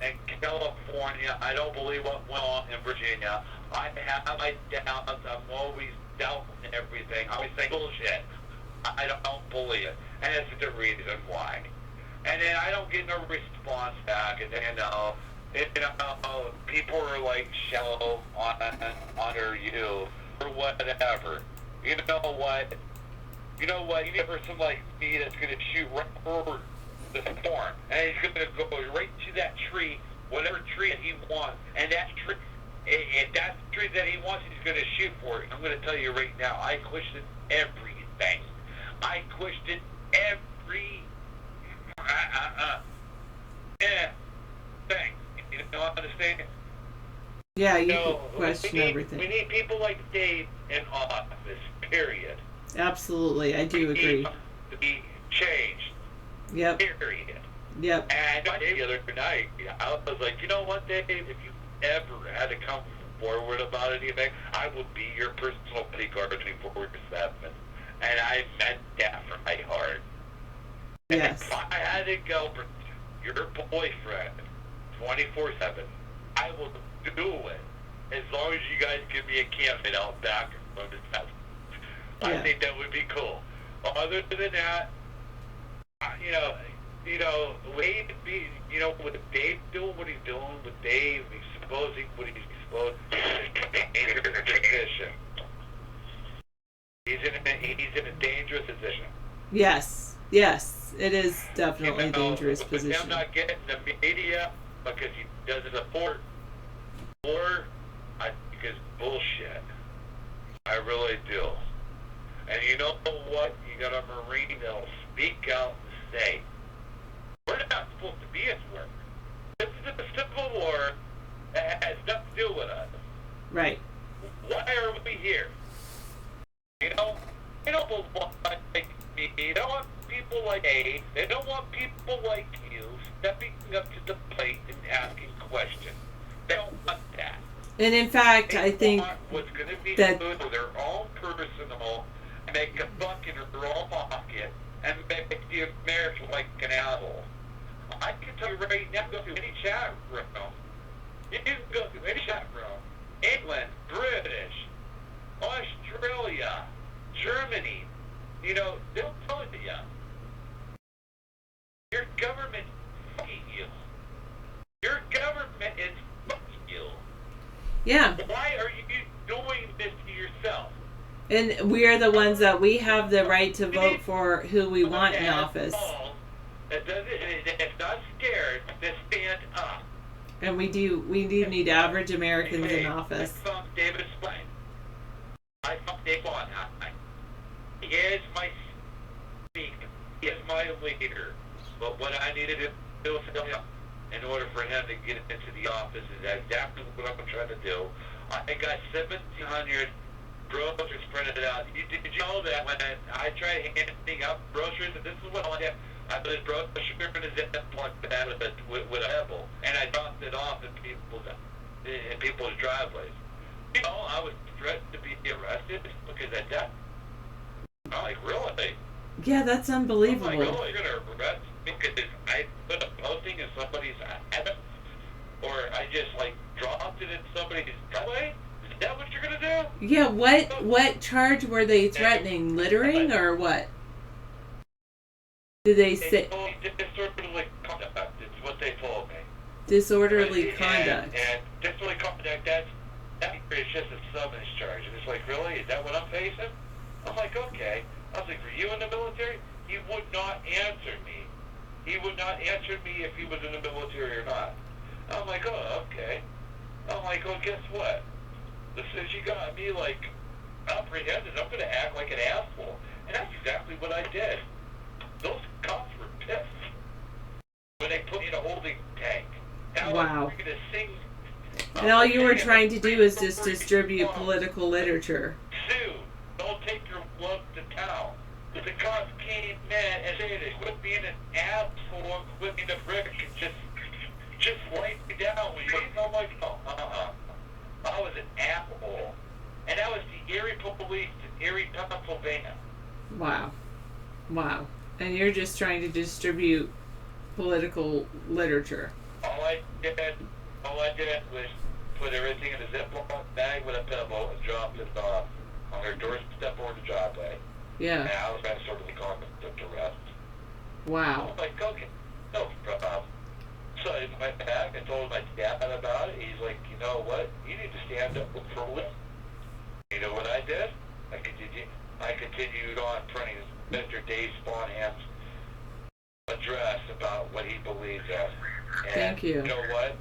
in California. I don't believe what went on in Virginia. I have my doubts. I'm always doubting everything. I always say bullshit. I don't believe it. And that's the reason why. And then I don't get no response back. And then, people are like shallow on you or whatever. You know what? You never somebody like me that's going to shoot right over the storm. And he's going to go right to that tree, whatever tree that he wants. And that tree, if that's the tree that he wants, he's going to shoot for it. I'm going to tell you right now, I question everything. I question every thing. You know, understand? Yeah, you question everything. We need people like Dave in office, period. Absolutely, I do agree. To be changed. Yep. Period. Yep. And the other night, I was like, you know what, Dave? If you ever had to come forward about anything, I would be your personal bodyguard 24/7. And I meant that from my heart. Yes. And if I had to go for your boyfriend 24/7, I will do it. As long as you guys give me a camping out back from his house. Yeah. I think that would be cool. Other than that, Wade, with Dave doing what he's doing, with Dave exposing what he's exposed, he's in a position. He's in a dangerous position. Yes, it is definitely a dangerous position. With them not getting the media because he doesn't support, or I think it's bullshit. I really do. And you know what? You got a Marine that'll speak out and say, we're not supposed to be at work. This is a civil war that has nothing to do with us. Right. Why are we here? You know, they don't want like me. They don't want people like A. They don't want people like you stepping up to the plate and asking questions. They don't want that. And in fact, they I think what's going to be that good for their own personal, make a buck in their own pocket, and make the American like an asshole. I can tell you right now, go through any chat room. You can go through any chat room. England, British, Australia, Germany, they'll tell it to you. Your government is fucking you. Your government is fucking you. Yeah. Why are you doing this to yourself? And we are the ones that we have the right to vote for who we want in office. It's not scared to stand up. And we do need average Americans in office. I found David Blaine. I found Dave Bond. He is my speaker. He is my leader. But what I needed to do in order for him to get into the office is exactly what I'm trying to do. I got 1,700 groceries printed out. Did you know that when I tried handing out groceries, and this is what I did, I put a brochure in a zip plug that with a pebble, and I dropped it off in people's driveways. I was threatened to be arrested because of that. I'm like, really? Yeah, that's unbelievable. I'm like, really? You're going to arrest me because I put a posting in somebody's head, or I just dropped it in somebody's driveway? Is that what you're going to do? Yeah, what charge were they threatening? Littering or what? Did they say? Disorderly conduct. It's what they told me. Disorderly conduct. And disorderly conduct, that is just a summons charge. And it's like, really? Is that what I'm facing? I'm like, okay. I was like, were you in the military? He would not answer me. He would not answer me if he was in the military or not. I'm like, oh, okay. I'm like, well, guess what? As soon as you got me, apprehended, I'm going to act like an asshole. And that's exactly what I did. Those cops were pissed when they put me in a holding tank. Now wow. We're going to sing. And all you were trying to do is just distribute political literature. Sue, don't take your love to town. But the cops came in and said, quit being an asshole, quit being a brick, and just lay me down with you. I'm like, I was an asshole. And that was the Erie Police in Erie, Pennsylvania. Wow. Wow. And you're just trying to distribute political literature. All I did was put everything in a Ziploc bag with a pebble and dropped it off on her doorstep or the driveway. Yeah. And I was trying to sort of call the rest. I Wow. was like, okay, no problem. So I went back and told my dad about it. He's like, you know what? You need to stand up for a living. You know what I did? I continued on printing Mr. Dave Sponham's address about what he believes in. And Thank you. You know what?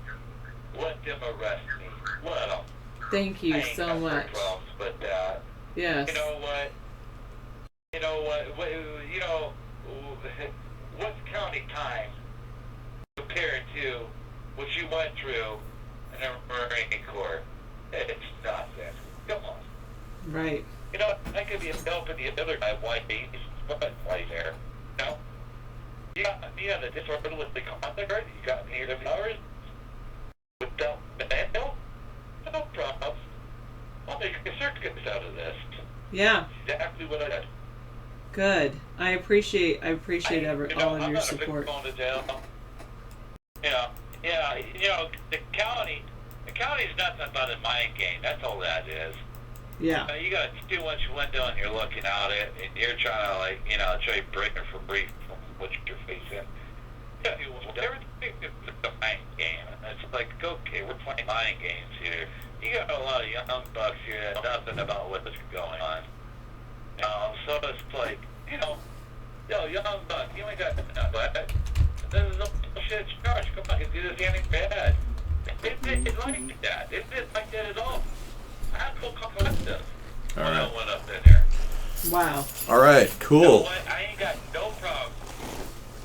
Let them arrest me. Let them. Thank you so much. Problems, but Yes. you know what? What's county time compared to what you went through in the Marine Corps? It's nonsense. Come on. Right. You know, I could be helping the other guy white he's right there. You know? You got me on the disorderly conduct, you got me at hours without mail, no problems. I'll make a circus out of this. Yeah. Exactly what I did. Good. I appreciate all of your support. I'm not a big going to jail. The county's nothing but a mind game. That's all that is. Yeah. You got a 2-inch window and you're looking out it, and you're trying to try to break it from what you're facing. Everything is a mind game. And it's like, okay, we're playing mind games here. You got a lot of young bucks here that know nothing about what's going on. So it's like, young buck, you ain't got nothing but this is no shit charge. Come on, you do this anything bad. It's like that. It's not like that at all. I had to come with this when I went up in there. Wow. All right, cool. You know what? I ain't got no problem.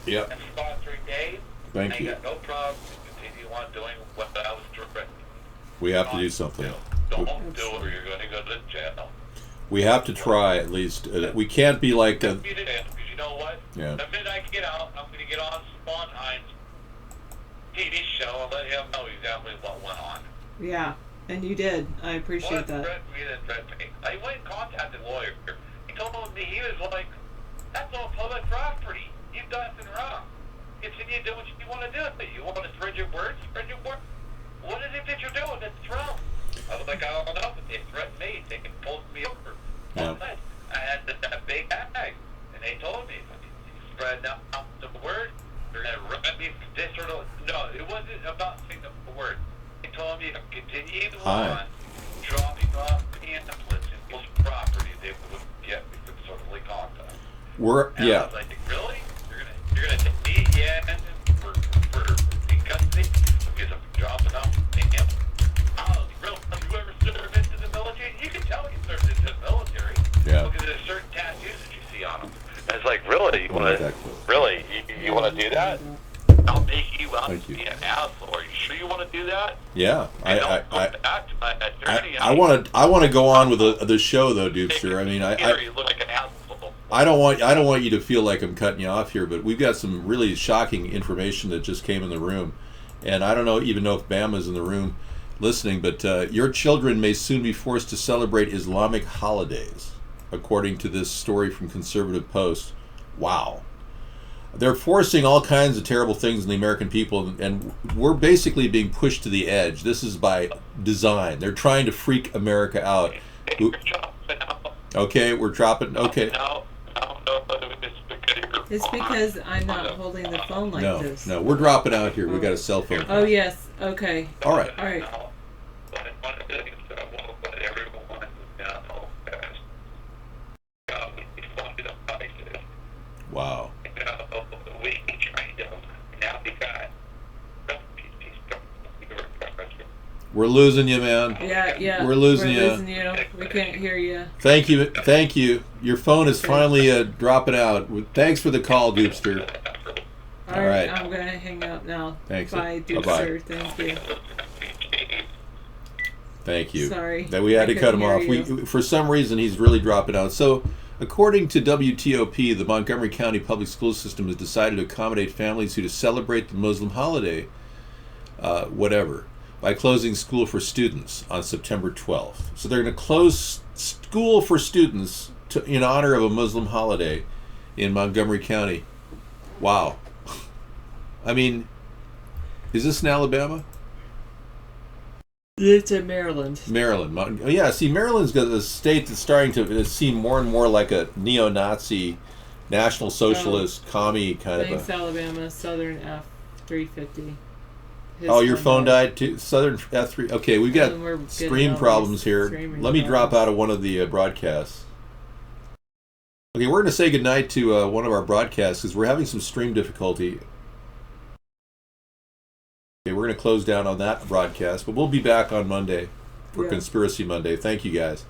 Yep. In sponsoring Dave. Thank you. I ain't got no problem to continue on doing what I was directed. We have to do something. Don't do it or you're going to go to jail. We have to try at least. We can't be like a... Because you know what? Yeah. The minute I get out, I'm going to get on Sponheim's TV show and let him know exactly what went on. Yeah. And you did. I appreciate that. I went and contacted a lawyer. He told me, he was like, that's all public property. You've done nothing wrong. Continue to do what you want to do. You want to spread your words? Spread your words. What is it that you're doing that's wrong? I was like, I don't know, but they threatened me. They pulled me over. Yeah. I had that big bag, and they told me, spread out the word, they're going to run me for this sort of... No, it wasn't about saying the word. They told me to continue on dropping off pamphlets in people's property they would get me for disorderly conduct. And I was like, really? You're gonna take me? Yeah, for custody because I'm dropping off pamphlets. Really? Have you ever served into the military? You can tell you served into the military. Yeah. Because there's certain tattoos that you see on them. And it's like, really? You want to? Really? You want to do that? I'll make you out to be an asshole. Are you sure you want to do that? Yeah, I want to go on with the show though, Dupster. I mean, you look like an asshole. I don't want you to feel like I'm cutting you off here, but we've got some really shocking information that just came in the room, and I don't even know if Bama's in the room listening, but your children may soon be forced to celebrate Islamic holidays, according to this story from Conservative Post. Wow. They're forcing all kinds of terrible things on the American people, and we're basically being pushed to the edge. This is by design. They're trying to freak America out. Okay, we're dropping. Okay. It's because I'm not holding the phone like this. No, we're dropping out here. We got a cell phone. Oh, yes. Okay. All right. All right. Wow. We're losing you, man. Yeah. We're losing you. We can't hear you. Thank you. Your phone is finally dropping out. Thanks for the call, Dupster. All right. I'm going to hang up now. Thanks. Bye, Dupster. Thank you. Thank you. Sorry. That we had to cut him off. For some reason, he's really dropping out. So, according to WTOP, the Montgomery County Public School System has decided to accommodate families who to celebrate the Muslim holiday, whatever. by closing school for students on September 12th. So they're going to close school for students in honor of a Muslim holiday in Montgomery County. Wow. I mean, is this in Alabama? It's in Maryland. Maryland. Yeah, see, Maryland's got a state that's starting to seem more and more like a neo-Nazi, National Socialist, commie kind Thanks, of a... Alabama, Southern F350. Oh, your phone died too? Southern F3... Okay, we've got stream problems here. Let me drop out of one of the broadcasts. Okay, we're going to say goodnight to one of our broadcasts because we're having some stream difficulty. Okay, we're going to close down on that broadcast, but we'll be back on Monday for Conspiracy Monday. Thank you, guys.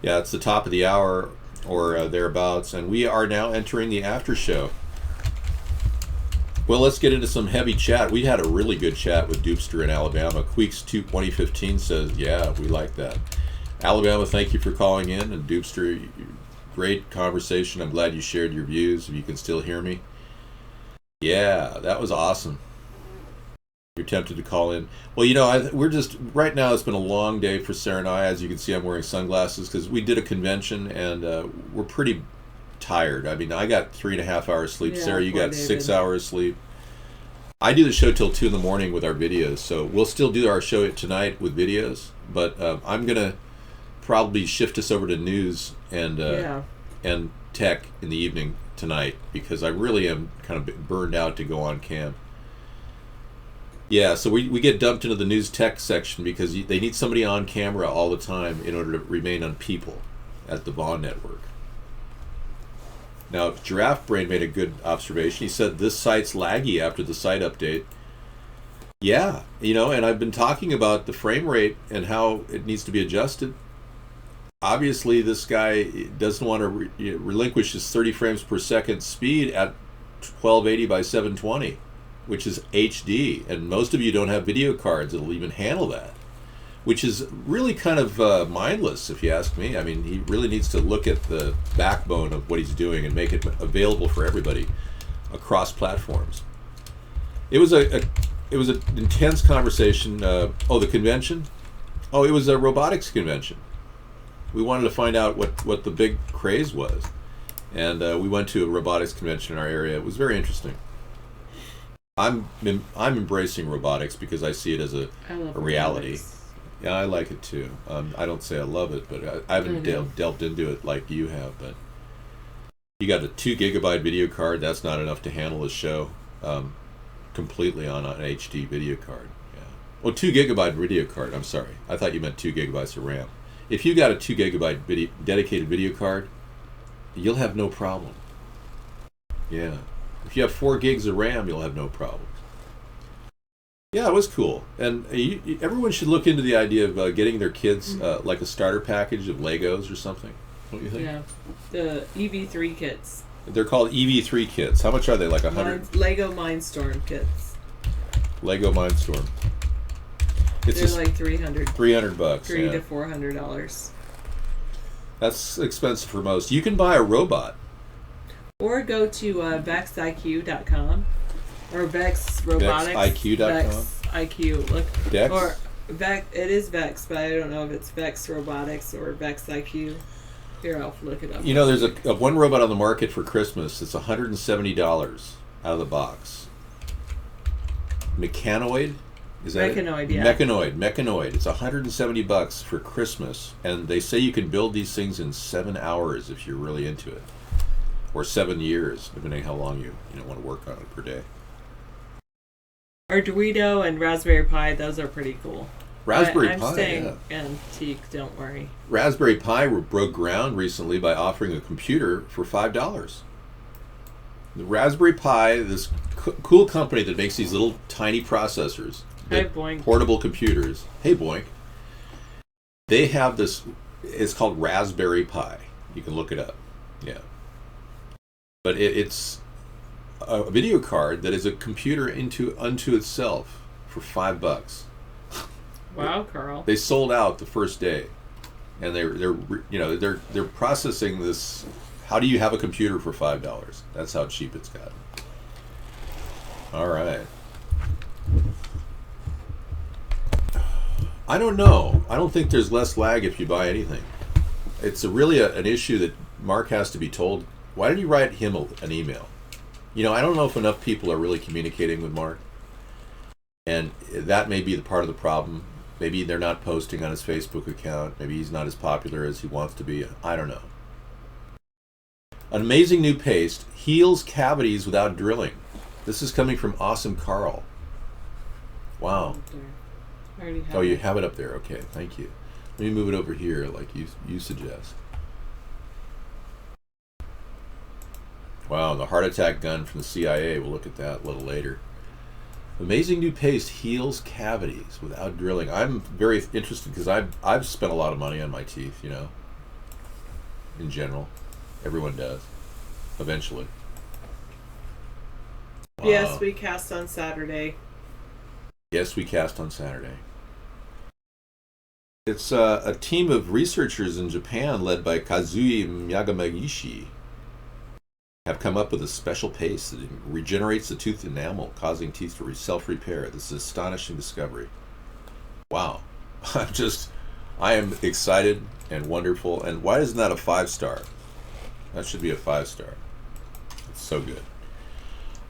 Yeah, it's the top of the hour or thereabouts, and we are now entering the after show. Well, let's get into some heavy chat. We had a really good chat with Doopster in Alabama. Queeks 2015 says, yeah, we like that. Alabama, thank you for calling in, and Doopster, great conversation. I'm glad you shared your views, if you can still hear me. Yeah, that was awesome. You're tempted to call in. Well, you know, we're just, right now it's been a long day for Sarah and I. As you can see, I'm wearing sunglasses because we did a convention and we're pretty tired. I mean, I got 3.5 hours sleep. Yeah, Sarah, you got David. 6 hours sleep. I do the show till 2 in the morning with our videos, so we'll still do our show tonight with videos, but I'm going to probably shift us over to news and tech in the evening tonight because I really am kind of burned out to go on cam. Yeah, so we get dumped into the news tech section because they need somebody on camera all the time in order to remain on people at the Vaughn Network. Now, Giraffe Brain made a good observation. He said this site's laggy after the site update. Yeah, you know, and I've been talking about the frame rate and how it needs to be adjusted. Obviously, this guy doesn't want to relinquish his 30 frames per second speed at 1280 by 720. Which is HD, and most of you don't have video cards that'll even handle that, which is really kind of mindless, if you ask me. I mean, he really needs to look at the backbone of what he's doing and make it available for everybody across platforms. It was an intense conversation. The convention? Oh, it was a robotics convention. We wanted to find out what the big craze was, and we went to a robotics convention in our area. It was very interesting. I'm embracing robotics because I see it as a reality. Robotics. Yeah, I like it too. I don't say I love it, but I haven't delved into it like you have. But you got a 2 gigabyte video card. That's not enough to handle a show completely on an HD video card. Yeah. Well, 2 gigabyte video card. I'm sorry. I thought you meant 2 gigabytes of RAM. If you got a 2 gigabyte dedicated video card, you'll have no problem. Yeah. If you have 4 gigs of RAM, you'll have no problem. Yeah, it was cool. And everyone should look into the idea of getting their kids like a starter package of Legos or something. What do you think? Yeah, the EV3 kits. They're called EV3 kits. How much are they? Like 100? Lego Mindstorm kits. Lego Mindstorm. They're like $300. $300. $300 to $400. That's expensive for most. You can buy a robot. Or go to VexIQ.com or Vex Robotics. VexIQ.com? Vex IQ. Look. Dex? Or Vex. It is Vex, but I don't know if it's Vex Robotics or Vex IQ. Here, I'll look it up. You know, there's a one robot on the market for Christmas. It's $170 out of the box. Mechanoid? Is that Mechanoid, it? yeah. Mechanoid. It's $170 for Christmas, and they say you can build these things in 7 hours if you're really into it. Or 7 years, depending how long you want to work on it per day. Arduino and Raspberry Pi, those are pretty cool. Raspberry I'm Pi, staying antique, don't worry. Raspberry Pi broke ground recently by offering a computer for $5. The Raspberry Pi, this cool company that makes these little tiny processors, Hey, Boink. portable computers. Hey, Boink. They have this, it's called Raspberry Pi. You can look it up. Yeah. But it's a video card that is a computer unto itself for $5. Wow, Carl. They sold out the first day, and they're processing this. How do you have a computer for $5? That's how cheap it's gotten. All right. I don't know. I don't think there's less lag if you buy anything. It's really an issue that Mark has to be told. Why did you write him an email? You know, I don't know if enough people are really communicating with Mark. And that may be the part of the problem. Maybe they're not posting on his Facebook account. Maybe he's not as popular as he wants to be. I don't know. An amazing new paste heals cavities without drilling. This is coming from Awesome Carl. Wow. Oh, you have it up there. Okay, thank you. Let me move it over here like you suggest. Wow, the heart attack gun from the CIA. We'll look at that a little later. Amazing new paste heals cavities without drilling. I'm very interested because I've spent a lot of money on my teeth, you know. In general. Everyone does. Eventually. Wow. Yes, we cast on Saturday. Yes, we cast on Saturday. It's a team of researchers in Japan led by Kazui Yagamagishi have come up with a special paste that regenerates the tooth enamel, causing teeth to self-repair. This is an astonishing discovery. Wow. I am excited and wonderful. And why isn't that a 5-star? That should be a 5-star. It's so good.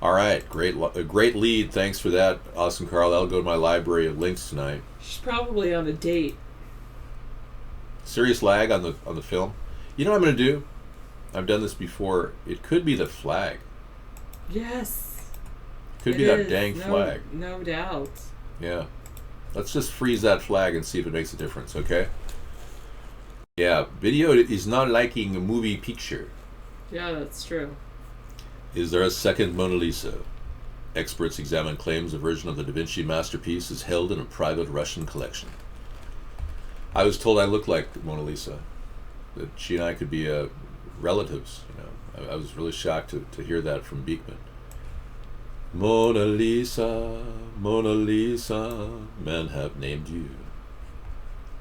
All right, great lead. Thanks for that, Awesome Carl. That'll go to my library of links tonight. She's probably on a date. Serious lag on the film. You know what I'm going to do? I've done this before. It could be the flag. Yes. Could be that dang flag. No doubt. Yeah. Let's just freeze that flag and see if it makes a difference, okay? Yeah, video is not liking a movie picture. Yeah, that's true. Is there a second Mona Lisa? Experts examine claims a version of the Da Vinci masterpiece is held in a private Russian collection. I was told I looked like Mona Lisa. That she and I could be relatives, you know. I was really shocked to hear that from Beekman. Mona Lisa, men have named you.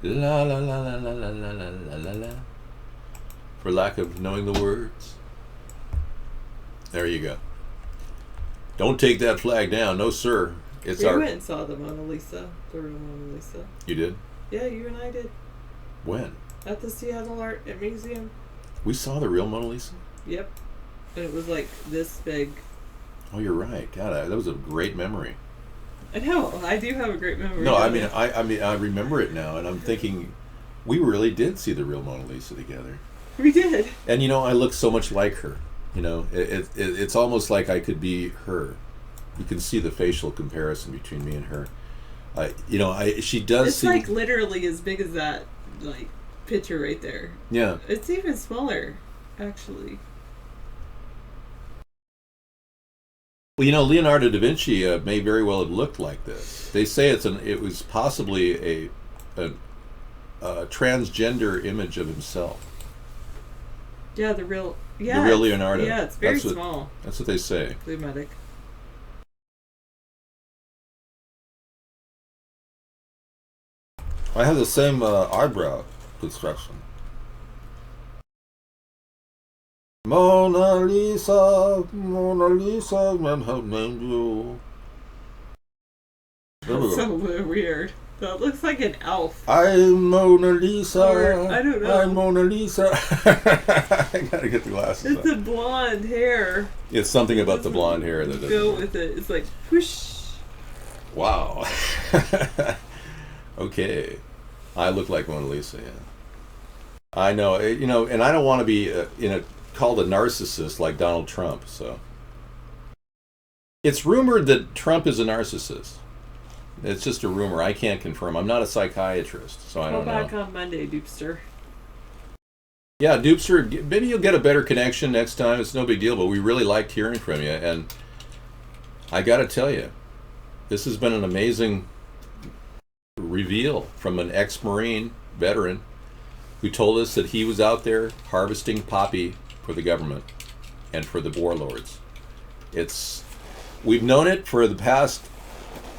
La la la la la la la la la la la. For lack of knowing the words. There you go. Don't take that flag down, no sir. We went and saw the Mona Lisa, the real Mona Lisa. You did? Yeah, you and I did. When? At the Seattle Art Museum. We saw the real Mona Lisa? Yep. And it was like this big. Oh, you're right. God, that was a great memory. I know. I do have a great memory. No, I mean, I remember it now, and I'm thinking, we really did see the real Mona Lisa together. We did. And you know, I look so much like her. You know, it's almost like I could be her. You can see the facial comparison between me and her. You know, she does. It's like literally as big as that, like, picture right there. Yeah. It's even smaller, actually. Well, you know, Leonardo da Vinci may very well have looked like this. They say it was possibly a transgender image of himself. Yeah, the real Leonardo. Yeah, it's very small. That's what they say. The medic. I have the same eyebrow construction. Mona Lisa, men have named you. That's so weird. That looks like an elf. I'm Mona Lisa. Or, I don't know. I'm Mona Lisa. I gotta get the glasses. It's the blonde hair. It's something about the blonde hair that go with it. It's like whoosh. Wow. Okay, I look like Mona Lisa. Yeah. I know. You know, and I don't want to be called a narcissist like Donald Trump. So it's rumored that Trump is a narcissist. It's just a rumor. I can't confirm. I'm not a psychiatrist, so I don't know. Call back on Monday, Doopster. Yeah, Doopster, maybe you'll get a better connection next time. It's no big deal, but we really liked hearing from you. And I got to tell you, this has been an amazing reveal from an ex-Marine veteran who told us that he was out there harvesting poppy for the government and for the warlords. We've known it for the past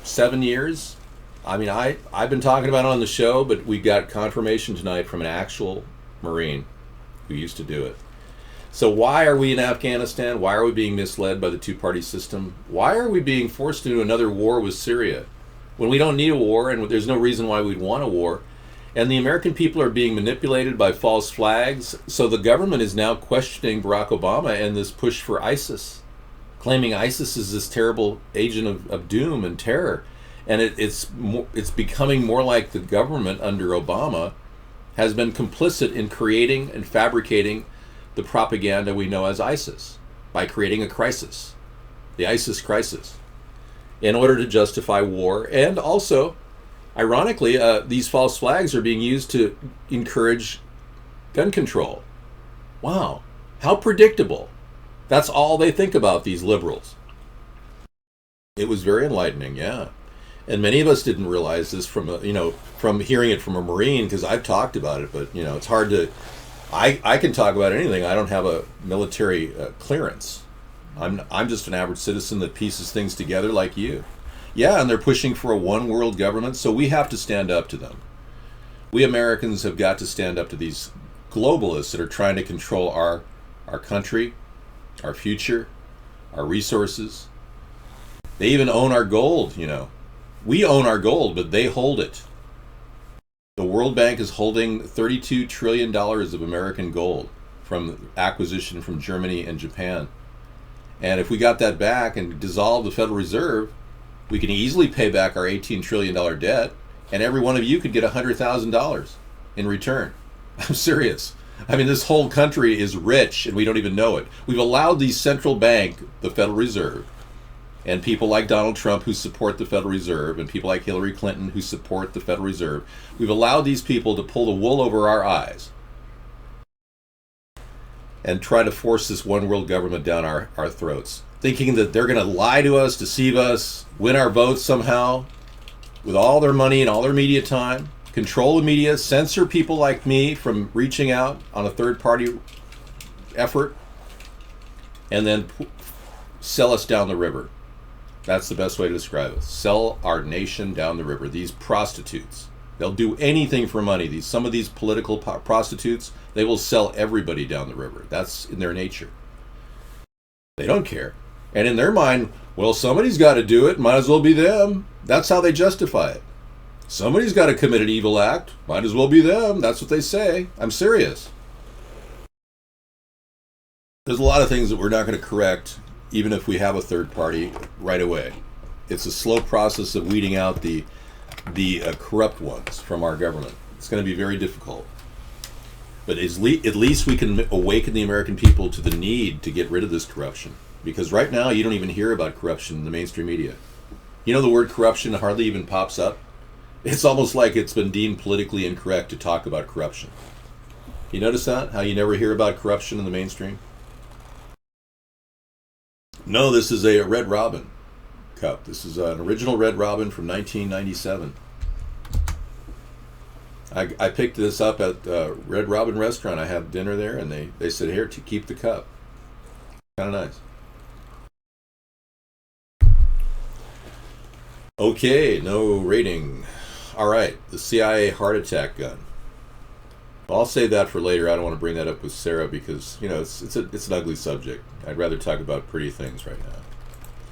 7 years. I mean, I've been talking about it on the show, but we got confirmation tonight from an actual Marine who used to do it. So why are we in Afghanistan? Why are we being misled by the two-party system? Why are we being forced into another war with Syria? when we don't need a war and there's no reason why we'd want a war. And the American people are being manipulated by false flags. So the government is now questioning Barack Obama and this push for ISIS, claiming ISIS is this terrible agent of doom and terror. And it's becoming more like the government under Obama has been complicit in creating and fabricating the propaganda we know as ISIS by creating a crisis, the ISIS crisis, in order to justify war. And also, ironically, these false flags are being used to encourage gun control. Wow, how predictable. That's all they think about, these liberals. It was very enlightening, yeah. And many of us didn't realize this from hearing it from a Marine, because I've talked about it, but it's hard to. I can talk about anything. I don't have a military clearance. I'm just an average citizen that pieces things together like you. Yeah, and they're pushing for a one world government, so we have to stand up to them. We Americans have got to stand up to these globalists that are trying to control our country, our future, our resources. They even own our gold, We own our gold, but they hold it. The World Bank is holding $32 trillion of American gold from acquisition from Germany and Japan. And if we got that back and dissolved the Federal Reserve, we can easily pay back our $18 trillion debt, and every one of you could get $100,000 in return. I'm serious. I mean, this whole country is rich, and we don't even know it. We've allowed the central bank, the Federal Reserve, and people like Donald Trump who support the Federal Reserve, and people like Hillary Clinton who support the Federal Reserve, we've allowed these people to pull the wool over our eyes and try to force this one world government down our throats, thinking that they're going to lie to us, deceive us, win our votes somehow with all their money and all their media time, control the media, censor people like me from reaching out on a third-party effort, and then sell us down the river. That's the best way to describe it. Sell our nation down the river. These prostitutes, they'll do anything for money. Some of these political prostitutes, they will sell everybody down the river. That's in their nature. They don't care. And in their mind, well, somebody's got to do it. Might as well be them. That's how they justify it. Somebody's got to commit an evil act. Might as well be them. That's what they say. I'm serious. There's a lot of things that we're not going to correct, even if we have a third party right away. It's a slow process of weeding out the corrupt ones from our government. It's going to be very difficult. But at least we can awaken the American people to the need to get rid of this corruption. Because right now, you don't even hear about corruption in the mainstream media. The word corruption hardly even pops up. It's almost like it's been deemed politically incorrect to talk about corruption. You notice that? How you never hear about corruption in the mainstream? No, this is a Red Robin cup. This is an original Red Robin from 1997. I picked this up at Red Robin restaurant. I had dinner there, and they said, here, to keep the cup. Kind of nice. Okay, no rating. All right, the CIA heart attack gun. Well, I'll save that for later. I don't want to bring that up with Sarah because, it's an ugly subject. I'd rather talk about pretty things right now.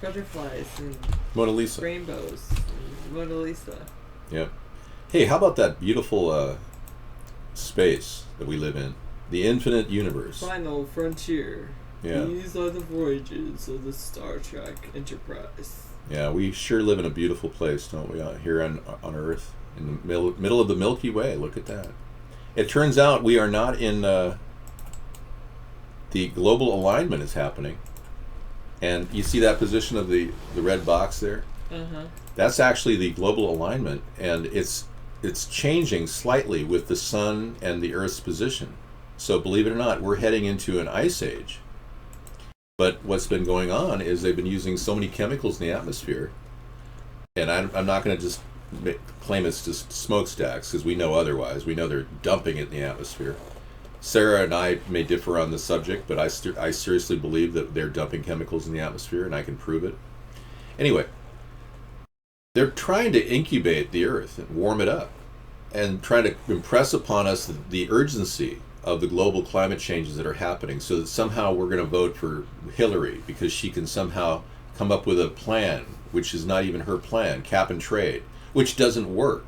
Butterflies and Mona Lisa. Rainbows and Mona Lisa. Yep. Hey, how about that beautiful space that we live in? The infinite universe. Final frontier. Yeah. These are the voyages of the Star Trek Enterprise. Yeah, we sure live in a beautiful place, don't we, out here on Earth, in the middle of the Milky Way. Look at that. It turns out we are not in the global alignment is happening. And you see that position of the red box there? Uh-huh. That's actually the global alignment, and it's changing slightly with the sun and the Earth's position. So believe it or not, we're heading into an ice age. But what's been going on is they've been using so many chemicals in the atmosphere, and I'm not going to just claim it's just smokestacks, because we know otherwise. We know they're dumping it in the atmosphere. Sarah and I may differ on the subject, but I seriously believe that they're dumping chemicals in the atmosphere, and I can prove it. Anyway, they're trying to incubate the Earth and warm it up, and trying to impress upon us the urgency of the global climate changes that are happening, so that somehow we're going to vote for Hillary because she can somehow come up with a plan, which is not even her plan, cap and trade. which doesn't work,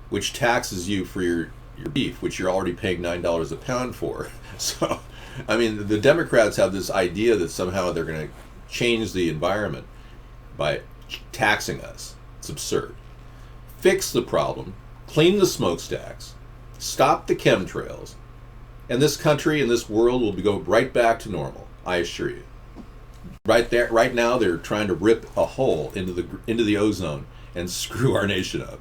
which taxes you for your beef, which you're already paying $9 a pound for. So, I mean, the Democrats have this idea that somehow they're going to change the environment by taxing us. It's absurd. Fix the problem, clean the smokestacks, stop the chemtrails, and this country and this world will go right back to normal, I assure you. Right now, they're trying to rip a hole into the ozone and screw our nation up.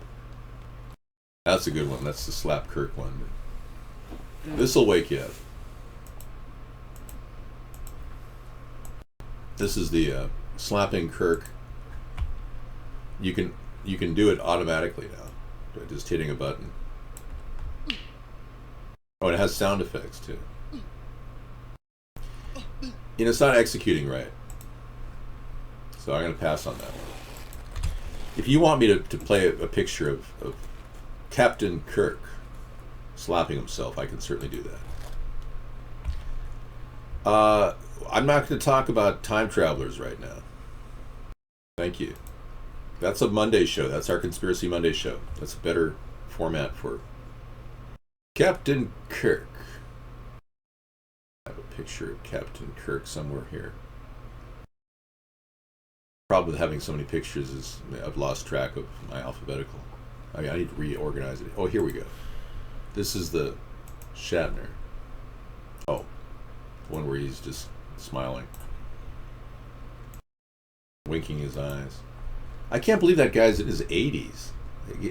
That's a good one. That's the slap Kirk one. This will wake you up. This is the slapping Kirk. You can do it automatically now, just hitting a button. Oh, and it has sound effects too. You know, it's not executing right, so I'm going to pass on that one. If you want me to play a picture of Captain Kirk slapping himself, I can certainly do that. I'm not going to talk about time travelers right now. Thank you. That's a Monday show. That's our Conspiracy Monday show. That's a better format for Captain Kirk. I have a picture of Captain Kirk somewhere here. Problem with having so many pictures is I've lost track of my alphabetical. I mean, I need to reorganize it. Oh, here we go. This is the Shatner. Oh, the one where he's just smiling, winking his eyes. I can't believe that guy's in his 80s.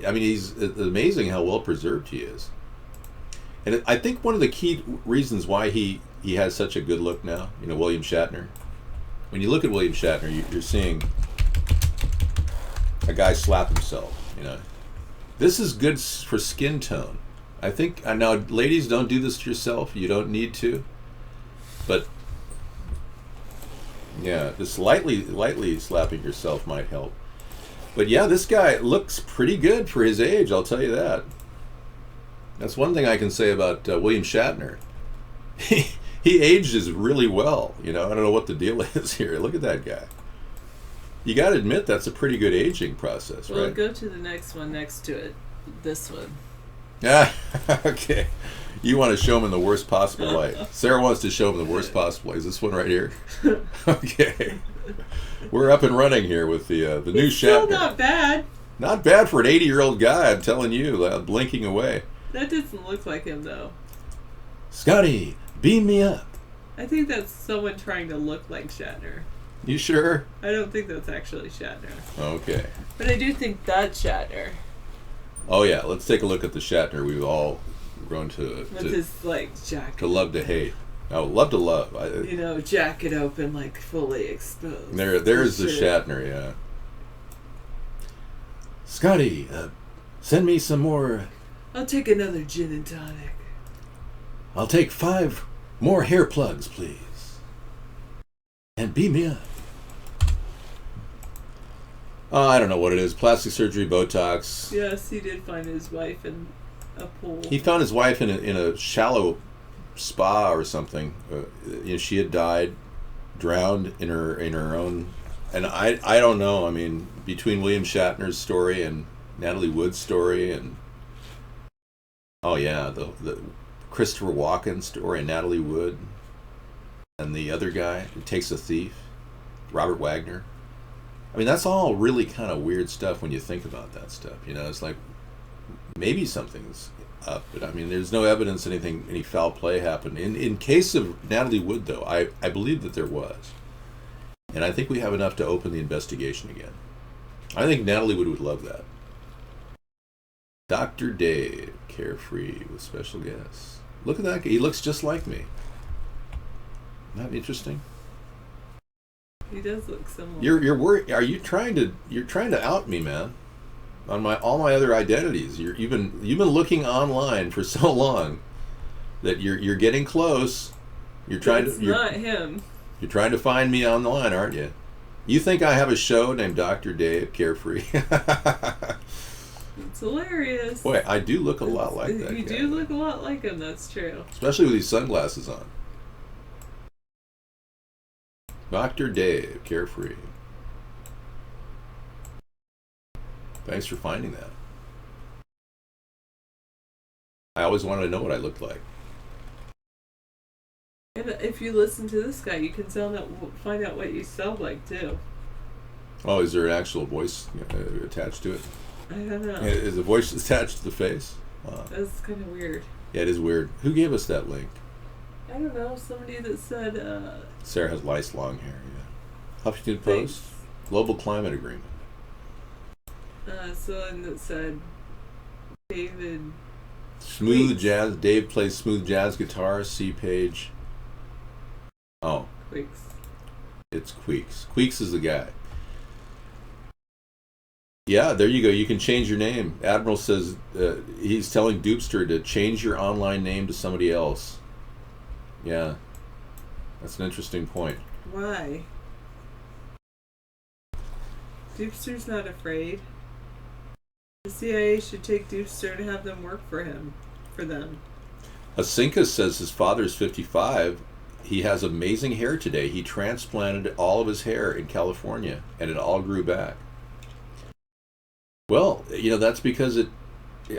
I mean, it's amazing how well preserved he is. And I think one of the key reasons why he has such a good look now, you know, William Shatner. When you look at William Shatner, you're seeing a guy slap himself, you know. This is good for skin tone. I think, now ladies, don't do this to yourself. You don't need to. But yeah, just lightly slapping yourself might help. But yeah, this guy looks pretty good for his age, I'll tell you that. That's one thing I can say about William Shatner. He ages really well, you know. I don't know what the deal is here. Look at that guy. You got to admit that's a pretty good aging process, right? Well, go to the next one next to it. This one. Ah, okay. You want to show him in the worst possible light. Sarah wants to show him the worst possible light. Is this one right here? Okay. We're up and running here with the new Shatner. Still not bad. Not bad for an 80-year-old guy, I'm telling you, blinking away. That doesn't look like him, though. Scotty, beam me up. I think that's someone trying to look like Shatner. You sure? I don't think that's actually Shatner. Okay. But I do think that's Shatner. Oh yeah, let's take a look at the Shatner we've all grown to his, like, jacket. To love to hate. Oh, love to love. You know, jacket open, like, fully exposed. There's the Shatner, yeah. Scotty, send me some more. I'll take another gin and tonic. I'll take 5 more hair plugs, please. And beam me up. I don't know what it is. Plastic surgery, Botox. Yes, he did find his wife in a pool. He found his wife in a shallow spa or something. You know, she had died, drowned in her own. And I don't know. I mean, between William Shatner's story and Natalie Wood's story, and oh yeah, the Christopher Walken story and Natalie Wood, and the other guy who takes a thief, Robert Wagner. I mean, that's all really kind of weird stuff when you think about that stuff. You know, it's like maybe something's up, but I mean, there's no evidence any foul play happened. In case of Natalie Wood, though, I believe that there was. And I think we have enough to open the investigation again. I think Natalie Wood would love that. Dr. Dave, carefree with special guests. Look at that guy. He looks just like me. Isn't that interesting? He does look similar. You're worried. Are you trying to out me, man? On all my other identities. You've been looking online for so long that you're getting close. You're not him. You're trying to find me online, aren't you? You think I have a show named Dr. Dave Carefree? It's hilarious. Boy, I do look a lot like that guy. You do look a lot like him, that's true. Especially with these sunglasses on. Dr. Dave Carefree. Thanks for finding that. I always wanted to know what I looked like. And if you listen to this guy, you can find out what you sound like too. Oh, is there an actual voice attached to it? I don't know. Is the voice attached to the face? That's kind of weird. Yeah, it is weird. Who gave us that link? I don't know. Somebody that said. Sarah has nice long hair. Yeah. Huffington Post. Global Climate Agreement. Someone that said David. Smooth Queeks. jazz. Dave plays smooth jazz guitar. C page. Oh. Queeks. It's Queeks. Queeks is the guy. Yeah, there you go. You can change your name. Admiral says he's telling Doopster to change your online name to somebody else. Yeah. That's an interesting point. Why? Doopster's not afraid. The CIA should take Doopster and have them work for them. Asinka says his father's 55. He has amazing hair today. He transplanted all of his hair in California, and it all grew back. Well, that's because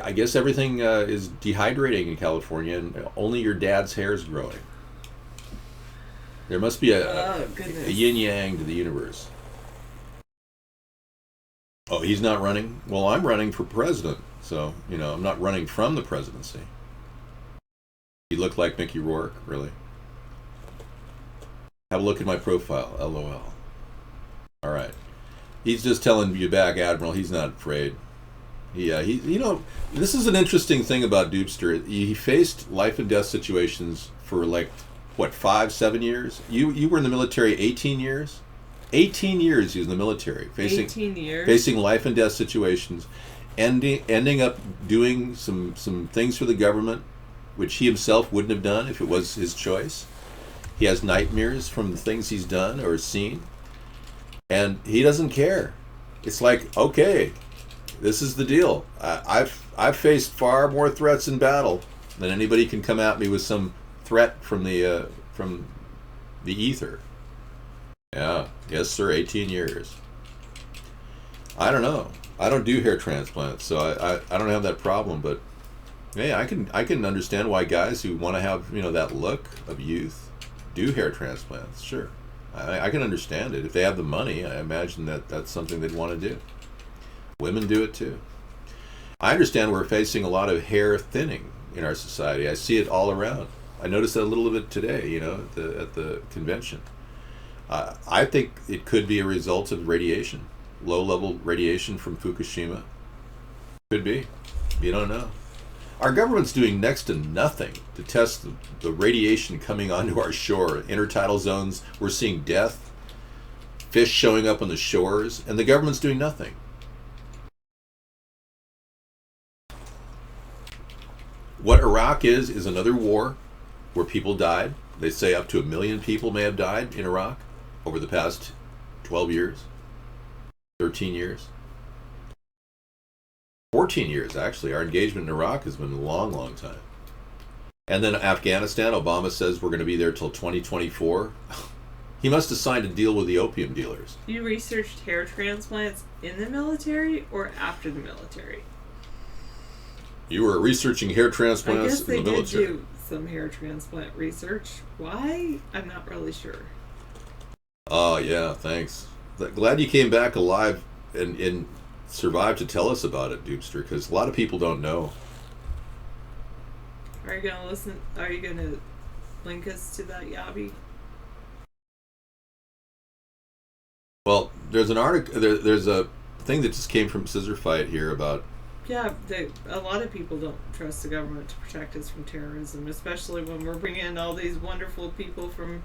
I guess everything is dehydrating in California, and only your dad's hair is growing. There must be a yin-yang to the universe. Oh, he's not running? Well, I'm running for president, so, I'm not running from the presidency. You look like Mickey Rourke, really. Have a look at my profile, LOL. All right. He's just telling you back, Admiral, he's not afraid. This is an interesting thing about Doopster. He faced life and death situations for 5, 7 years? You were in the military 18 years? 18 years he was in the military, facing life and death situations, ending up doing some things for the government, which he himself wouldn't have done if it was his choice. He has nightmares from the things he's done or seen, and he doesn't care. It's like, okay, this is the deal. I've faced far more threats in battle than anybody can come at me with some threat from the ether. Yeah, yes sir, 18 years. I don't know. I don't do hair transplants, so I don't have that problem, but yeah, I can understand why guys who want to have, that look of youth do hair transplants. Sure. I can understand it. If they have the money, I imagine that's something they'd want to do. Women do it too. I understand we're facing a lot of hair thinning in our society. I see it all around. I noticed that a little bit today, at the convention. I think it could be a result of radiation, low-level radiation from Fukushima. Could be. You don't know. Our government's doing next to nothing to test the radiation coming onto our shore. Intertidal zones, we're seeing death, fish showing up on the shores, and the government's doing nothing. What Iraq is another war where people died. They say up to 1 million people may have died in Iraq over the past 12 years, 13 years. 14 years, actually. Our engagement in Iraq has been a long, long time. And then Afghanistan, Obama says we're going to be there till 2024. He must have signed a deal with the opium dealers. You researched hair transplants in the military or after the military? You were researching hair transplants in the military. I guess they did do some hair transplant research. Why? I'm not really sure. Oh, yeah, thanks. Glad you came back alive and survived to tell us about it, Doopster, because a lot of people don't know. Are you gonna listen? Are you gonna link us to that, Yabi? Well, there's an article. There's a thing that just came from Scissor Fight here about. Yeah, a lot of people don't trust the government to protect us from terrorism, especially when we're bringing in all these wonderful people from.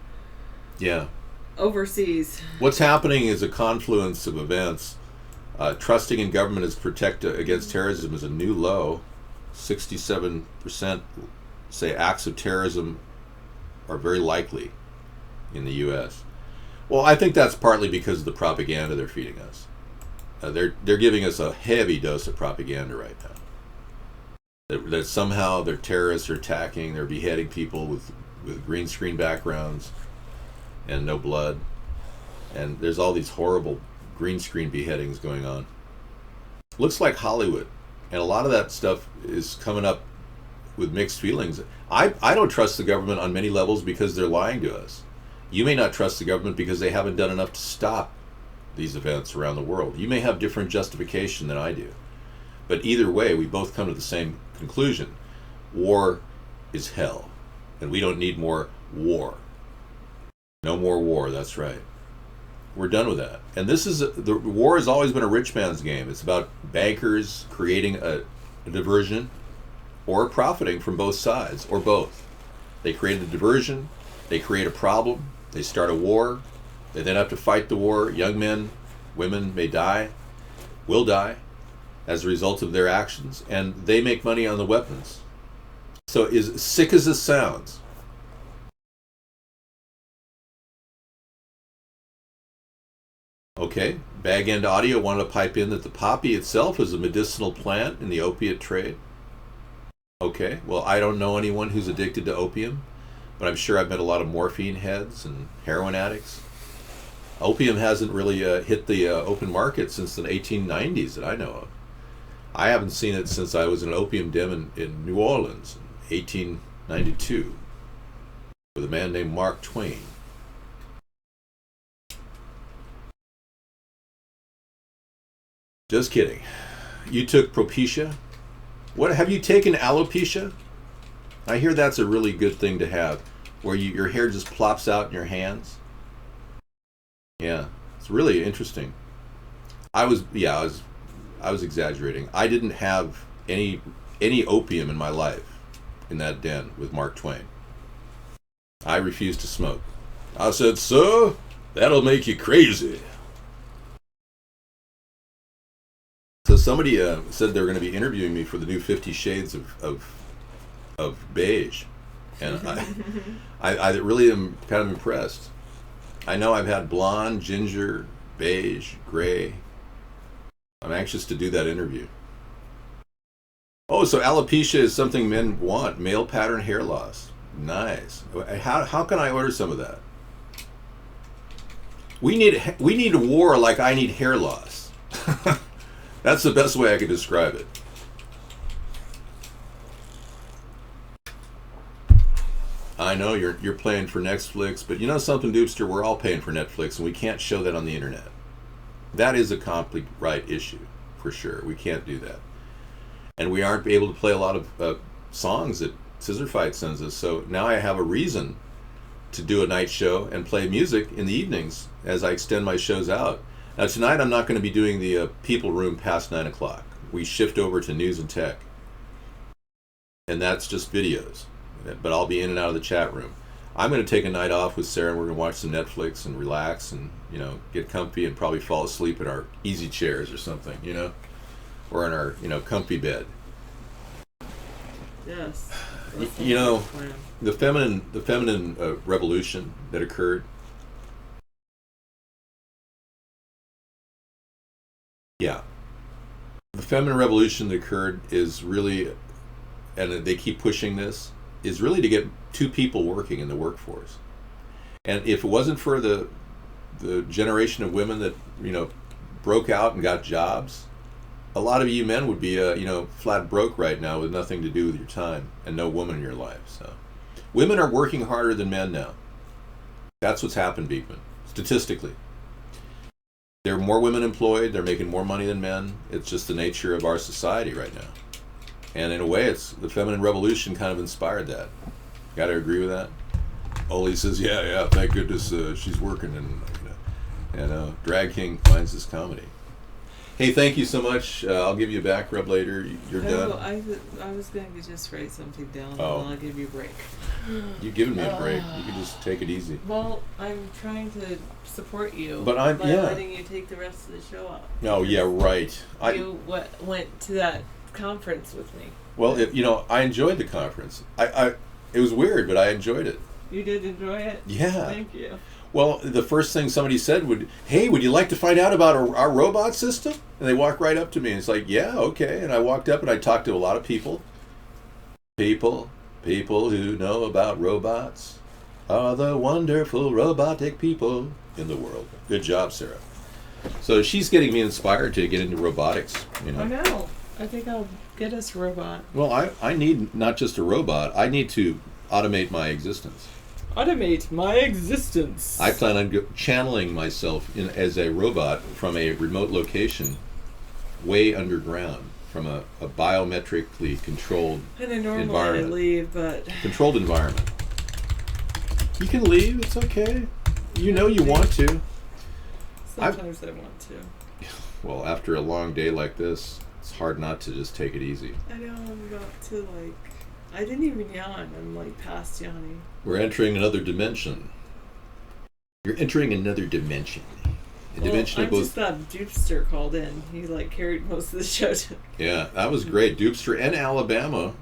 Yeah. Overseas. What's happening is a confluence of events. Trusting in government as protected against terrorism is a new low. 67% say acts of terrorism are very likely in the U.S. Well, I think that's partly because of the propaganda they're feeding us. They're giving us a heavy dose of propaganda right now. That somehow they're terrorists are attacking, they're beheading people with green screen backgrounds and no blood. And there's all these horrible green screen beheadings going on. looks like Hollywood, and a lot of that stuff is coming up with mixed feelings. I don't trust the government on many levels because they're lying to us. You may not trust the government because they haven't done enough to stop these events around the world. You may have different justification than I do. But either way, we both come to the same conclusion. War is hell, and we don't need more war. No more war, that's right. We're done with that. And the war has always been a rich man's game. It's about bankers creating a diversion or profiting from both sides, or both. They create a diversion, they create a problem, they start a war, they then have to fight the war. Young men, women may die, will die as a result of their actions, and they make money on the weapons. So as sick as this sounds, okay, Bag End Audio wanted to pipe in that the poppy itself is a medicinal plant in the opiate trade. Okay, well, I don't know anyone who's addicted to opium, but I'm sure I've met a lot of morphine heads and heroin addicts. Opium hasn't really hit the open market since the 1890s that I know of. I haven't seen it since I was in an opium den in New Orleans in 1892 with a man named Mark Twain. Just kidding. You took Propecia? What, have you taken alopecia? I hear that's a really good thing to have, where your hair just plops out in your hands. Yeah, it's really interesting. I was exaggerating. I didn't have any opium in my life in that den with Mark Twain. I refused to smoke. I said, "Sir, that'll make you crazy." So somebody said they were going to be interviewing me for the new 50 Shades of Beige, and I really am kind of impressed. I know I've had blonde, ginger, beige, gray. I'm anxious to do that interview. Oh, so alopecia is something men want, male pattern hair loss. Nice. How can I order some of that? We need a war like I need hair loss. That's the best way I could describe it. I know you're paying for Netflix, but you know something, Doopster? We're all paying for Netflix, and we can't show that on the internet. That is a complete right issue, for sure. We can't do that. And we aren't able to play a lot of songs that Scissor Fight sends us, so now I have a reason to do a night show and play music in the evenings as I extend my shows out. Now tonight I'm not going to be doing the People Room past 9 o'clock. We shift over to News and Tech. And that's just videos. But I'll be in and out of the chat room. I'm going to take a night off with Sarah, and we're going to watch some Netflix and relax and, get comfy and probably fall asleep in our easy chairs or something, or in our, comfy bed. Yes. The feminine revolution that occurred. Yeah. The feminine revolution that occurred is really, and they keep pushing this, is really to get two people working in the workforce. And if it wasn't for the generation of women that, broke out and got jobs, a lot of you men would be, flat broke right now with nothing to do with your time and no woman in your life. So women are working harder than men now. That's what's happened, Beekman, statistically. There are more women employed, they're making more money than men. It's just the nature of our society right now. And in a way, it's the feminine revolution kind of inspired that. Got to agree with that? Oli says, yeah, thank goodness she's working, and Drag King finds this comedy. Hey, thank you so much. I'll give you a back rub later. You're done. I was going to just write something down, and I'll give you a break. You've given me a break. You can just take it easy. Well, I'm trying to support you by letting you take the rest of the show out. Oh, yeah, right. You went to that conference with me. Well, I enjoyed the conference. It was weird, but I enjoyed it. You did enjoy it? Yeah. Thank you. Well, the first thing somebody said would you like to find out about our robot system? And they walked right up to me, and it's like, yeah, okay. And I walked up and I talked to a lot of people. People who know about robots are the wonderful robotic people in the world. Good job, Sarah. So she's getting me inspired to get into robotics. You know. I know. I think I'll get us a robot. Well, I need not just a robot. I need to automate my existence. Automate my existence. I plan on channeling myself as a robot from a remote location, way underground, from a biometrically controlled normally environment. I leave, but Controlled environment. You can leave. It's okay. You know you want to. sometimes I want to. Well, after a long day like this, it's hard not to just take it easy. I know I'm about to I didn't even yawn. I'm past yawning. We're entering another dimension. You're entering another dimension. A dimension I'm of both. just glad Dupster called in. He carried most of the show. Yeah, that was great. Dupster and Alabama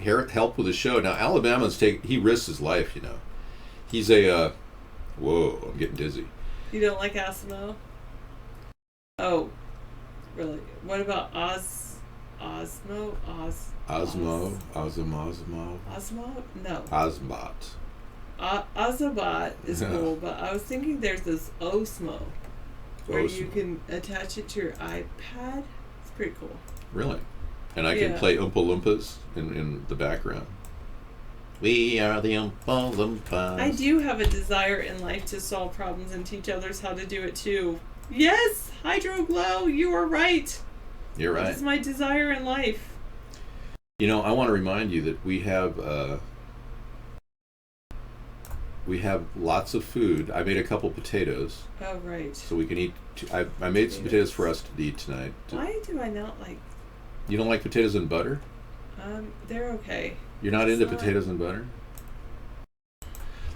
helped with the show. Now Alabama's he risks his life. You know, he's a. Whoa, I'm getting dizzy. You don't like Asimo? Oh, really? What about Osmo? Osmo? Osmo? No. Osmot. Ozobot is cool, but I was thinking there's this Osmo where you can attach it to your iPad. It's pretty cool. Really? And I can play Oompa Loompas in the background. We are the Oompa Loompas. I do have a desire in life to solve problems and teach others how to do it too. Yes, Hydroglow, you are right. You're right. It's my desire in life. You know, I want to remind you that we have lots of food. I made a couple potatoes. Oh, right. So we can eat. I made some potatoes for us to eat tonight. Why do I not like... You don't like potatoes and butter? They're okay. You're not into potatoes and butter?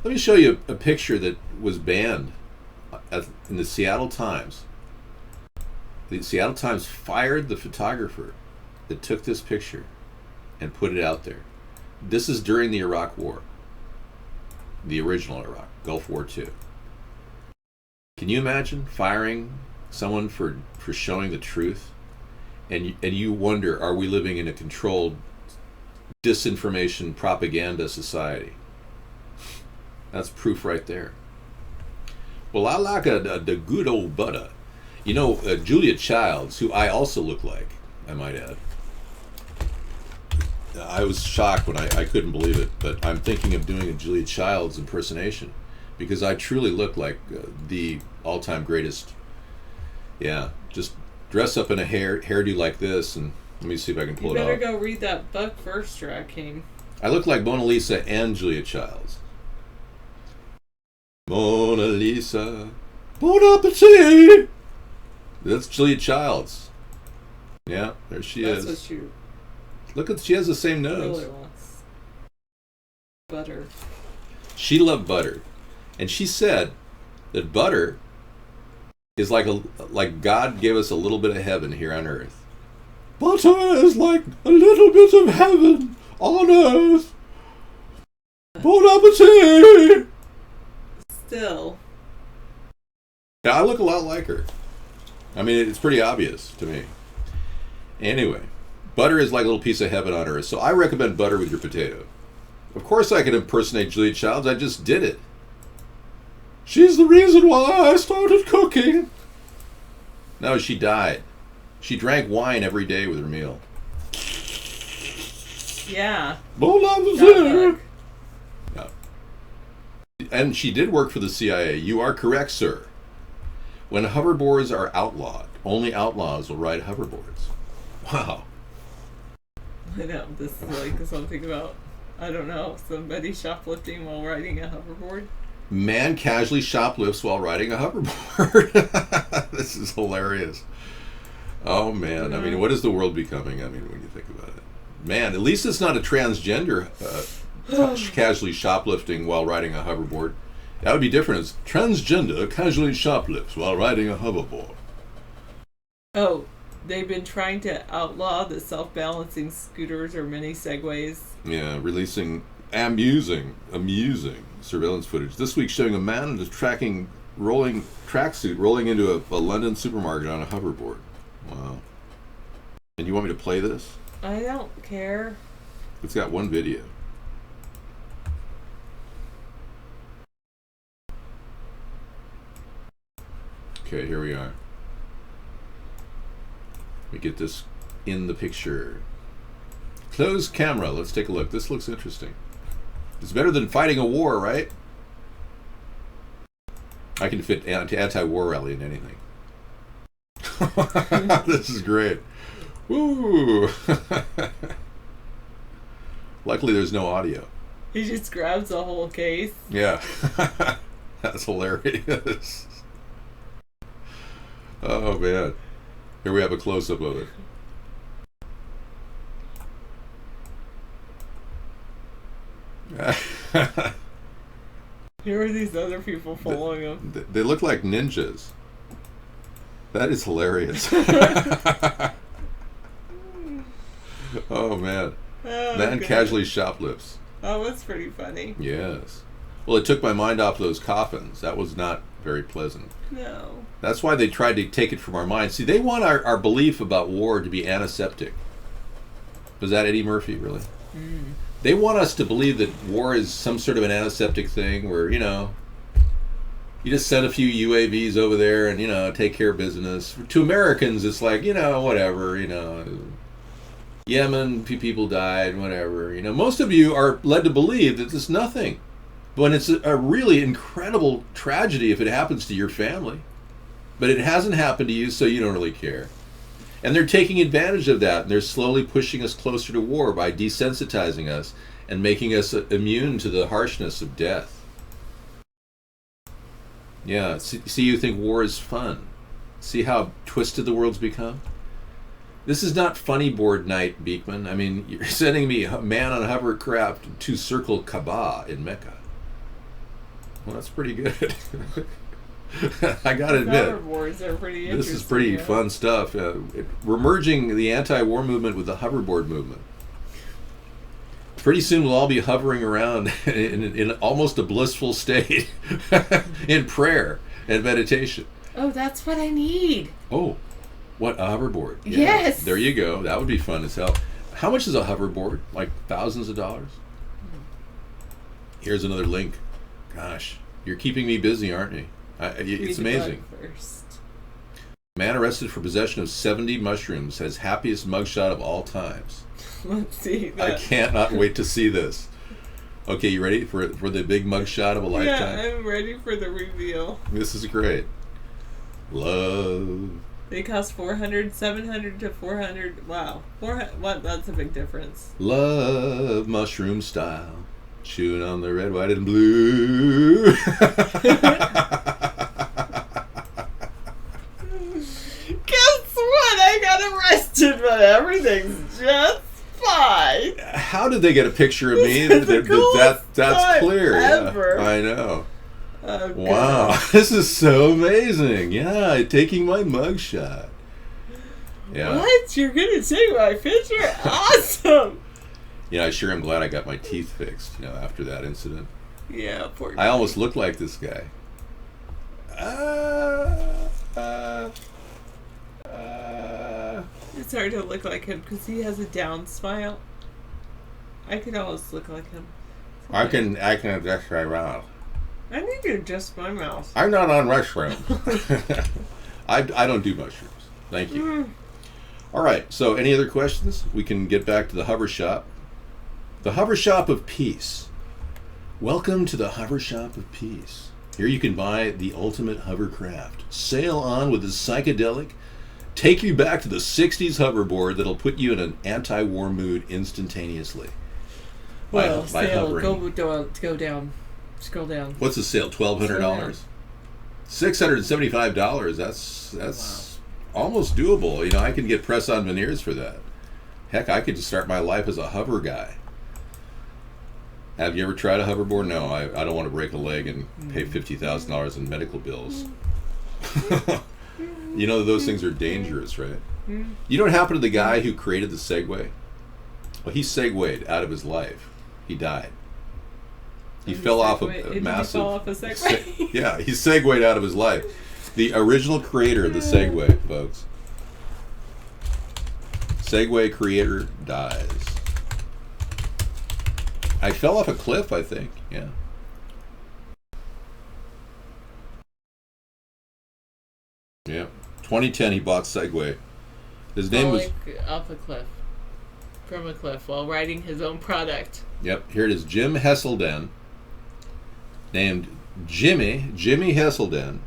Let me show you a picture that was banned in the Seattle Times. The Seattle Times fired the photographer that took this picture and put it out there. This is during the Iraq War. The original Iraq, Gulf War II. Can you imagine firing someone for showing the truth? And you wonder, are we living in a controlled disinformation propaganda society? That's proof right there. Well, I like the good old butter. You know, Julia Childs, who I also look like, I might add. I was shocked when I couldn't believe it, but I'm thinking of doing a Julia Childs impersonation because I truly look like the all-time greatest. Yeah, just dress up in a hairdo like this, and let me see if I can pull it off. You better go read that Buck First Track, King. I look like Mona Lisa and Julia Childs. Mona Lisa, bon appetit. That's Julia Childs. Yeah, there she is. That's what you... Look at, she has the same nose. Really wants butter. She loved butter, and she said that butter is like God gave us a little bit of heaven here on earth. Butter is like a little bit of heaven on earth. Bon appetit. Still. Yeah, I look a lot like her. I mean, it's pretty obvious to me. Anyway, butter is like a little piece of heaven on earth, so I recommend butter with your potato. Of course I can impersonate Julia Childs, I just did it. She's the reason why I started cooking. No, she died. She drank wine every day with her meal. Yeah. Bon appetit. Yeah. And she did work for the CIA. You are correct, sir. When hoverboards are outlawed, only outlaws will ride hoverboards. Wow. I know, this is like something about, I don't know, somebody shoplifting while riding a hoverboard. Man casually shoplifts while riding a hoverboard. This is hilarious. Oh, man. I mean, what is the world becoming? I mean, when you think about it. Man, at least it's not a transgender casually shoplifting while riding a hoverboard. That would be different. It's transgender casually shoplifts while riding a hoverboard. Oh, they've been trying to outlaw the self-balancing scooters or mini segways. Yeah, releasing amusing surveillance footage. This week showing a man in a tracksuit rolling into a London supermarket on a hoverboard. Wow. And you want me to play this? I don't care. It's got one video. Okay, here we are. me get this in the picture. Closed camera. Let's take a look. This looks interesting. It's better than fighting a war, right? I can fit anti-war rally in anything. This is great. Woo! Luckily, there's no audio. He just grabs the whole case. Yeah. That's hilarious. Oh, man. Here we have a close-up of it. Here are these other people following him. They look like ninjas. That is hilarious. Oh, man. Oh, Man good. casually shoplifts. Oh, that's pretty funny. Yes. Well, it took my mind off those coffins. That was not very pleasant. No. That's why they tried to take it from our minds. See, they want our belief about war to be antiseptic. Was that Eddie Murphy, really? Mm. They want us to believe that war is some sort of an antiseptic thing where, you know, you just send a few UAVs over there and, you know, take care of business. To Americans, it's like, you know, whatever, you know, Yemen, people died, whatever. You know, most of you are led to believe that it's nothing. When it's a really incredible tragedy if it happens to your family. But it hasn't happened to you, so you don't really care. And they're taking advantage of that, and they're slowly pushing us closer to war by desensitizing us and making us immune to the harshness of death. Yeah, see, you think war is fun. See how twisted the world's become? This is not funny board night, Beekman. I mean, you're sending me a man on a hovercraft to circle Kaaba in Mecca. Well, that's pretty good. I gotta admit, hoverboards are pretty this is pretty fun stuff. We're merging the anti-war movement with the hoverboard movement. Pretty soon we'll all be hovering around in almost a blissful state in prayer and meditation. Oh, that's what I need. Oh, what, a hoverboard? Yeah, yes. There you go. That would be fun as hell. How much is a hoverboard? Like thousands of dollars? Here's another link. Gosh, you're keeping me busy, aren't you? It's amazing. First. Man arrested for possession of 70 mushrooms has happiest mugshot of all times. Let's see that. I cannot wait to see this. Okay, you ready for the big mugshot of a lifetime? Yeah, I'm ready for the reveal. This is great. Love. They cost 400, 700 to 400. Wow, 400. What? That's a big difference. Love mushroom style. Chewing on the red, white, and blue. Guess what? I got arrested, but everything's just fine. How did they get a picture of me? This is the coolest That's time clear. ever. Yeah, I know. Oh, Wow, God. this is so amazing. Yeah, taking my mugshot. Yeah. What? You're gonna take my picture? Awesome. Yeah, I sure am glad I got my teeth fixed, after that incident. Yeah, poor I almost looked like this guy. It's hard to look like him because he has a down smile. I could almost look like him. I can adjust my mouth. I need to adjust my mouth. I'm not on mushrooms. I don't do mushrooms. Thank you. All right, so any other questions? We can get back to the hover shop. The Hover Shop of Peace. Welcome to the Hover Shop of Peace. Here you can buy the ultimate hovercraft. Sail on with the psychedelic. Take you back to the 60s hoverboard that'll put you in an anti-war mood instantaneously. Well, by hovering. Go down. Scroll down. What's the sale? $1,200. $675. That's almost doable. I can get press-on veneers for that. Heck, I could just start my life as a hover guy. Have you ever tried a hoverboard? No, I don't want to break a leg and pay $50,000 in medical bills. Those things are dangerous, right? You know what happened to the guy who created the Segway? Well, he segued out of his life. He died. He fell off a massive... He fell off a Segway? Yeah, he segued out of his life. The original creator of the Segway, folks. Segway creator dies. I fell off a cliff, I think. Yeah. Yeah. 2010, he bought Segway. His name was... off a cliff. From a cliff while riding his own product. Yep, here it is. Jim Hesselden, named Jimmy Hesselden.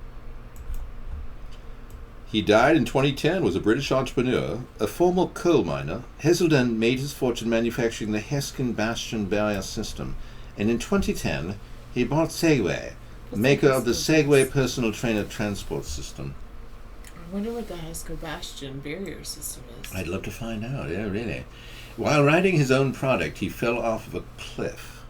He died in 2010, was a British entrepreneur, a former coal miner. Hesselden made his fortune manufacturing the Heskin Bastion barrier system, and in 2010, he bought Segway, maker of the Segway personal trainer transport system. I wonder what the Heskin Bastion barrier system is. I'd love to find out, yeah, really. While riding his own product, he fell off of a cliff.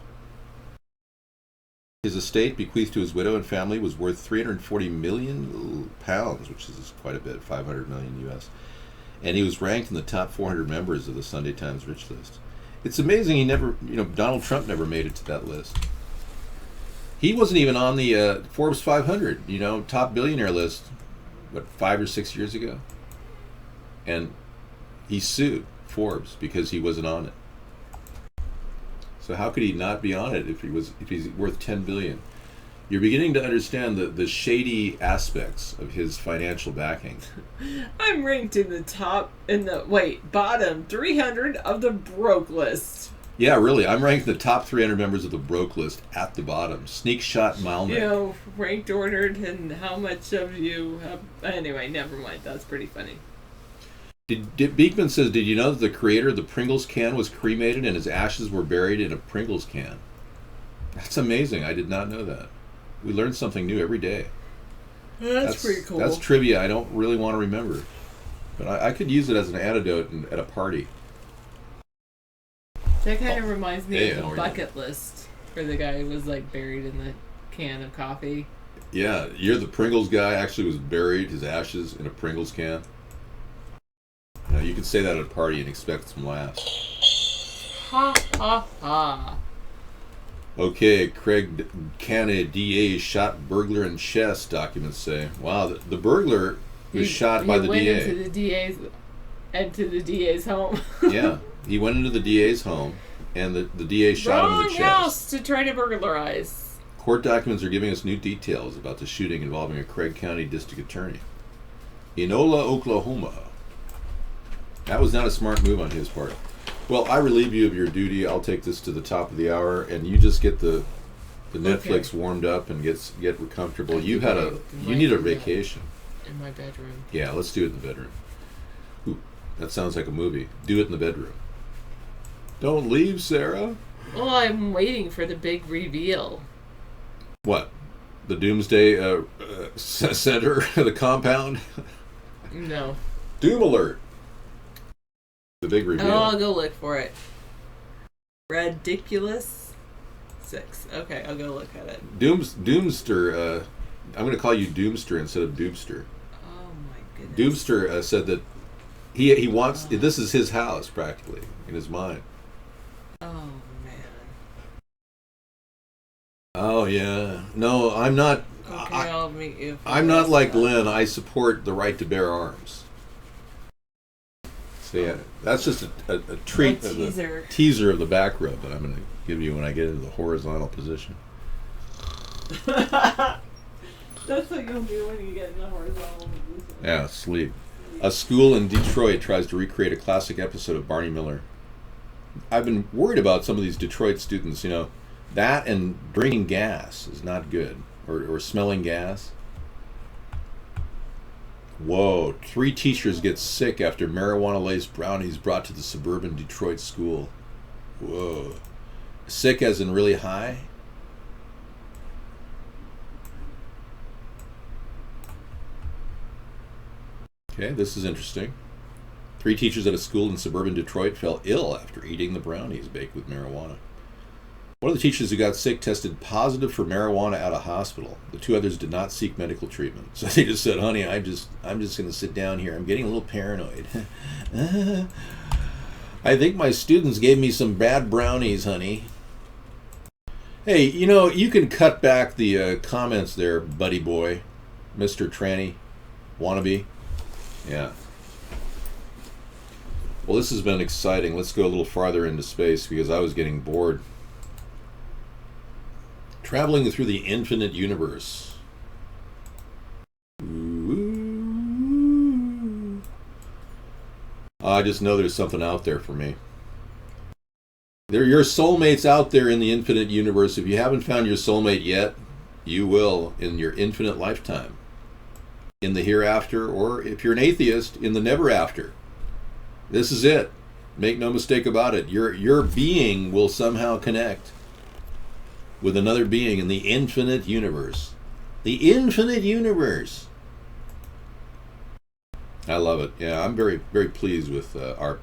His estate, bequeathed to his widow and family, was worth £340 million, which is quite a bit, 500 million US. And he was ranked in the top 400 members of the Sunday Times Rich List. It's amazing he never, Donald Trump never made it to that list. He wasn't even on the Forbes 500, top billionaire list, 5 or 6 years ago? And he sued Forbes because he wasn't on it. So how could he not be on it if he's worth $10 billion? You're beginning to understand the shady aspects of his financial backing. I'm ranked in the bottom 300 of the broke list. Yeah, really. I'm ranked in the top 300 members of the broke list at the bottom. Sneak shot Malnick. Ranked, ordered, and how much of you have... Anyway, never mind. That's pretty funny. Beekman says, did you know that the creator of the Pringles can was cremated and his ashes were buried in a Pringles can? That's amazing. I did not know that. We learn something new every day. That's pretty cool. That's trivia I don't really want to remember. But I could use it as an antidote at a party. That kind of reminds me of the bucket list where the guy was buried in the can of coffee. Yeah, you're the Pringles guy actually was buried, his ashes, in a Pringles can. Now, you can say that at a party and expect some laughs. Ha ha ha. Okay, Craig Canna, DA, shot burglar in chest, documents say. Wow, the burglar was shot by the DA. He went into the DA's home. Yeah, he went into the DA's home, and the DA shot him in the chest. Wrong house to try to burglarize. Court documents are giving us new details about the shooting involving a Craig County district attorney. Enola, Oklahoma. That was not a smart move on his part. Well, I relieve you of your duty. I'll take this to the top of the hour, and you just get the Netflix warmed up and get comfortable. You need a vacation. In my bedroom. Yeah, let's do it in the bedroom. Ooh, that sounds like a movie. Do it in the bedroom. Don't leave, Sarah. Well, I'm waiting for the big reveal. What? The Doomsday Center, the compound? No. Doom alert. The big reveal. Oh, I'll go look for it. Ridiculous 6. Okay, I'll go look at it. Doomster, I'm going to call you Doomster instead of Doomster. Oh my goodness. Doomster said that he wants, this is his house practically, in his mind. Oh man. Oh yeah. No, I'm not. Okay, I'll meet you. I'm not like Lynn. I support the right to bear arms. So yeah, that's just a treat, a teaser of the back rub that I'm going to give you when I get into the horizontal position. That's what you'll do when you get in the horizontal position. Yeah, sleep. A school in Detroit tries to recreate a classic episode of Barney Miller. I've been worried about some of these Detroit students, that and drinking gas is not good, or smelling gas. Whoa, 3 teachers get sick after marijuana-laced brownies brought to the suburban Detroit school. Whoa. Sick as in really high? Okay, this is interesting. 3 teachers at a school in suburban Detroit fell ill after eating the brownies baked with marijuana. One of the teachers who got sick tested positive for marijuana at a hospital. The 2 others did not seek medical treatment. So they just said, honey, I'm just going to sit down here. I'm getting a little paranoid. I think my students gave me some bad brownies, honey. Hey, you can cut back the comments there, buddy boy. Mr. Tranny. Wannabe. Yeah. Well, this has been exciting. Let's go a little farther into space because I was getting bored. Traveling through the infinite universe. Ooh. I just know there's something out there for me. There are your soulmates out there in the infinite universe. If you haven't found your soulmate yet, you will in your infinite lifetime. In the hereafter, or if you're an atheist, in the never after. This is it. Make no mistake about it. Your being will somehow connect with another being in the infinite universe. The infinite universe. I love it. Yeah, I'm very, very pleased with our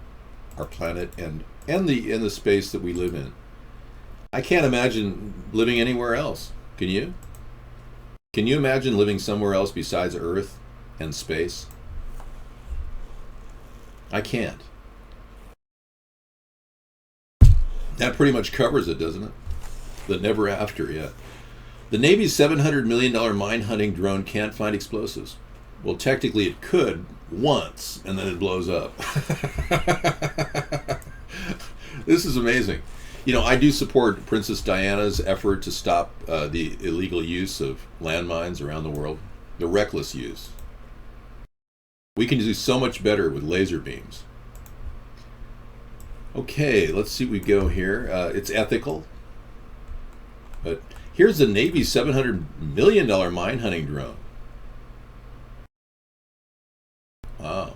planet and the space that we live in. I can't imagine living anywhere else. Can you? Can you imagine living somewhere else besides Earth and space? I can't. That pretty much covers it, doesn't it? The never after, yeah. The Navy's $700 million mine hunting drone can't find explosives. Well, technically it could once, and then it blows up. This is amazing. You know, I do support Princess Diana's effort to stop the illegal use of landmines around the world, the reckless use. We can do so much better with laser beams. Okay, let's see what we go here. It's ethical. But here's the Navy's $700 million mine hunting drone. Wow.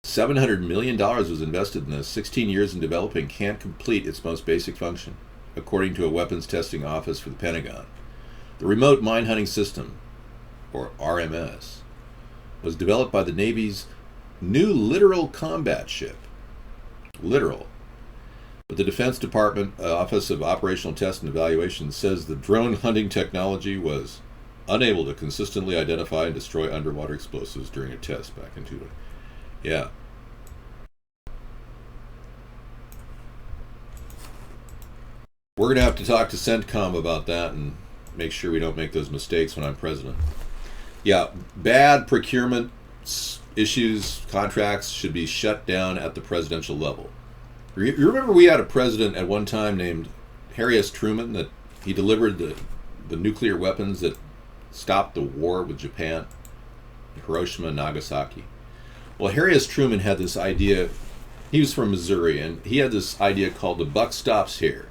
$700 million was invested in this. 16 years in developing, can't complete its most basic function, according to a weapons testing office for the Pentagon. The Remote Mine Hunting System, or RMS, was developed by the Navy's new littoral combat ship. Littoral. But the Defense Department Office of Operational Test and Evaluation says the drone hunting technology was unable to consistently identify and destroy underwater explosives during a test back in 2020. Yeah. We're going to have to talk to CENTCOM about that and make sure we don't make those mistakes when I'm president. Yeah, bad procurement issues, contracts should be shut down at the presidential level. You remember we had a president at one time named Harry S. Truman, that he delivered the nuclear weapons that stopped the war with Japan, Hiroshima and Nagasaki. Well, Harry S. Truman had this idea. He was from Missouri, and he had this idea called the buck stops here.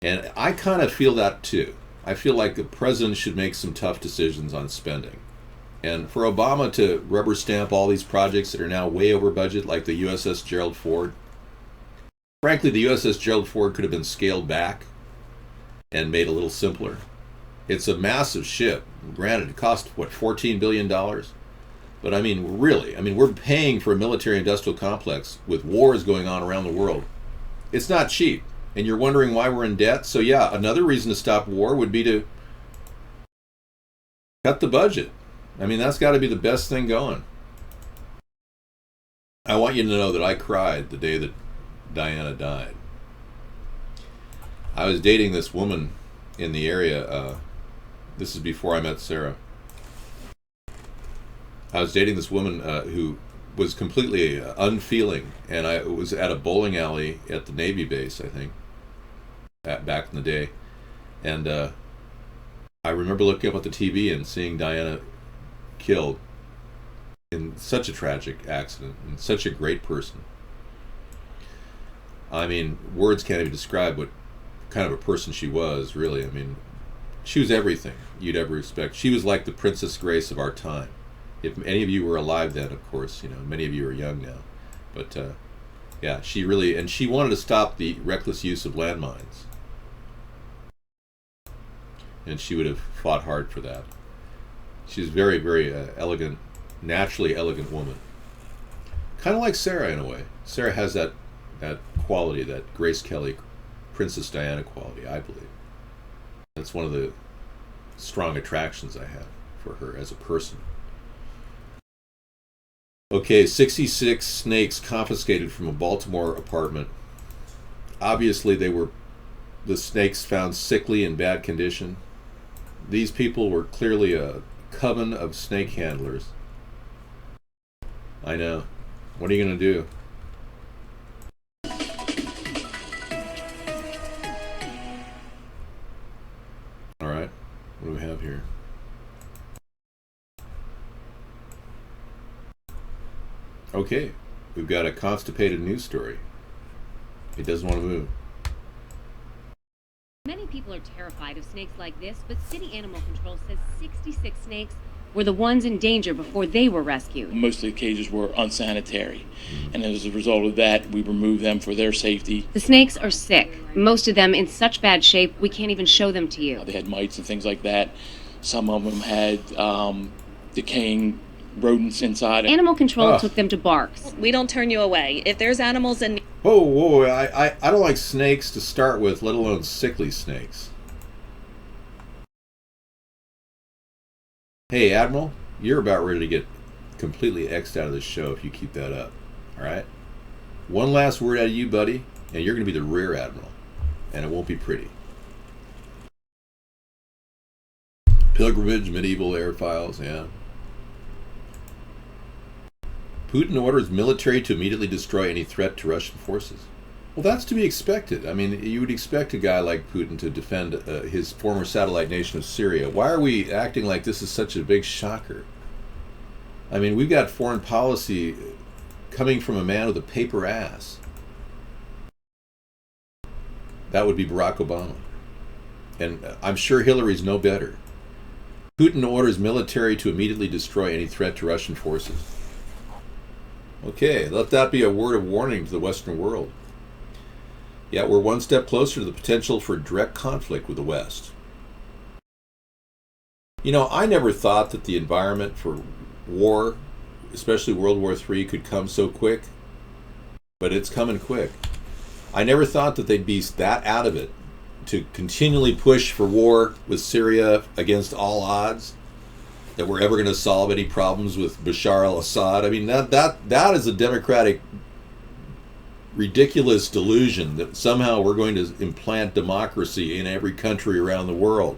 And I kind of feel that too. I feel like the president should make some tough decisions on spending. And for Obama to rubber stamp all these projects that are now way over budget, like the USS Gerald Ford. Frankly, the USS Gerald Ford could have been scaled back and made a little simpler. It's a massive ship. Granted, it cost, what, $14 billion? But I mean, really, we're paying for a military-industrial complex with wars going on around the world. It's not cheap. And you're wondering why we're in debt? So yeah, another reason to stop war would be to cut the budget. That's got to be the best thing going. I want you to know that I cried the day that Diana died. I was dating this woman in the area. This is before I met Sarah. I was dating this woman who was completely unfeeling, and I was at a bowling alley at the Navy base, I think, back in the day. And I remember looking up at the TV and seeing Diana killed in such a tragic accident, and such a great person. Words can't even describe what kind of a person she was, really. She was everything you'd ever expect. She was like the Princess Grace of our time. If any of you were alive then, of course, many of you are young now. But, yeah, she really, and she wanted to stop the reckless use of landmines. And she would have fought hard for that. She's very, very elegant, naturally elegant woman. Kind of like Sarah in a way. Sarah has that quality, that Grace Kelly, Princess Diana quality, I believe. That's one of the strong attractions I have for her as a person. Okay, 66 snakes confiscated from a Baltimore apartment. Obviously, the snakes found sickly and bad condition. These people were clearly a coven of snake handlers. I know. What are you going to do? All right. What do we have here? Okay, we've got a constipated news story. It doesn't want to move. Many people are terrified of snakes like this, but City Animal Control says 66 snakes were the ones in danger before they were rescued. Most of the cages were unsanitary, and as a result of that, we removed them for their safety. The snakes are sick, most of them in such bad shape we can't even show them to you. They had mites and things like that. Some of them had decaying rodents inside. Animal Control took them to Barks. We don't turn you away. If there's animals in... Whoa, I don't like snakes to start with, let alone sickly snakes. Hey, Admiral, you're about ready to get completely X'd out of this show if you keep that up. Alright? One last word out of you, buddy, and you're going to be the rear Admiral. And it won't be pretty. Pilgrimage, medieval air files, yeah. Putin orders military to immediately destroy any threat to Russian forces. Well, that's to be expected. I mean, you would expect a guy like Putin to defend his former satellite nation of Syria. Why are we acting like this is such a big shocker? I mean, we've got foreign policy coming from a man with a paper ass. That would be Barack Obama. And I'm sure Hillary's no better. Putin orders military to immediately destroy any threat to Russian forces. Okay, let that be a word of warning to the Western world. Yeah, we're one step closer to the potential for direct conflict with the West. You know, I never thought that the environment for war, especially World War III, could come so quick. But it's coming quick. I never thought that they'd be that out of it to continually push for war with Syria against all odds, that we're ever going to solve any problems with Bashar al-Assad. I mean, that is a democratic ridiculous delusion that somehow we're going to implant democracy in every country around the world.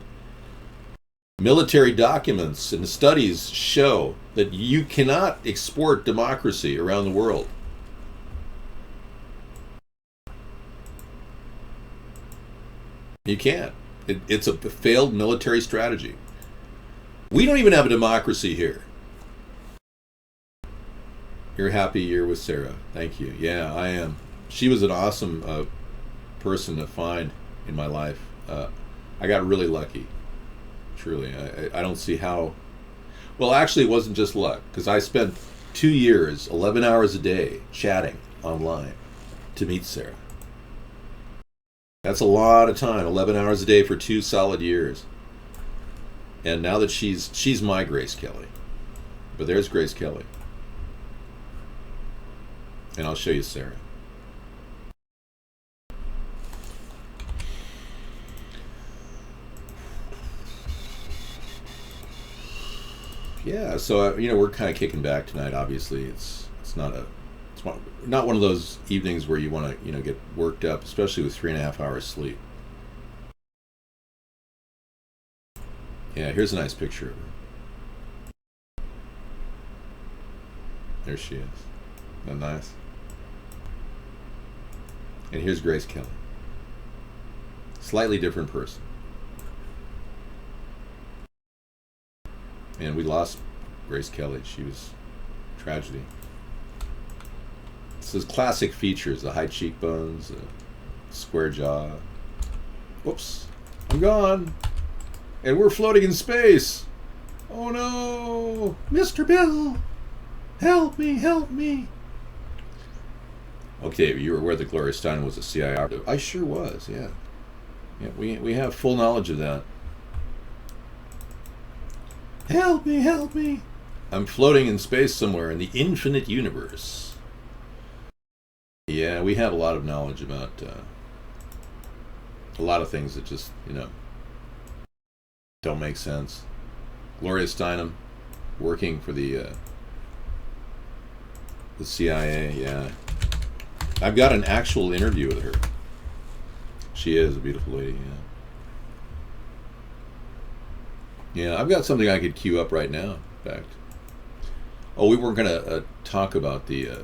Military documents and studies show that you cannot export democracy around the world. You can't. It's a failed military strategy. We don't even have a democracy here. You're happy you're with Sarah. Thank you. Yeah, I am. She was an awesome person to find in my life. I got really lucky. Truly. I don't see how... Well, actually, it wasn't just luck, because I spent 2 years, 11 hours a day, chatting online to meet Sarah. That's a lot of time, 11 hours a day for 2 solid years. And now that she's my Grace Kelly. But there's Grace Kelly. And I'll show you Sarah. Yeah, so we're kind of kicking back tonight. Obviously, it's not one of those evenings where you want to get worked up, especially with 3.5 hours sleep. Yeah, here's a nice picture of her. There she is. Isn't that nice? And here's Grace Kelly. Slightly different person. And we lost Grace Kelly. She was a tragedy. It's those classic features, the high cheekbones, the square jaw. Whoops. I'm gone. And we're floating in space. Oh no. Mr. Bill. Help me, help me. Okay, you were aware that Gloria Steinem was a CIA operative. I sure was, yeah. Yeah, we have full knowledge of that. Help me, help me. I'm floating in space somewhere in the infinite universe. Yeah, we have a lot of knowledge about a lot of things that just, don't make sense. Gloria Steinem working for the CIA, yeah. I've got an actual interview with her. She is a beautiful lady, yeah. Yeah, I've got something I could queue up right now, in fact. Oh, we weren't going to talk about the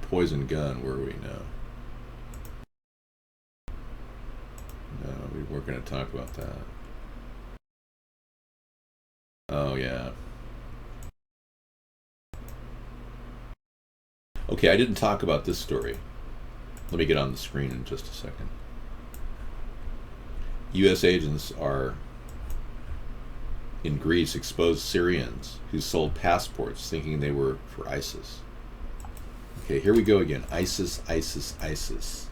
poison gun, were we? No. No, we weren't going to talk about that. Oh, yeah. Okay, I didn't talk about this story. Let me get on the screen in just a second. U.S. agents are in Greece exposed Syrians who sold passports thinking they were for ISIS. Okay, here we go again. ISIS, ISIS, ISIS.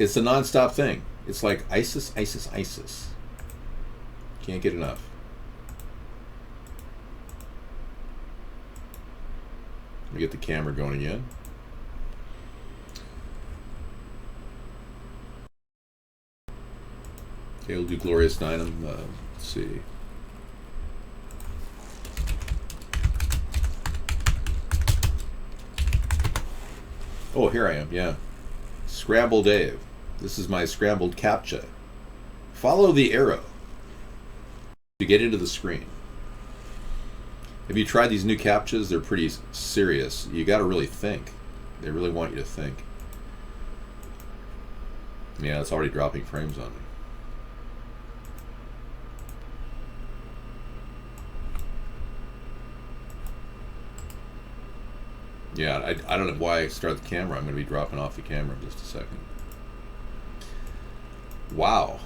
It's a non-stop thing. It's like ISIS, ISIS, ISIS. Can't get enough. Let me get the camera going again. Okay, we'll do Glorious Dynam. Let's see. Oh, here I am, yeah. Scramble Dave. This is my scrambled CAPTCHA. Follow the arrow to get into the screen. Have you tried these new CAPTCHAs? They're pretty serious. You got to really think. They really want you to think. Yeah, it's already dropping frames on me. Yeah, I don't know why I start the camera. I'm going to be dropping off the camera in just a second. Wow.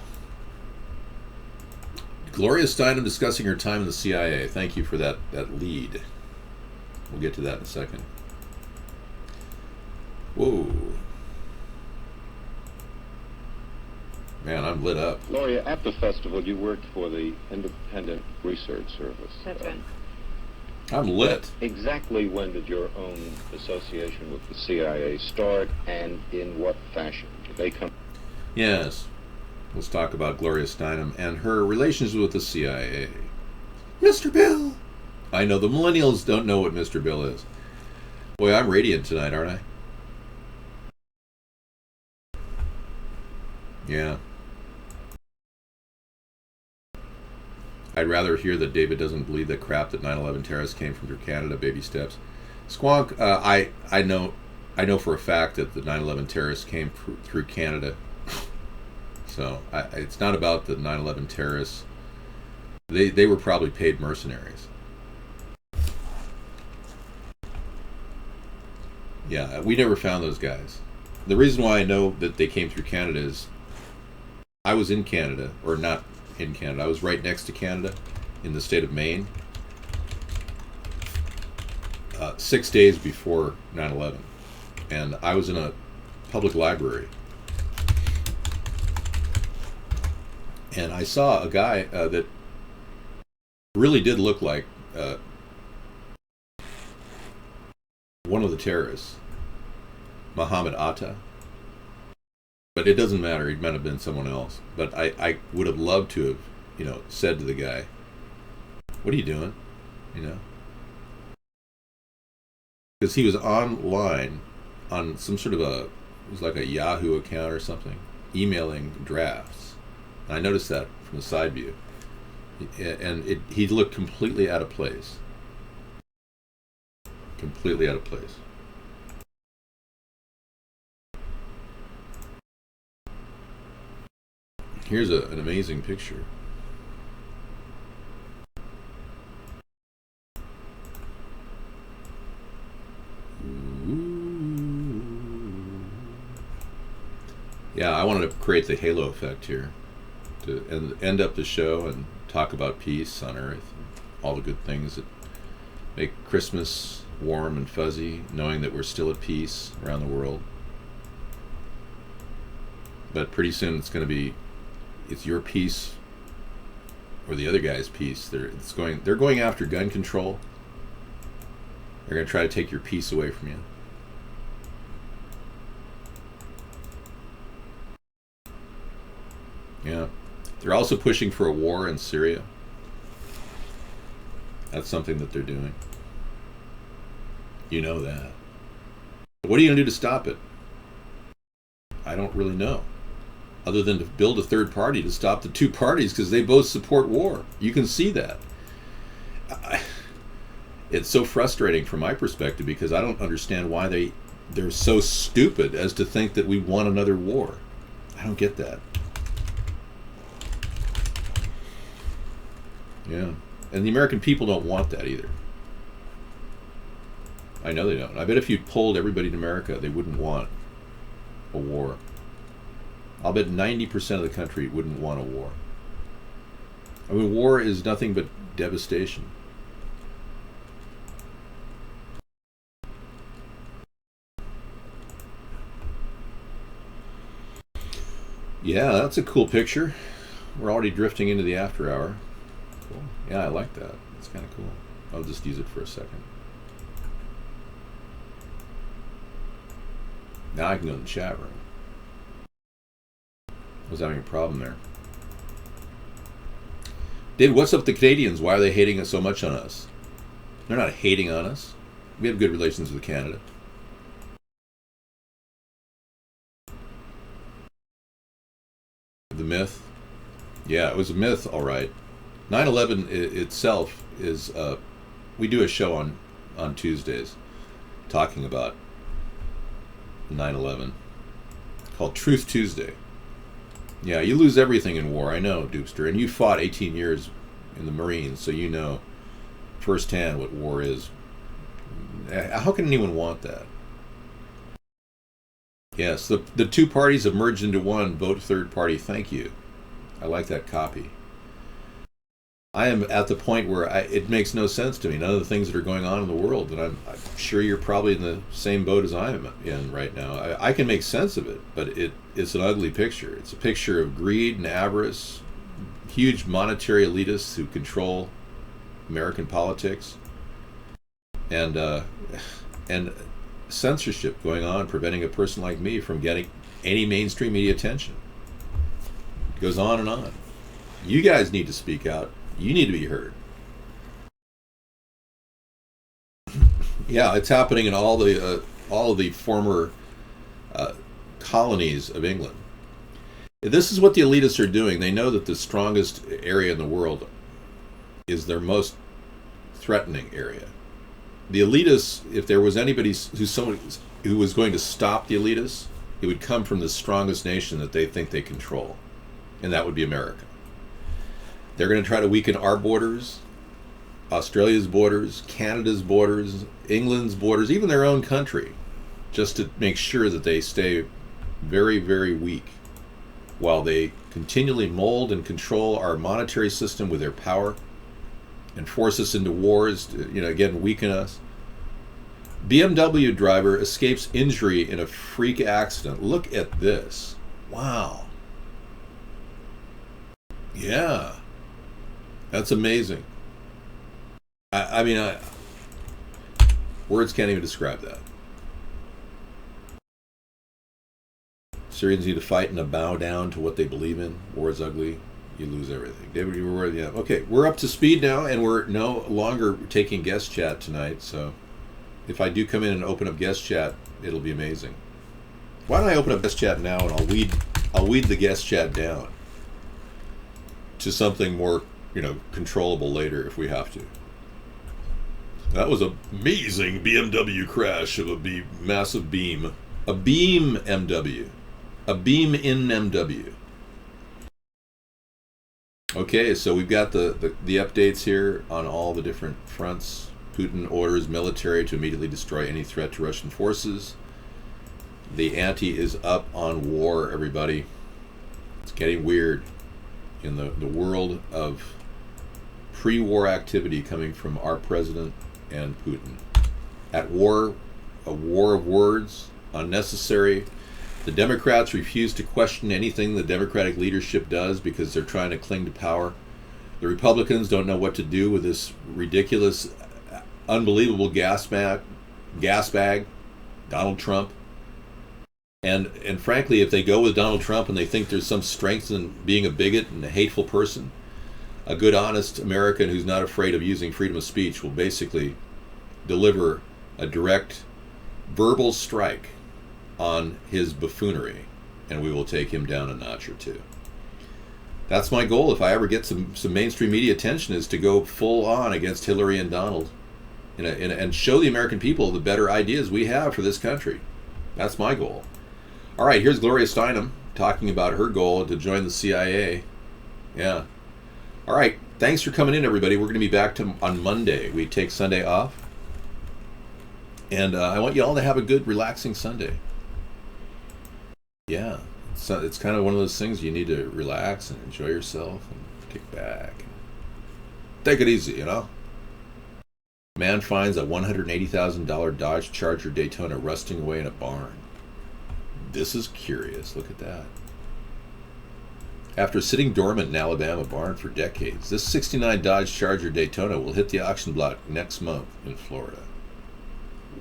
Gloria Steinem discussing her time in the CIA. Thank you for that lead. We'll get to that in a second. Whoa. Man, I'm lit up. Gloria, at the festival, you worked for the Independent Research Service. That's right. I'm lit. Exactly when did your own association with the CIA start, and in what fashion? Did they come? Yes. Let's talk about Gloria Steinem and her relations with the CIA. Mr. Bill! I know the millennials don't know what Mr. Bill is. Boy, I'm radiant tonight, aren't I? Yeah. I'd rather hear that David doesn't believe that crap that 9/11 terrorists came from through Canada, baby steps. Squonk, I know for a fact that the 9/11 terrorists came through Canada. So it's not about the 9/11 terrorists. They were probably paid mercenaries. Yeah, we never found those guys. The reason why I know that they came through Canada is I was in Canada, or not in Canada. I was right next to Canada in the state of Maine 6 days before 9/11. And I was in a public library. And I saw a guy that really did look like one of the terrorists, Muhammad Atta. But it doesn't matter. He might have been someone else. But I would have loved to have, said to the guy, "What are you doing?" Because he was online on some sort of it was like a Yahoo account or something, emailing drafts. And I noticed that from the side view. And he looked completely out of place. Completely out of place. Here's an amazing picture. Ooh. Yeah, I wanted to create the halo effect here to end up the show and talk about peace on Earth, all the good things that make Christmas warm and fuzzy, knowing that we're still at peace around the world. But pretty soon it's your peace or the other guy's peace. They're going after gun control. They're going to try to take your peace away from you. Yeah. They're also pushing for a war in Syria. That's something that they're doing. You know that. What are you going to do to stop it? I don't really know. Other than to build a third party to stop the two parties, because they both support war. You can see that. It's so frustrating from my perspective, because I don't understand why they're so stupid as to think that we want another war. I don't get that. Yeah. And the American people don't want that either. I know they don't. I bet if you polled everybody in America, they wouldn't want a war. I'll bet 90% of the country wouldn't want a war. I mean, war is nothing but devastation. Yeah, that's a cool picture. We're already drifting into the after hour. Cool. Yeah, I like that. It's kind of cool. I'll just use it for a second. Now I can go in the chat room. I was having a problem there. David, what's up with the Canadians? Why are they hating us so much on us? They're not hating on us. We have good relations with Canada. The myth? Yeah, it was a myth, all right. 9/11 itself is, we do a show on Tuesdays talking about 9/11 called Truth Tuesday. Yeah, you lose everything in war, I know, Doopster. And you fought 18 years in the Marines, so you know firsthand what war is. How can anyone want that? Yes, the two parties have merged into one. Vote third party. Thank you. I like that copy. I am at the point where it makes no sense to me. None of the things that are going on in the world, and I'm sure you're probably in the same boat as I am in right now. I can make sense of it, but it's an ugly picture. It's a picture of greed and avarice, huge monetary elitists who control American politics, and censorship going on, preventing a person like me from getting any mainstream media attention. It goes on and on. You guys need to speak out. You need to be heard. Yeah, it's happening in all of the former colonies of England. This is what the elitists are doing. They know that the strongest area in the world is their most threatening area. The elitists, if there was anybody who was going to stop the elitists, it would come from the strongest nation that they think they control, and that would be America. They're going to try to weaken our borders, Australia's borders, Canada's borders, England's borders, even their own country, just to make sure that they stay very, very weak while they continually mold and control our monetary system with their power and force us into wars to, again, weaken us. BMW driver escapes injury in a freak accident. Look at this. Wow. Yeah. That's amazing. I mean, words can't even describe that. Syrians need to fight and bow down to what they believe in. War is ugly. You lose everything. David, you were yeah. Okay, we're up to speed now, and we're no longer taking guest chat tonight. So, if I do come in and open up guest chat, it'll be amazing. Why don't I open up guest chat now, and I'll weed the guest chat down to something more, controllable later if we have to. That was an amazing BMW crash of a massive beam. A beam MW. A beam in MW. Okay, so we've got the updates here on all the different fronts. Putin orders military to immediately destroy any threat to Russian forces. The ante is up on war, everybody. It's getting weird in the world of pre-war activity coming from our president and Putin. At war, a war of words, unnecessary. The Democrats refuse to question anything the Democratic leadership does because they're trying to cling to power. The Republicans don't know what to do with this ridiculous, unbelievable gas bag, Donald Trump. And frankly, if they go with Donald Trump and they think there's some strength in being a bigot and a hateful person, a good, honest American who's not afraid of using freedom of speech will basically deliver a direct verbal strike on his buffoonery, and we will take him down a notch or two. That's my goal if I ever get some mainstream media attention, is to go full on against Hillary and Donald and show the American people the better ideas we have for this country. That's my goal. All right, here's Gloria Steinem talking about her goal to join the CIA. Yeah. All right, thanks for coming in, everybody. We're going to be back on Monday. We take Sunday off. And I want you all to have a good, relaxing Sunday. Yeah, it's kind of one of those things you need to relax and enjoy yourself and kick back. And take it easy, you know? Man finds a $180,000 Dodge Charger Daytona rusting away in a barn. This is curious. Look at that. After sitting dormant in an Alabama barn for decades, this 69 Dodge Charger Daytona will hit the auction block next month in Florida.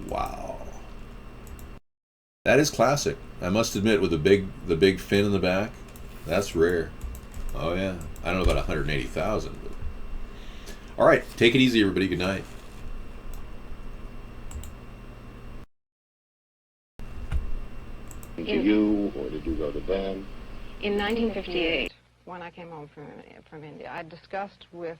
Wow. That is classic. I must admit, with the big fin in the back, that's rare. Oh yeah. I don't know about 180,000, but all right, take it easy, everybody. Good night. To you, or did you go to them? In 1958, when I came home from India, I discussed with